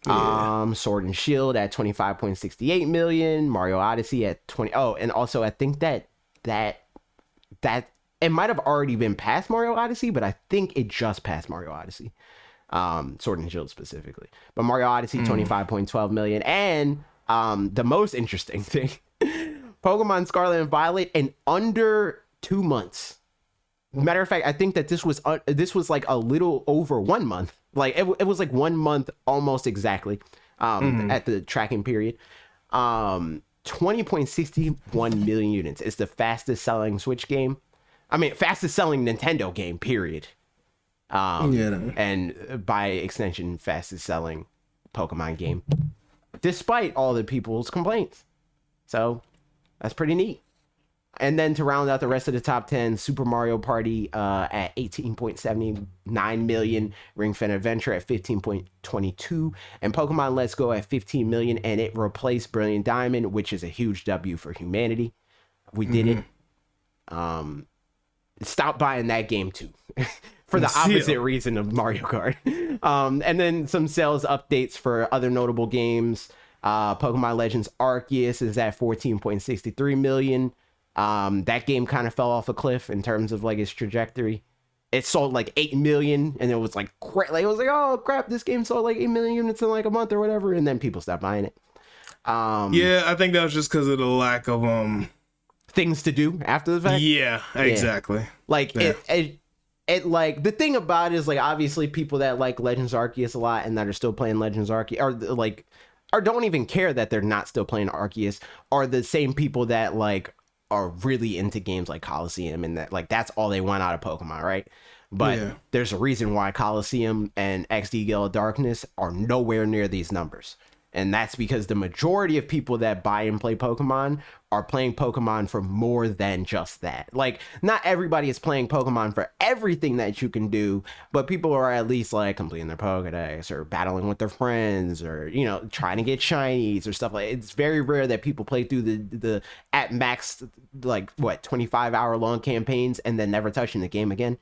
S1: Sword and Shield at 25.68 million. Mario Odyssey at 20. Oh, and also I think that it might have already been past Mario Odyssey, but I think it just passed Mario Odyssey. Sword and Shield specifically. But Mario Odyssey, 25.12 million. And the most interesting thing, Pokemon Scarlet and Violet in under 2 months. Matter of fact, I think that this was like a little over 1 month. Like it was like 1 month almost exactly at the tracking period. 20.61 million units. It's the fastest selling Switch game. I mean, fastest selling Nintendo game, period. And by extension, fastest selling Pokemon game, despite all the people's complaints. So that's pretty neat. And then to round out the rest of the top 10, Super Mario Party at 18.79 million, Ring Fit Adventure at 15.22, and Pokemon Let's Go at 15 million, and it replaced Brilliant Diamond, which is a huge W for humanity. We did it. Stop buying that game too. For the opposite reason of Mario Kart. And then some sales updates for other notable games. Pokemon Legends Arceus is at 14.63 million. That game kind of fell off a cliff in terms of like its trajectory. It sold like 8 million, and it was like it was like, oh crap, this game sold like 8 million units in like a month or whatever, and then people stopped buying it.
S2: Yeah, I think that was just because of the lack of
S1: things to do after the fact.
S2: Yeah, exactly.
S1: Yeah. Like it like the thing about it is like obviously people that like Legends Arceus a lot and that are still playing Legends Arceus or don't even care that they're not still playing Arceus are the same people that like are really into games like Coliseum and that like that's all they want out of Pokemon, right? But there's a reason why Coliseum and XD Gale of Darkness are nowhere near these numbers. And that's because the majority of people that buy and play Pokemon are playing Pokemon for more than just that. Like, not everybody is playing Pokemon for everything that you can do, but people are at least like completing their Pokedex or battling with their friends or, you know, trying to get shinies or stuff like that. It's very rare that people play through the at max, like, 25-hour long campaigns and then never touching the game again.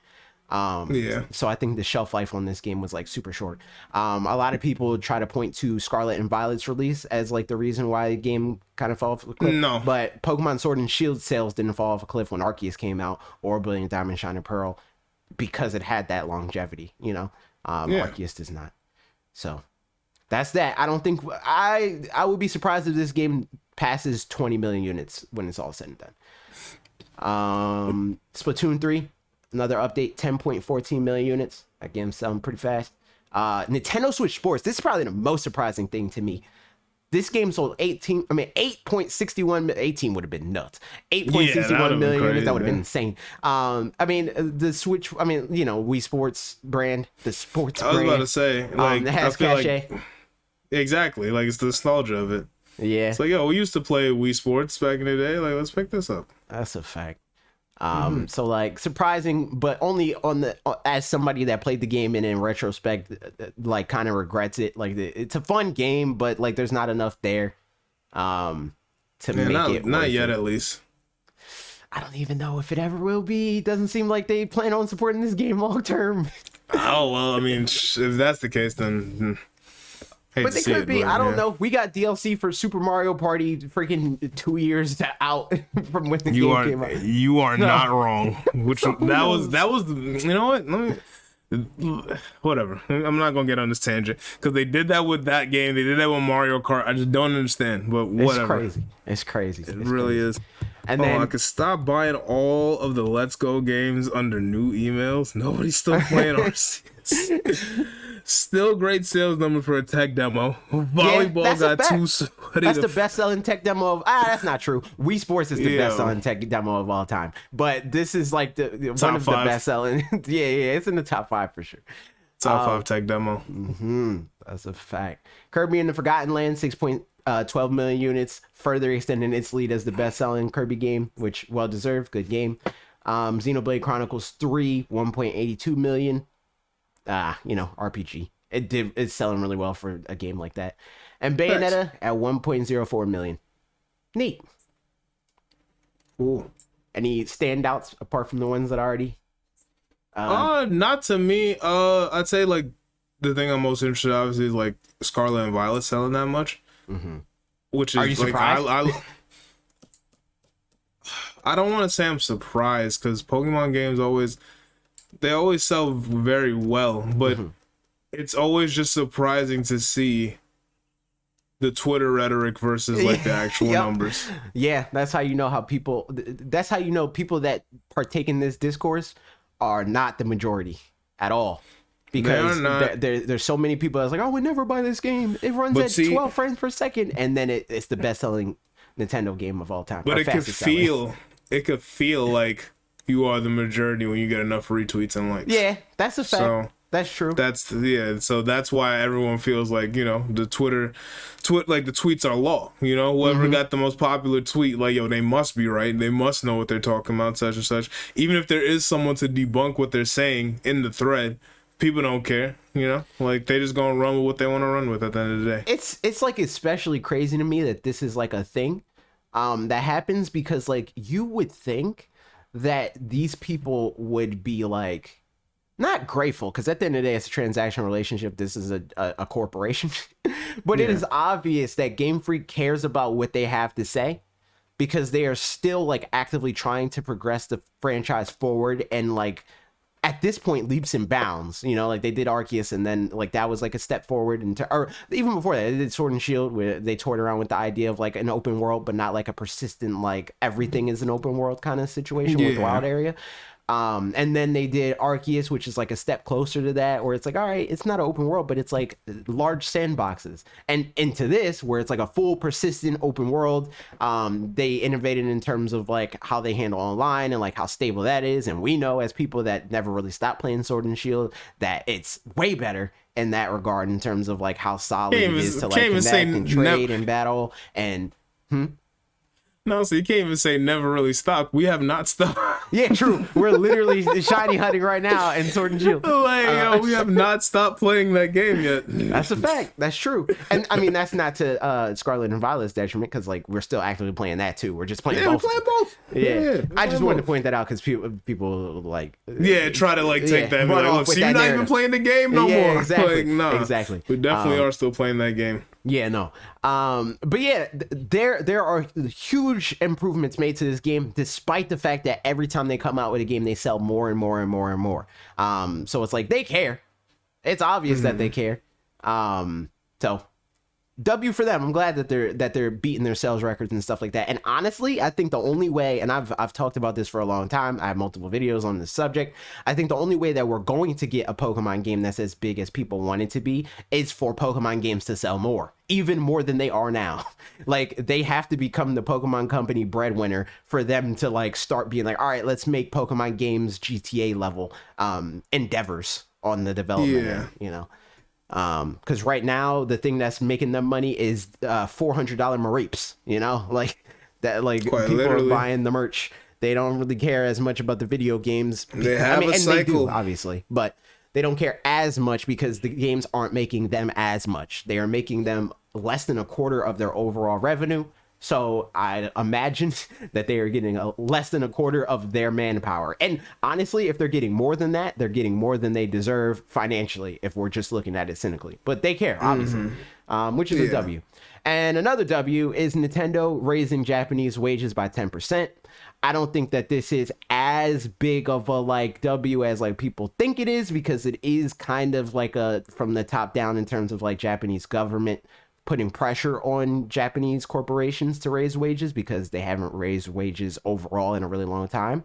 S1: So I think the shelf life on this game was like super short. A lot of people try to point to Scarlet and Violet's release as like the reason why the game kind of fell off a cliff.
S2: No,
S1: but Pokemon Sword and Shield sales didn't fall off a cliff when Arceus came out or Brilliant Diamond, Shining Pearl because it had that longevity. You know, Arceus does not. So that's that. I don't think I would be surprised if this game passes 20 million units when it's all said and done. Splatoon 3. Another update, 10.14 million units. That game's selling pretty fast. Nintendo Switch Sports. This is probably the most surprising thing to me. This game sold 8.61. 18 would have been nuts. 8.61 million units. That would have been insane. I mean, the Switch. I mean, you know, Wii Sports brand, the sports brand.
S2: I was about to say, like,
S1: it has cachet.
S2: Like, exactly. Like, it's the nostalgia of it.
S1: Yeah.
S2: It's like, yo, we used to play Wii Sports back in the day. Like, let's pick this up.
S1: That's a fact. So like surprising, but only on the as somebody that played the game and in retrospect, like kind of regrets it. Like it's a fun game, but like there's not enough there, to make it.
S2: Not yet, at least.
S1: I don't even know if it ever will be. It doesn't seem like they plan on supporting this game long term.
S2: Oh well, I mean, if that's the case, then.
S1: But they could be. I don't know. We got DLC for Super Mario Party freaking 2 years out from when the game came out.
S2: You are not wrong. Which that was. You know what? Whatever. I'm not gonna get on this tangent because they did that with that game. They did that with Mario Kart. I just don't understand. But whatever.
S1: It's crazy.
S2: It really is. And then I could stop buying all of the Let's Go games under new emails. Nobody's still playing Arceus. Still great sales number for a tech demo. Volleyball got two.
S1: That's the best selling tech demo of. That's not true. Wii Sports is the best selling tech demo of all time. But this is like one of the best selling. yeah, it's in the top 5 for sure.
S2: Top 5 tech demo.
S1: That's a fact. Kirby and the Forgotten Land, 6.12 million units, further extending its lead as the best selling Kirby game, which well deserved. Good game. Xenoblade Chronicles 3, 1.82 million. You know, RPG. It's selling really well for a game like that. And Bayonetta at 1.04 million. Neat.
S2: Cool.
S1: Any standouts apart from the ones that already?
S2: Not to me. I'd say like the thing I'm most interested in, obviously, is like Scarlet and Violet selling that much. Which is,
S1: are you surprised?
S2: I don't want to say I'm surprised because Pokemon games always sell very well, but it's always just surprising to see the Twitter rhetoric versus like the actual numbers. Yeah,
S1: that's how you know people that partake in this discourse are not the majority at all. Because there's so many people that's like, oh, we never buy this game. It runs at 12 frames per second, and then it's the best selling Nintendo game of all time.
S2: But it could feel like you are the majority when you get enough retweets and likes.
S1: Yeah, that's a fact. So that's true.
S2: So that's why everyone feels like, you know, the like the tweets are law. You know, whoever got the most popular tweet, like, yo, they must be right. They must know what they're talking about, such and such. Even if there is someone to debunk what they're saying in the thread, people don't care. You know, like they just gonna run with what they want to run with at the end of the day.
S1: It's like especially crazy to me that this is like a thing that happens because like you would think that these people would be like not grateful, because at the end of the day, it's a transaction relationship. This is a corporation. But it
S2: Yeah.
S1: is obvious that Game Freak cares about what they have to say, because they are still like actively trying to progress the franchise forward, and like at this point leaps and bounds, you know, like they did Arceus, and then like that was like a step forward into, or even before that they did Sword and Shield, where they toured around with the idea of like an open world, but not like a persistent like everything is an open world kind of situation with
S2: Yeah.
S1: Wild Area. And then they did Arceus, which is like a step closer to that, where it's like, all right, it's not an open world, but it's like large sandboxes. And into this, where it's like a full persistent open world, they innovated in terms of like how they handle online and like how stable that is. And we know, as people that never really stopped playing Sword and Shield, that it's way better in that regard in terms of like how solid it is to like connect and trade and battle. And
S2: No, so you can't even say never really stopped. We have not stopped.
S1: yeah, true. We're literally shiny hunting right now in Sword and Shield.
S2: Like, yo, we have not stopped playing that game yet.
S1: That's a fact. That's true. And I mean, that's not to Scarlet and Violet's detriment, because like we're still actively playing that too. We're just playing
S2: Yeah,
S1: both.
S2: we're playing both.
S1: Yeah,
S2: we're
S1: I just
S2: playing
S1: wanted to
S2: both.
S1: point that out because people like
S2: Try to like take that and be
S1: run
S2: like,
S1: off
S2: look,
S1: with
S2: so you're
S1: that
S2: not even
S1: narrative.
S2: playing the game no
S1: Yeah,
S2: more.
S1: exactly.
S2: Like, nah.
S1: Exactly.
S2: We definitely are still playing that game.
S1: Yeah, no. But yeah, there are huge improvements made to this game, despite the fact that every time they come out with a game, they sell more and more and more and more. So it's like they care. It's obvious that they care. So W for them. I'm glad that they're beating their sales records and stuff like that. And honestly, I think the only way, and I've talked about this for a long time, I have multiple videos on this subject. I think the only way that we're going to get a Pokemon game that's as big as people want it to be is for Pokemon games to sell more, even more than they are now. Like, they have to become the Pokemon company breadwinner for them to like start being like, all right, let's make Pokemon games GTA level endeavors on the development end, you know. Because right now the thing that's making them money is $400 Mareeps, you know, like that, like
S2: Quite
S1: people
S2: literally.
S1: are buying the merch. They don't really care as much about the video games.
S2: They have a
S1: and they do,
S2: cycle.
S1: obviously, but they don't care as much because the games aren't making them as much. They are making them less than a quarter of their overall revenue. So I imagine that they are getting less than a quarter of their manpower. And honestly, if they're getting more than that, they're getting more than they deserve financially, if we're just looking at it cynically. But they care, obviously, which is a W. And another W is Nintendo raising Japanese wages by 10%. I don't think that this is as big of a like W as like people think it is, because it is kind of like a from the top down in terms of like Japanese government putting pressure on Japanese corporations to raise wages, because they haven't raised wages overall in a really long time.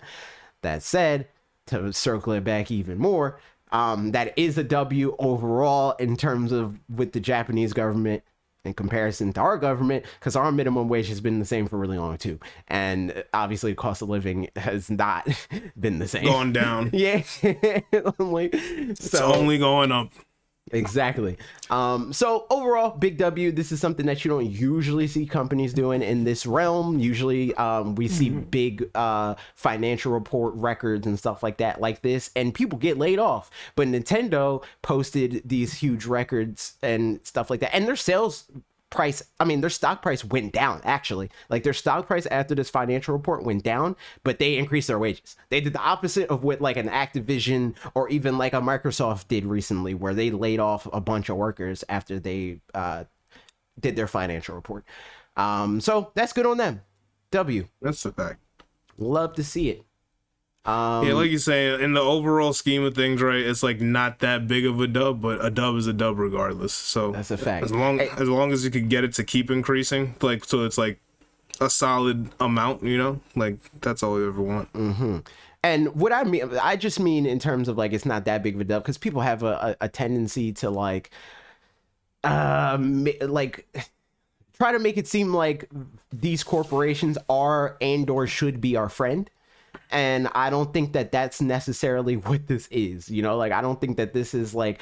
S1: That said, to circle it back even more, that is a W overall in terms of with the Japanese government in comparison to our government, because our minimum wage has been the same for really long too, and obviously the cost of living has not been the same.
S2: Gone down.
S1: Yeah. Like,
S2: It's
S1: so
S2: only going up.
S1: exactly. So overall, big W. This is something that you don't usually see companies doing in this realm. Usually we see big financial report records and stuff like that like this, and people get laid off. But Nintendo posted these huge records and stuff like that, and their sales price, I mean, their stock price went down, actually. Like, their stock price after this financial report went down, but they increased their wages. They did the opposite of what like an Activision or even like a Microsoft did recently, where they laid off a bunch of workers after they did their financial report. So that's good on them. W.
S2: That's the fact.
S1: Love to see it.
S2: Yeah, like you say, in the overall scheme of things, right, it's like not that big of a dub, but a dub is a dub regardless. So
S1: That's a fact.
S2: As long as you can get it to keep increasing, like, so it's like a solid amount, you know, like that's all we ever want.
S1: And what I just mean in terms of like it's not that big of a dub, because people have a tendency to like try to make it seem like these corporations are and or should be our friend. And I don't think that that's necessarily what this is, you know, like I don't think that this is like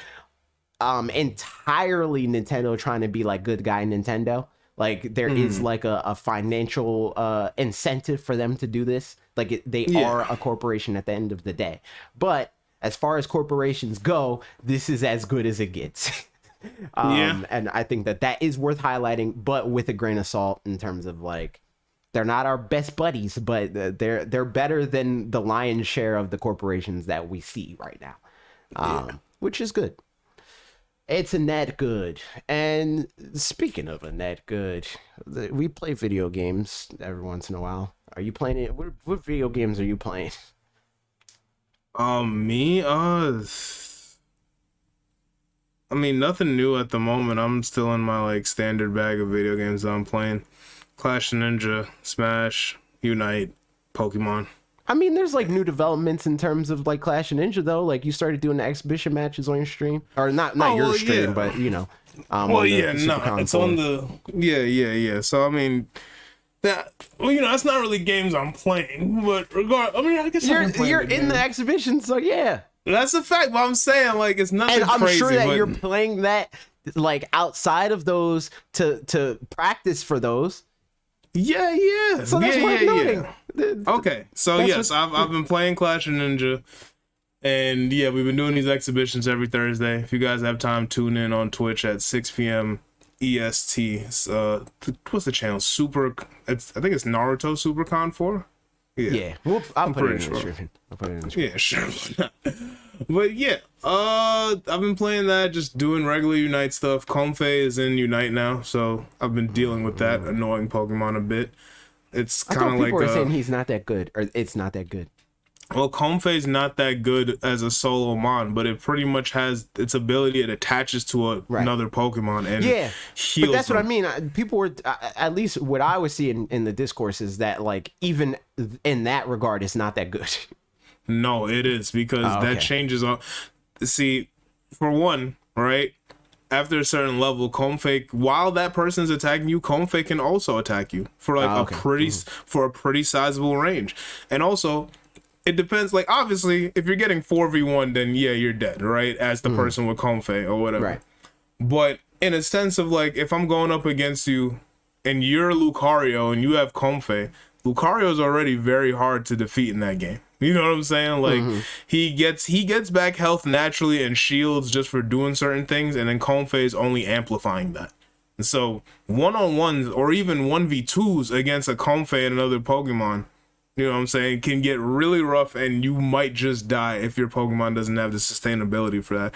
S1: entirely Nintendo trying to be like good guy Nintendo. Like there is like a financial incentive for them to do this. Like they are a corporation at the end of the day. But as far as corporations go, this is as good as it gets. And I think that that is worth highlighting, but with a grain of salt in terms of like, they're not our best buddies, but they're better than the lion's share of the corporations that we see right now. which is good. It's a net good. And speaking of a net good, we play video games every once in a while. Are you playing it? What video games are you playing?
S2: Me, I mean, nothing new at the moment. I'm still in my like standard bag of video games that I'm playing. Clash of Ninja, Smash, Unite, Pokemon.
S1: I mean, there's like new developments in terms of like Clash of Ninja though. Like you started doing the exhibition matches on your stream, or not your stream, but you know.
S2: It's on the yeah. So I mean, that's not really games I'm playing, but I guess
S1: you're in the exhibition, so yeah.
S2: That's a fact, but I'm saying like it's nothing
S1: and I'm
S2: crazy.
S1: Sure that you're playing that like outside of those to practice for those.
S2: Yeah.
S1: So that's worth noting.
S2: Okay, so yes, I've been playing Clash of Ninja, and yeah, we've been doing these exhibitions every Thursday. If you guys have time, tune in on Twitch at 6 p.m. EST. What's the channel? I think it's Naruto SuperCon 4.
S1: Yeah. I'll put it in the description.
S2: Yeah, sure. But yeah, I've been playing that, just doing regular Unite stuff. Comfey is in Unite now, so I've been dealing with that annoying Pokemon a bit. It's kind of like
S1: people are saying he's not that good, or it's not that good.
S2: Well, Comfey's not that good as a solo mon, but it pretty much has its ability. It attaches to another Pokemon and heals.
S1: But that's
S2: them.
S1: what I mean. People were, at least what I was seeing in the discourse is that like even in that regard, it's not that good.
S2: No, it is, because that changes on. See, for one, right? After a certain level, Comfey, while that person's attacking you, Comfey can also attack you for like for a pretty sizable range. And also, it depends. Like obviously, if you're getting 4v1, then yeah, you're dead, right? As the person with Comfey or whatever.
S1: Right.
S2: But in a sense of like, if I'm going up against you and you're Lucario and you have Comfey, Lucario's already very hard to defeat in that game. You know what I'm saying? Like he gets back health naturally and shields just for doing certain things, and then Comfey is only amplifying that. And so 1-on-1s or even 1v2s against a Comfey and another Pokemon, you know what I'm saying, can get really rough, and you might just die if your Pokemon doesn't have the sustainability for that,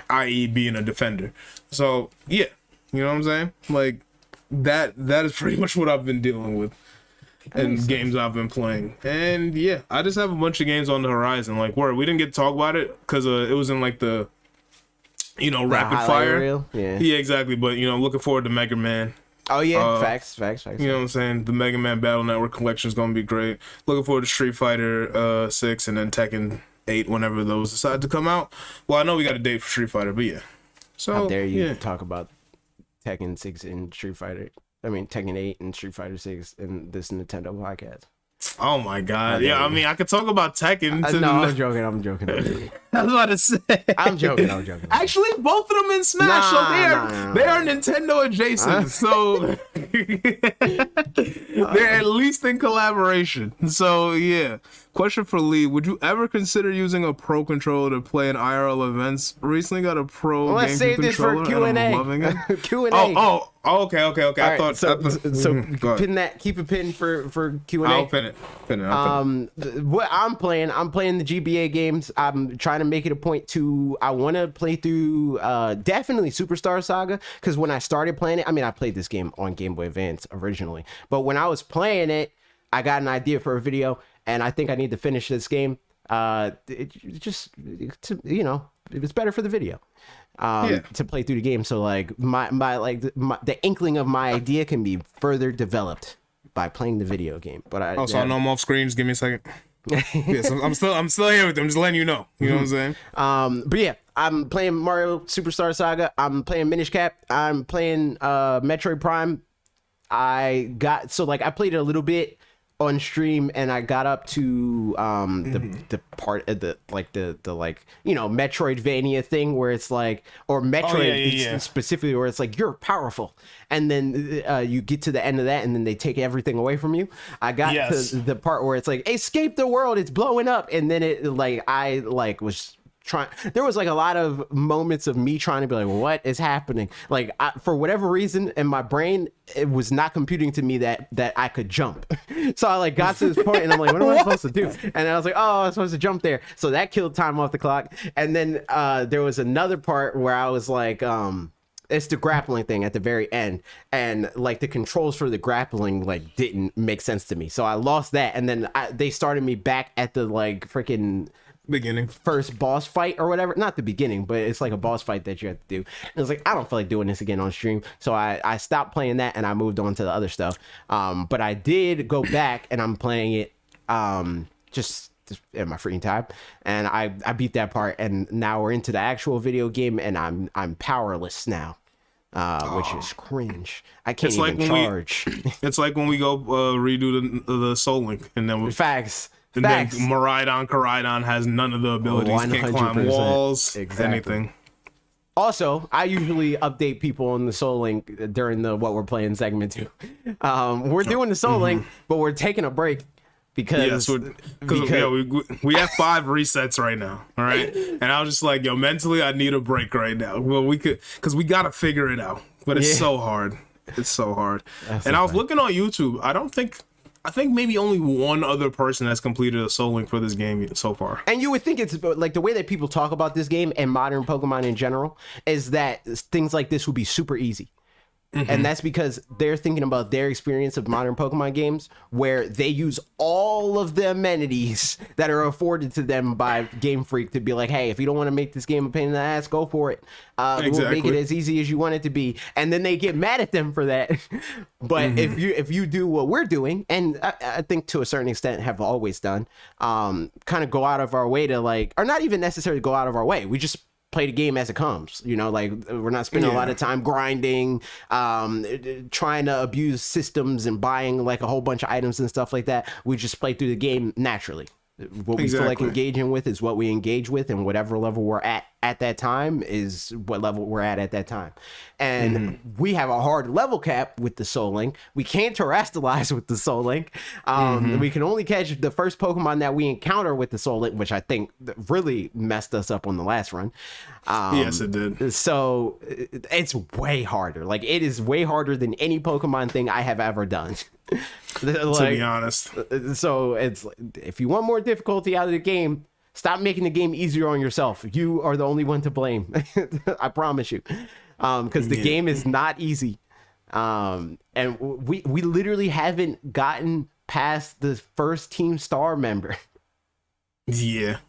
S2: i.e. being a defender. So yeah, you know what I'm saying? Like that is pretty much what I've been dealing with. And games I've been playing. And yeah, I just have a bunch of games on the horizon. Like, we didn't get to talk about it because it was in like the rapid fire
S1: reel. Yeah,
S2: exactly. But looking forward to Mega Man.
S1: Oh yeah, facts.
S2: You know what I'm saying? The Mega Man Battle Network collection is gonna be great. Looking forward to Street Fighter 6 and then Tekken 8 whenever those decide to come out. Well, I know we got a date for Street Fighter, but yeah. So
S1: how dare you talk about Tekken 6 and Street Fighter? I mean, Tekken 8 and Street Fighter 6 in this Nintendo podcast.
S2: Oh my god. Yeah, I mean, I could talk about Tekken.
S1: No, I'm joking. I
S2: was about to say.
S1: I'm joking.
S2: Actually, both of them in Smash, they are Nintendo adjacent. So they're at least in collaboration. So yeah. Question for Lee: would you ever consider using a Pro controller to play in IRL events? Recently got a Pro GameCube controller, and I'm loving it.
S1: Q&A.
S2: Oh, okay. I thought
S1: so pin that. Keep a pin for Q&A.
S2: I'll pin it.
S1: What I'm playing the GBA games. I'm trying to make it a point to. I want to play through definitely Superstar Saga, because when I started playing it, I mean, I played this game on Game Boy Advance originally, but when I was playing it, I got an idea for a video. And I think I need to finish this game. It's better for the video to play through the game. So like the inkling of my idea can be further developed by playing the video game. But I
S2: know I'm off screen. Just give me a second. Yes, I'm still here with them. Just letting you know. You know what I'm saying?
S1: But yeah, I'm playing Mario Superstar Saga. I'm playing Minish Cap. I'm playing Metroid Prime. I played it a little bit on stream, and I got up to the part of the Metroidvania thing where it's like, or Metroid specifically, where it's like you're powerful, and then you get to the end of that, and then they take everything away from you. I got to the part where it's like escape the world, it's blowing up, and then I was trying. There was like a lot of moments of me trying to be like, what is happening? Like for whatever reason in my brain, it was not computing to me that I could jump. So I like got to this point and I'm like, what am I supposed to do? And I was like, oh, I'm supposed to jump there. So that killed time off the clock. And then there was another part where I was like, it's the grappling thing at the very end, and like the controls for the grappling like didn't make sense to me, so I lost that. And then they started me back at the like freaking
S2: beginning
S1: first boss fight or whatever. Not the beginning, but it's like a boss fight that you have to do. And I was like, I don't feel like doing this again on stream, so I stopped playing that and I moved on to the other stuff. But I did go back and I'm playing it just in my freaking time, and I beat that part, and now we're into the actual video game, and I'm powerless now, which is cringe. I can't even charge.
S2: It's like when we go redo the Soul Link, and then
S1: Facts.
S2: Then Koraidon has none of the abilities. 100%. Can't climb walls, anything.
S1: Also, I usually update people on the Soul Link during the what we're playing segment too. We're doing the Soul Link, but we're taking a break. Because
S2: we have 5 resets right now, all right? And I was just like, yo, mentally, I need a break right now. Well, because we got to figure it out. But it's so hard. It's so hard. And I was looking on YouTube. I think maybe only one other person has completed a Soul Link for this game so far.
S1: And you would think it's like the way that people talk about this game and modern Pokemon in general is that things like this would be super easy. And that's because they're thinking about their experience of modern Pokemon games where they use all of the amenities that are afforded to them by Game Freak to be like, hey, if you don't want to make this game a pain in the ass, go for it. We'll make it as easy as you want it to be. And then they get mad at them for that. But if you do what we're doing, and I think to a certain extent have always done, kind of go out of our way to like, or not even necessarily go out of our way. We just play the game as it comes, you know, like we're not spending a lot of time grinding, trying to abuse systems and buying like a whole bunch of items and stuff like that. We just play through the game naturally. What we feel like engaging with is what we engage with, and whatever level we're at that time is what level we're at that time. And we have a hard level cap with the Soul Link. We can't terrestrialize with the Soul Link. We can only catch the first Pokemon that we encounter with the Soul Link, which I think really messed us up on the last run.
S2: Yes, it did.
S1: So it's way harder. Like it is way harder than any Pokemon thing I have ever done.
S2: To be honest.
S1: So it's, if you want more difficulty out of the game, stop making the game easier on yourself. You are the only one to blame. I promise you. Because the game is not easy. And we literally haven't gotten past the first Team Star member.
S2: Yeah.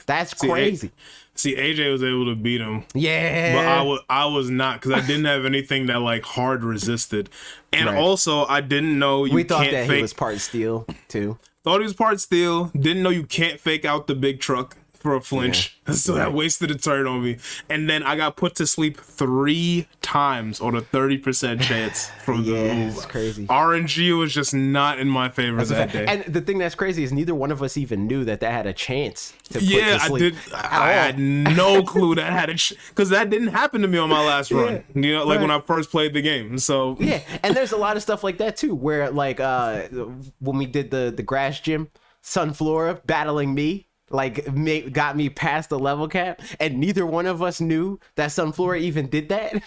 S1: That's crazy.
S2: See, AJ was able to beat him.
S1: Yeah.
S2: But I was not, because I didn't have anything that like hard resisted. And also I didn't know
S1: we thought that he was part steel too.
S2: Thought he was part steel. Didn't know you can't fake out the big truck for a flinch. So that wasted a turn on me. And then I got put to sleep 3 times on a 30% chance from the move.
S1: It's crazy.
S2: RNG was just not in my favor that day.
S1: And the thing that's crazy is neither one of us even knew that had a chance to put to sleep.
S2: I had no clue that had a because that didn't happen to me on my last run. You know, like when I first played the game. So
S1: and there's a lot of stuff like that too, where like when we did the grass gym, Sunflora battling me, like got me past the level cap, and neither one of us knew that Sunflora even did that.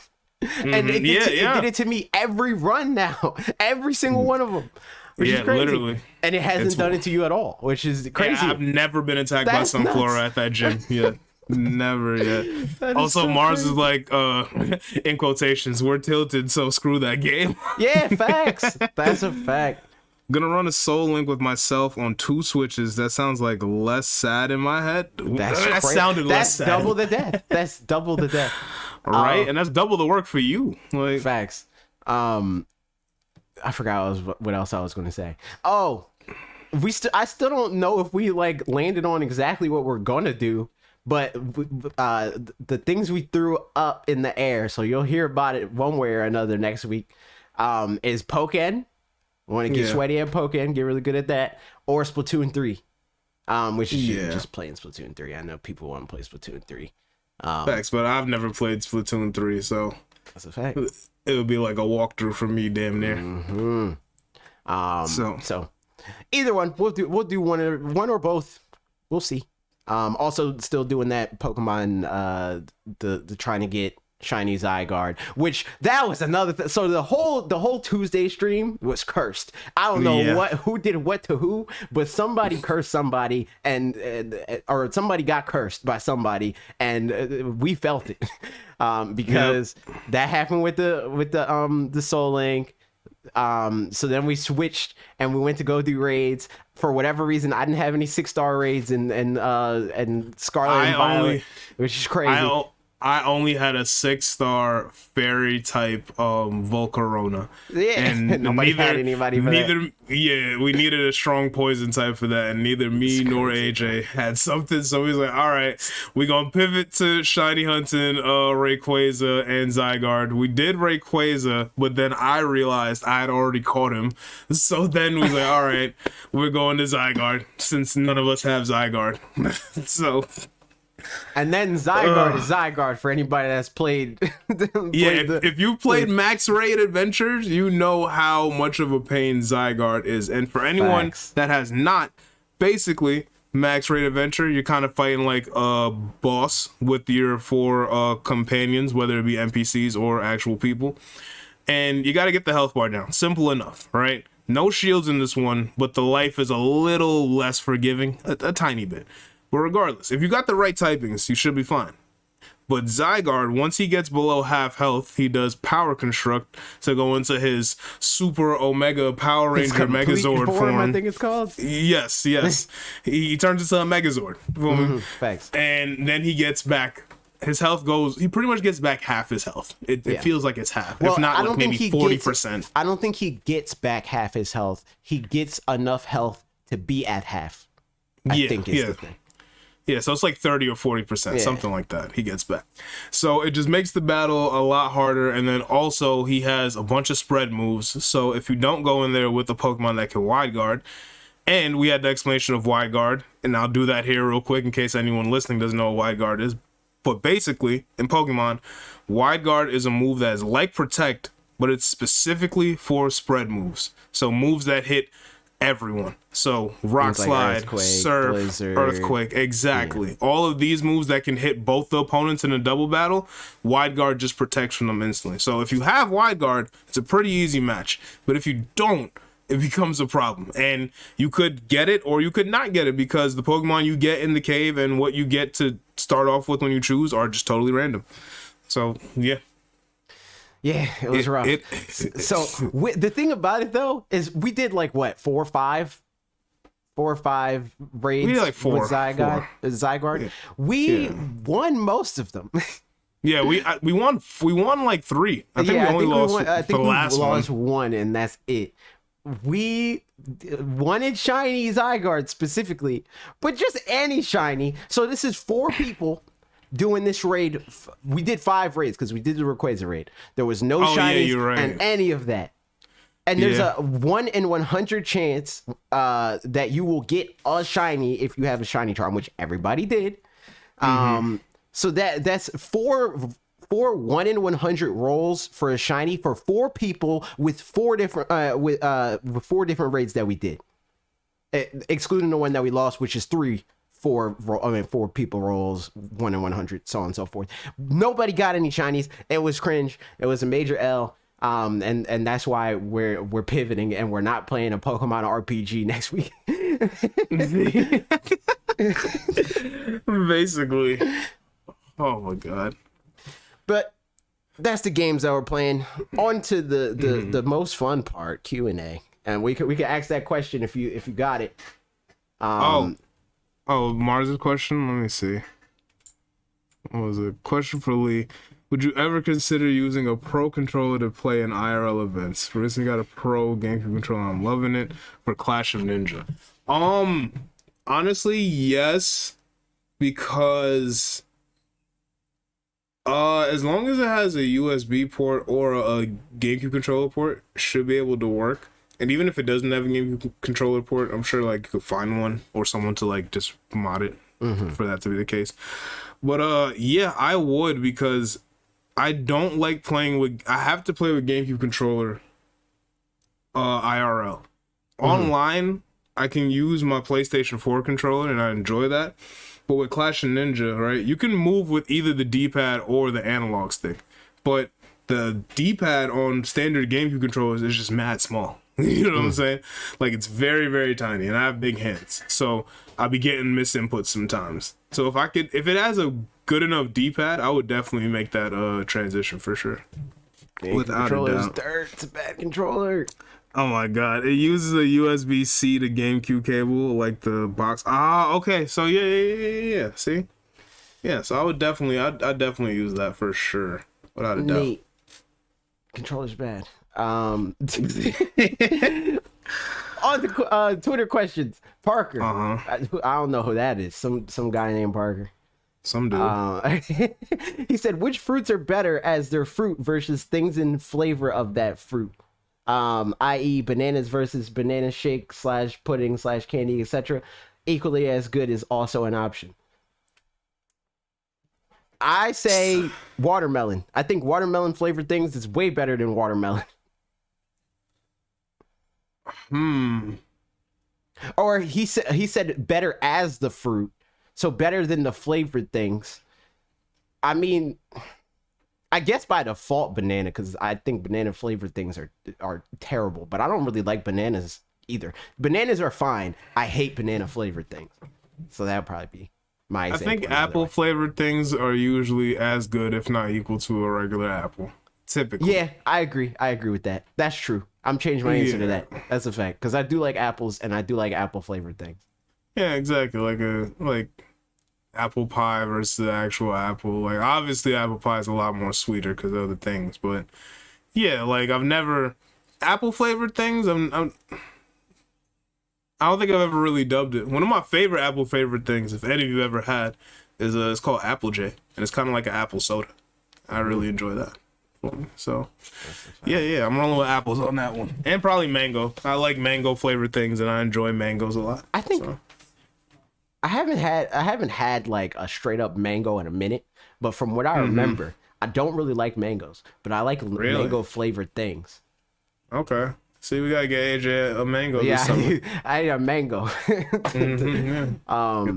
S1: And it did it to me every run now, every single one of them, which is crazy. Literally. And it hasn't done it to you at all, which is crazy.
S2: I've never been attacked by Sunflora at that gym yet. Never yet. Also, Mars is like, in quotations, we're tilted, so screw that game.
S1: Yeah, facts. That's a fact.
S2: Gonna run a Soul Link with myself on 2 switches. That sounds like less sad in my head. That sounded less sad.
S1: That's double the death. That's double the death.
S2: Right? And that's double the work for you. Like,
S1: facts. I forgot what else I was going to say. Oh, I still don't know if we like landed on exactly what we're going to do, but the things we threw up in the air, so you'll hear about it one way or another next week, is Pokken. Want to get sweaty at Pokken, get really good at that, or Splatoon 3, which is just playing Splatoon 3. I know people want to play Splatoon 3.
S2: Facts, but I've never played Splatoon 3, so
S1: that's a fact.
S2: It would be like a walkthrough for me, damn near.
S1: So either one, we'll do one or both. We'll see. Also still doing that Pokemon, the trying to get shiny Zygarde, which that was another so the whole Tuesday stream was cursed. I don't know who did what to who, but somebody cursed somebody, or somebody got cursed by somebody, and we felt it. Because that happened with the Soul Link. So then we switched and we went to go do raids. For whatever reason, I didn't have any 6-star raids and Scarlet and Violet, which is crazy.
S2: I only had a 6-star fairy type Volcarona.
S1: Yeah, and nobody had anybody for that.
S2: Yeah, we needed a strong poison type for that, and neither me nor AJ had something. So we was like, all right, we're gonna pivot to shiny hunting Rayquaza and Zygarde. We did Rayquaza, but then I realized I had already caught him. So then we was like, all right, we're going to Zygarde since none of us have Zygarde. So.
S1: And then Zygarde is Zygarde for anybody that's played.
S2: If you played Max Raid Adventures, you know how much of a pain Zygarde is. And for anyone that has not, basically, Max Raid Adventure, you're kind of fighting like a boss with your 4 companions, whether it be NPCs or actual people. And you got to get the health bar down. Simple enough, right? No shields in this one, but the life is a little less forgiving, a tiny bit. But regardless, if you got the right typings, you should be fine. But Zygarde, once he gets below half health, he does Power Construct to go into his Super Omega Power Ranger Megazord form.
S1: I think it's called.
S2: Yes. he turns into a Megazord.
S1: Thanks.
S2: And then he gets back. His health goes. He pretty much gets back half his health. It feels like it's half, if not like maybe 40%.
S1: I don't think he gets back half his health. He gets enough health to be at half. I think is the thing.
S2: Yeah, so it's like 30 or 40%, something like that. He gets back. So it just makes the battle a lot harder. And then also he has a bunch of spread moves. So if you don't go in there with a Pokemon that can wide guard, and we had the explanation of wide guard, and I'll do that here real quick in case anyone listening doesn't know what wide guard is. But basically, in Pokemon, wide guard is a move that is like Protect, but it's specifically for spread moves. So moves that hit everyone. So Rock Slide, Surf, Blizzard, Earthquake, exactly. Yeah. All of these moves that can hit both the opponents in a double battle, Wide Guard just protects from them instantly. So if you have Wide Guard, it's a pretty easy match. But if you don't, it becomes a problem. And you could get it or you could not get it because the Pokemon you get in the cave and what you get to start off with when you choose are just totally random. So, yeah.
S1: Yeah, it was rough. So the thing about it though is we did like what 4 or 5 raids.
S2: We did like 4
S1: with Zygarde. Yeah. We won most of them.
S2: Yeah, we won like 3. I think we only lost the last
S1: one, and that's it. We wanted shiny Zygarde specifically, but just any shiny. So this is 4 people doing this raid. We did 5 raids because we did the Rayquaza raid. There was no shinies and any of that. And there's a 1 in 100 chance that you will get a shiny if you have a shiny charm, which everybody did. So that's 4 1 in 100 rolls for a shiny for 4 people with 4 different with 4 different raids that we did, excluding the one that we lost, which is 4 people rolls, 1 in 100, so on and so forth. Nobody got any shinies. It was cringe. It was a major L. And that's why we're pivoting and we're not playing a Pokemon RPG next week.
S2: Basically. Oh my god.
S1: But that's the games that we're playing. On to the most fun part, Q&A. And we could ask that question if you got it.
S2: Mars' question? Let me see. What was it? Question for Lee. Would you ever consider using a pro controller to play in IRL events? Recently got a pro GameCube controller. I'm loving it for Clash of Ninja. Honestly, yes, because as long as it has a USB port or a GameCube controller port, it should be able to work. And even if it doesn't have a GameCube controller port, I'm sure like you could find one or someone to like just mod it for that to be the case. But yeah, I would, because I don't like playing with. I have to play with GameCube controller. IRL. Online, I can use my PlayStation 4 controller, and I enjoy that. But with Clash of Ninja, right, you can move with either the D-pad or the analog stick. But the D-pad on standard GameCube controllers is just mad small. You know what I'm saying? Like, it's very, very tiny, and I have big hands. So I'll be getting misinputs sometimes. So if it has a good enough D-pad, I would definitely make that transition for sure.
S1: Without a doubt. It's a bad controller.
S2: Oh my god, it uses a USB-C to GameCube cable, like the box. Ah, okay. So yeah. See? Yeah, so I'd definitely use that for sure. Without a doubt.
S1: Controller's bad. On the Twitter questions, Parker. I don't know who that is. Some guy named Parker.
S2: Some dude.
S1: He said, which fruits are better as their fruit versus things in flavor of that fruit? I.e. bananas versus banana shake / pudding / candy, etc. Equally as good is also an option. I say watermelon. I think watermelon flavored things is way better than watermelon. Or he said better as the fruit, so better than the flavored things. I mean, I guess by default banana, because I think banana flavored things are terrible, but I don't really like bananas either. Bananas are fine. I hate banana flavored things, so that'll probably be my example.
S2: I think apple flavored things are usually as good, if not equal to a regular apple. Typically.
S1: Yeah, I agree with that. That's true. I'm changing my answer to that. That's a fact, because I do like apples and I do like apple flavored things.
S2: Yeah, exactly. Like apple pie versus the actual apple. Like, obviously apple pie is a lot more sweeter because of other things, but yeah, like I've never apple flavored things. I don't think I've ever really dubbed it. One of my favorite apple flavored things, if any of you ever had, is it's called Apple J, and it's kind of like an apple soda. I really enjoy that. So yeah, I'm rolling with apples on that one, and probably mango. I like mango flavored things, and I enjoy mangoes a lot.
S1: I think I haven't had like a straight up mango in a minute, but from what I remember, I don't really like mangoes, but I like mango flavored things.
S2: Okay. See, we gotta get AJ a mango this summer.
S1: I need a mango.
S2: Get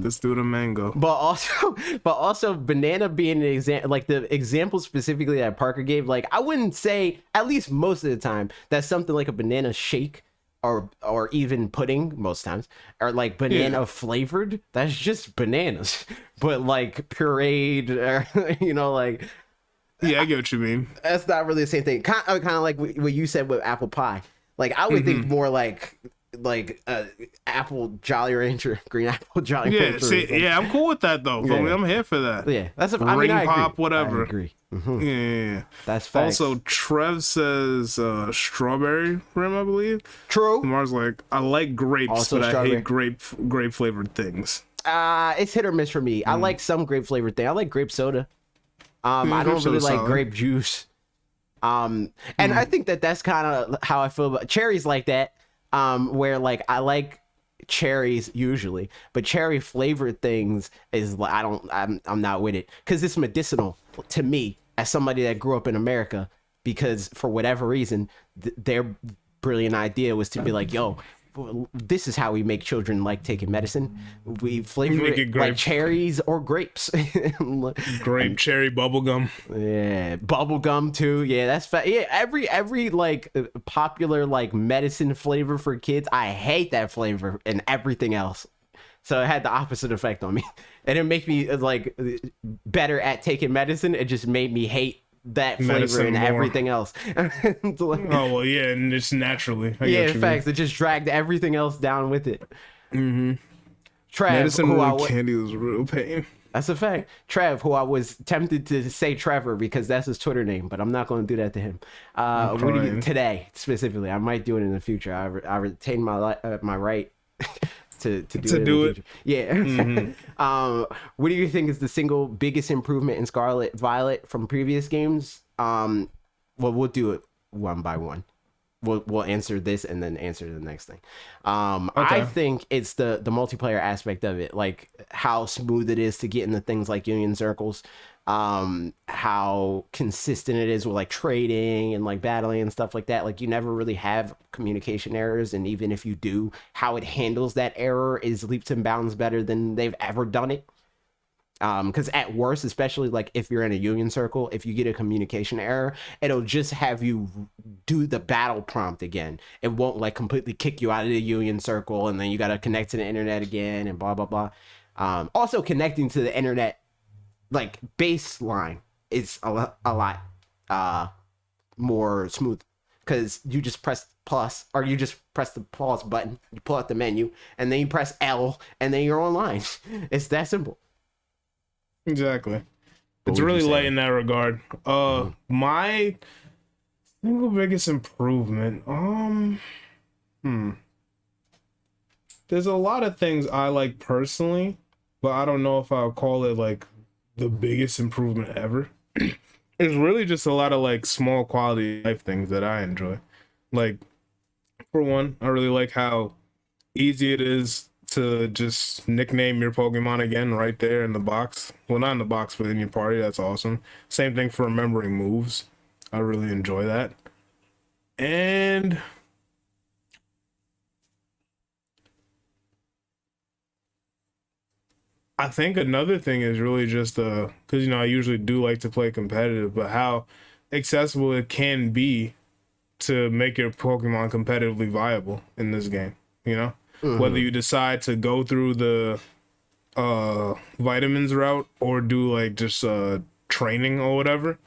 S2: this dude a mango.
S1: But also banana being an example, like the example specifically that Parker gave, like I wouldn't say, at least most of the time, that something like a banana shake or even pudding most times are like banana flavored. That's just bananas, but like pureed, or, like.
S2: Yeah, I get what you mean.
S1: That's not really the same thing. Kind of like what you said with apple pie. Like I would think more like apple Jolly Rancher, green apple Jolly Rancher.
S2: Yeah, I'm cool with that though. Yeah. I'm here for that.
S1: Yeah, that's a
S2: ring pop, whatever.
S1: I agree.
S2: Yeah,
S1: that's facts.
S2: Also, Trev says strawberry rim, I believe.
S1: True.
S2: Mars like I like grapes, also but strawberry. I hate grape flavored things.
S1: It's hit or miss for me. I like some grape flavored thing. I like grape soda. I don't really like grape juice. And I think that that's kind of how I feel about cherries like that. Where like I like cherries usually, but cherry flavored things is like I'm not with it because it's medicinal to me as somebody that grew up in America, because for whatever reason their brilliant idea was to be like, yo, this is how we make children like taking medicine. We flavor it like cherries or grapes.
S2: Grape cherry bubblegum.
S1: Yeah, bubblegum too. Yeah, that's yeah, every like popular like medicine flavor for kids, I hate that flavor and everything else. So it had the opposite effect on me. It didn't make me like better at taking medicine. It just made me hate that flavor medicine and more. Everything else.
S2: Like, oh well, yeah, and it's naturally.
S1: In fact, it just dragged everything else down with it. Trev,
S2: medicine with candy was real pain.
S1: That's a fact. Trev, who I was tempted to say Trevor because that's his Twitter name, but I'm not going to do that to him. What do you today specifically? I might do it in the future. I retain my right. To do it. Yeah. What do you think is the single biggest improvement in Scarlet Violet from previous games? Well, we'll do it one by one. We'll answer this and then answer the next thing. Okay. I think it's the multiplayer aspect of it, like how smooth it is to get into things like Union Circles, how consistent it is with like trading and like battling and stuff like that. Like you never really have communication errors, and even if you do, how it handles that error is leaps and bounds better than they've ever done it. Because at worst, especially like if you're in a union circle, if you get a communication error, it'll just have you do the battle prompt again. It won't like completely kick you out of the union circle, and then you got to connect to the internet again and blah blah blah. Also, connecting to the internet like baseline is a lot more smooth, because you just press plus, or you just press the pause button, you pull out the menu, and then you press L, and then you're online. It's that simple.
S2: Exactly. It's really light in that regard. My single biggest improvement. There's a lot of things I like personally, but I don't know if I'll call it like the biggest improvement ever. It's really just a lot of like small quality life things that I enjoy. Like, for one, I really like how easy it is to just nickname your Pokemon again right there in the box. Well, not in the box, but in your party. That's awesome. Same thing for remembering moves. I really enjoy that. And I think another thing is really just because I usually do like to play competitive, but how accessible it can be to make your Pokemon competitively viable in this game. Whether you decide to go through the vitamins route or do like just training or whatever,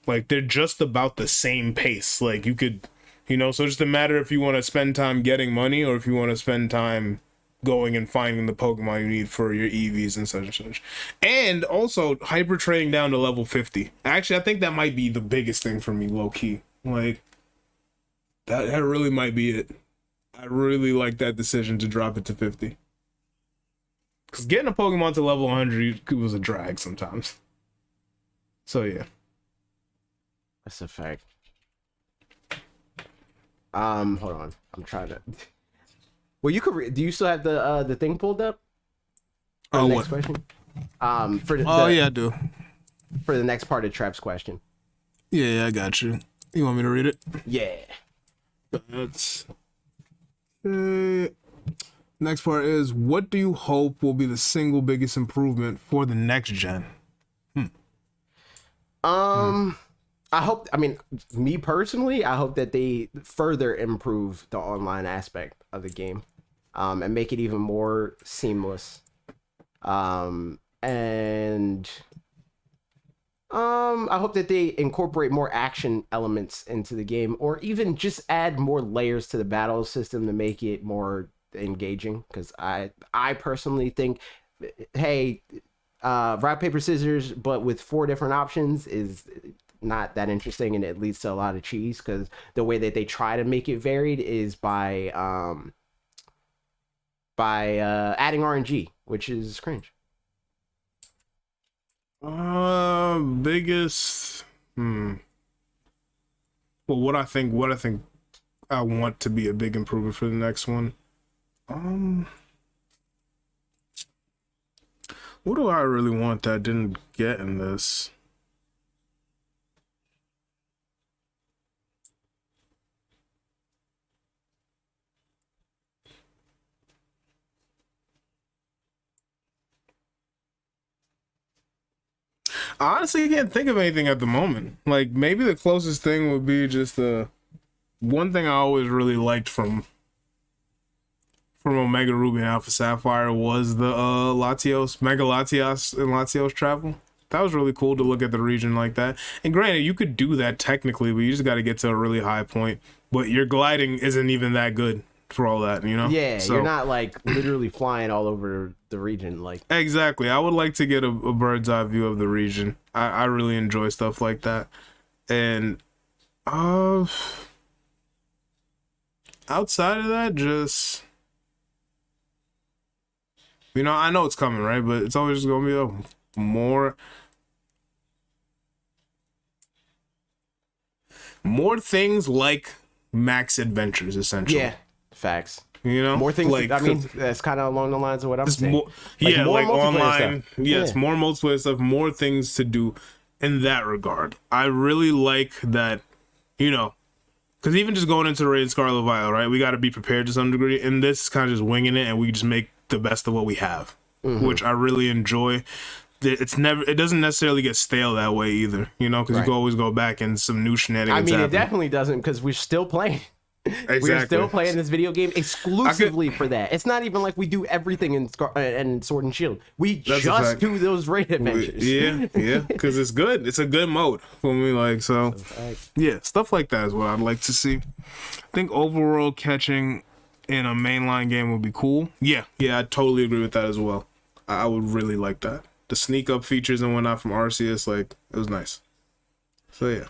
S2: like they're just about the same pace. Like you could, so it's just a matter if you want to spend time getting money or if you want to spend time going and finding the Pokemon you need for your EVs and such and such. And also hyper training down to level 50. Actually, I think that might be the biggest thing for me, low key. Like that really might be it. I really like that decision to drop it to 50. Because getting a Pokemon to level 100 was a drag sometimes. So, yeah.
S1: That's a fact. Hold on. I'm trying to... Well, you could... Do you still have the thing pulled up? For the next question?
S3: Yeah, I do.
S1: For the next part of Trap's question.
S3: Yeah, I got you. You want me to read it?
S1: Yeah.
S3: That's... Next part is, what do you hope will be the single biggest improvement for the next gen?
S1: Me personally, I hope that they further improve the online aspect of the game, and make it even more seamless. I hope that they incorporate more action elements into the game, or even just add more layers to the battle system to make it more engaging. Because I personally think, hey, rock paper scissors, but with 4 different options is not that interesting, and it leads to a lot of cheese. Because the way that they try to make it varied is by adding RNG, which is cringe.
S2: Biggest well, what I think I want to be a big improvement for the next one. What do I really want that I didn't get in this? I honestly can't think of anything at the moment. Like, maybe the closest thing would be just one thing I always really liked from Omega Ruby and Alpha Sapphire was the Latios, Mega Latios and Latios travel. That was really cool to look at the region like that. And granted, you could do that technically, but you just got to get to a really high point. But your gliding isn't even that good for all that,
S1: Yeah,
S2: so,
S1: you're not like literally flying all over the region. Like,
S2: exactly. I would like to get a bird's eye view of the region. I really enjoy stuff like that. And outside of that, just I know it's coming, right? But it's always just gonna be more things like max adventures, essentially.
S1: yeah, facts.
S2: More
S1: things. Like, that's kind of along the lines of what I'm saying.
S2: More online. Stuff. Yes, more multiplayer stuff. More things to do in that regard. I really like that. Because even just going into Raid Scarlet Violet, right? We got to be prepared to some degree, and this is kind of just winging it, and we just make the best of what we have, which I really enjoy. it doesn't necessarily get stale that way either, you know, because you can always go back and some new shenanigans.
S1: I mean,
S2: happen.
S1: it definitely doesn't, because we're still playing.
S2: Exactly.
S1: We're still playing this video game exclusively for that. It's not even like we do everything in Sword and Shield. We just do those raid adventures.
S2: Yeah, because it's good. It's a good mode for me. Like, so yeah, stuff like that is what I'd like to see. I think overall catching in a mainline game would be cool. Yeah, I totally agree with that as well. I would really like that. The sneak up features and whatnot from Arceus, like, it was nice. So yeah.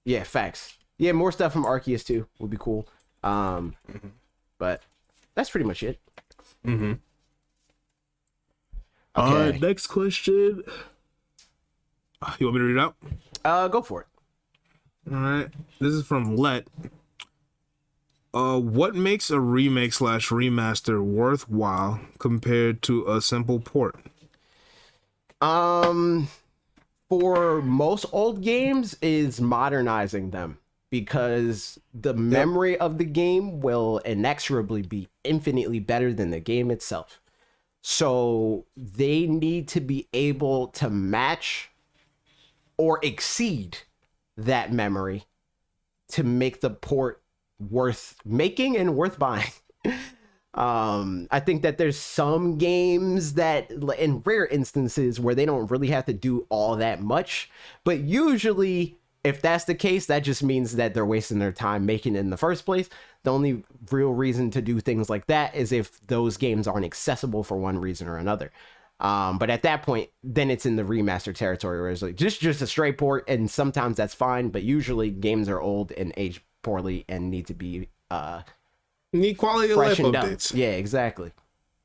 S1: Yeah, facts. Yeah, more stuff from Arceus too would be cool. But that's pretty much it.
S2: Okay. Next question. You want me to read it out?
S1: Go for it.
S3: All right. This is from Let. What makes a remake / remaster worthwhile compared to a simple port?
S1: For most old games is modernizing them, because the memory of the game will inexorably be infinitely better than the game itself. So they need to be able to match or exceed that memory to make the port worth making and worth buying. I think that there's some games that, in rare instances, where they don't really have to do all that much, but usually if that's the case, that just means that they're wasting their time making it in the first place. The only real reason to do things like that is if those games aren't accessible for one reason or another. But at that point, then it's in the remaster territory, where it's like just a straight port, and sometimes that's fine, but usually games are old and age poorly and need to be
S2: need quality of life
S1: freshened
S2: updates.
S1: up. Yeah, exactly.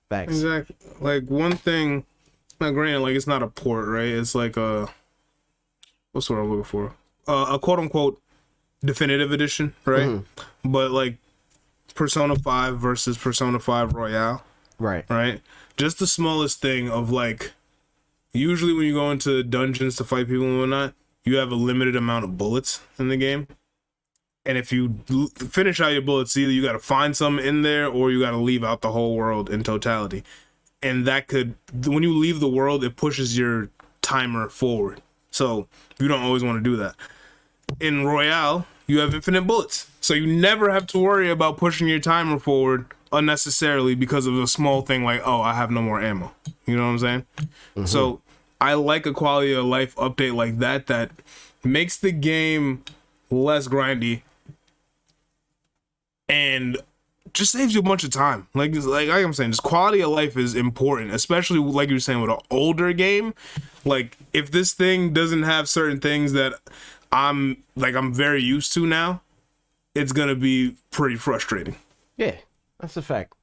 S1: Facts.
S2: Exactly. Like, one thing, now granted, like, it's not a port, right? It's like what's what I'm looking for? A quote unquote definitive edition, right? But like Persona 5 versus Persona 5 Royale. Right? Just the smallest thing of, like, usually when you go into dungeons to fight people and whatnot, you have a limited amount of bullets in the game. And if you finish out your bullets, either you got to find some in there or you got to leave out the whole world in totality. And that could, when you leave the world, it pushes your timer forward. So you don't always want to do that. In Royale, you have infinite bullets. So you never have to worry about pushing your timer forward unnecessarily because of a small thing like, oh, I have no more ammo. You know what I'm saying? So I like a quality of life update like that that makes the game less grindy and just saves you a bunch of time. Like I'm saying, just quality of life is important, especially like you're saying with an older game. Like, if this thing doesn't have certain things that I'm very used to now, it's gonna be pretty frustrating.
S1: Yeah, that's a fact.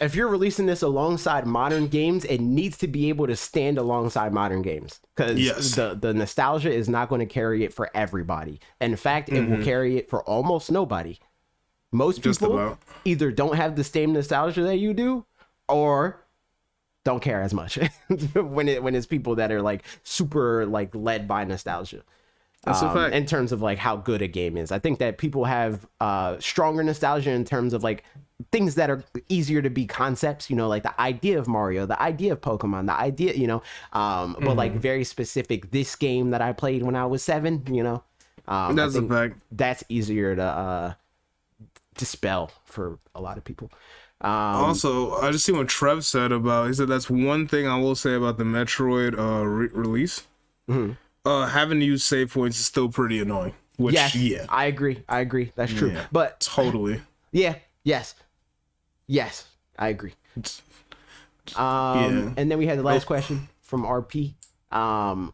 S1: If you're releasing this alongside modern games, it needs to be able to stand alongside modern games, because the nostalgia is not going to carry it for everybody. In fact, it will carry it for almost nobody. Most people either don't have the same nostalgia that you do, or don't care as much when it's people that are like super like led by nostalgia.
S2: That's a fact.
S1: In terms of like how good a game is. I think that people have stronger nostalgia in terms of like things that are easier to be concepts, you know, like the idea of Mario, the idea of Pokemon, the idea, you know, but like very specific, this game that I played when I was 7, you know.
S2: That's a fact.
S1: That's easier to dispel for a lot of people.
S2: Also, I just see what Trev said about, he said that's one thing I will say about the Metroid release. Having to use save points is still pretty annoying. Which,
S1: yes, I agree. That's true.
S2: Yeah,
S1: but
S2: totally.
S1: Yes, I agree. And then we had the last question from RP.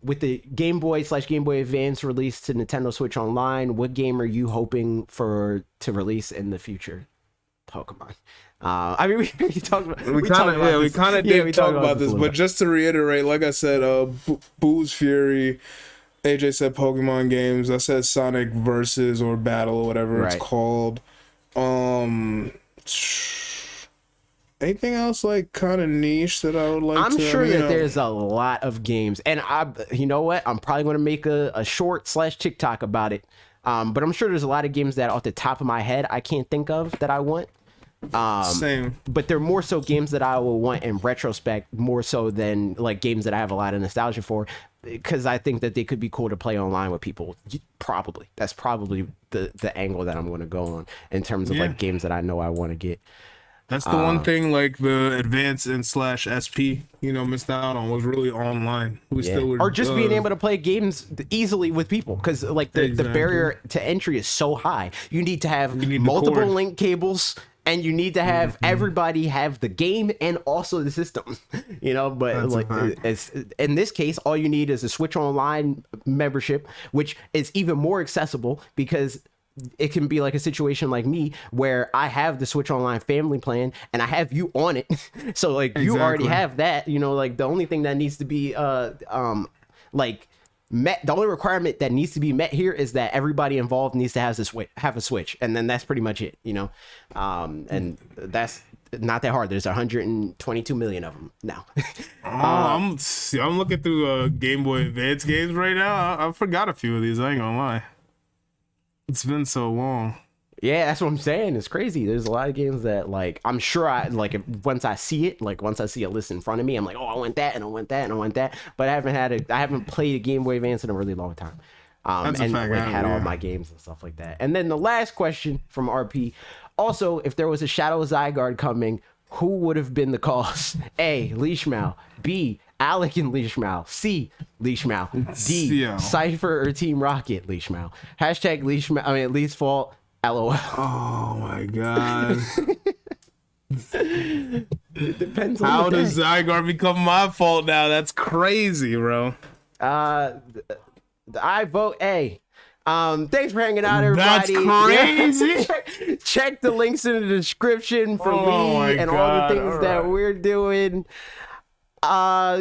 S1: With the Game Boy / Game Boy Advance release to Nintendo Switch Online, what game are you hoping to release in the future? Pokemon. I mean, we talked about. We
S2: kind of did talk about this, but just to reiterate, like I said, Boo's Fury. AJ said Pokemon games. I said Sonic Versus or Battle or whatever it's called. Anything else like kind of niche that I would like
S1: I'm
S2: to...
S1: sure that there's a lot of games, and you know what? I'm probably going to make a short / TikTok about it. But I'm sure there's a lot of games that off the top of my head I can't think of that I want.
S3: Same.
S1: But they're more so games that I will want in retrospect, more so than like games that I have a lot of nostalgia for, because I think that they could be cool to play online with people. Probably that's probably the angle that I'm going to go on in terms of like games that I know I want to get.
S3: That's the one thing like the Advance and /SP, missed out on, was really online. We still would,
S1: or just being able to play games easily with people, because like the barrier to entry is so high. You need to have multiple link cables, and you need to have everybody have the game and also the system, but like it's, in this case, all you need is a Switch Online membership, which is even more accessible because it can be like a situation like me where I have the Switch Online family plan and I have you on it. So like you already have that, like the only thing that needs to be like met, the only requirement that needs to be met here is that everybody involved needs to have a Switch, and then that's pretty much it, and that's not that hard. There's 122 million of them now.
S3: I'm looking through Game Boy Advance games right now. I forgot a few of these, I ain't gonna lie. It's been so long.
S1: Yeah, that's what I'm saying. It's crazy. There's a lot of games that like I'm sure I like once I see a list in front of me, I'm like, oh, I want that and I want that and I want that. But I haven't played a Game Boy Advance in a really long time.
S3: That's
S1: and
S3: a fact,
S1: like had all my games and stuff like that. And then the last question from RP. Also, if there was a Shadow Zygarde coming, who would have been the cause? A. Leeshmow. B. Alec and Leeshmow. C. Leeshmow. D. Cypher or Team Rocket. Leeshmow. Hashtag Leeshmow. I mean, Lee's fault. LOL.
S3: Oh my god.
S1: It depends on
S3: how
S1: the
S3: does
S1: day.
S3: Zygarde become my fault now? That's crazy, bro.
S1: I vote A. Thanks for hanging out, everybody.
S3: That's crazy.
S1: Check the links in the description for me and all the things that we're doing. Do all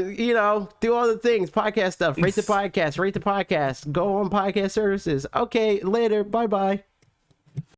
S1: the things, podcast stuff, rate the podcast, go on podcast services. Okay, later, bye.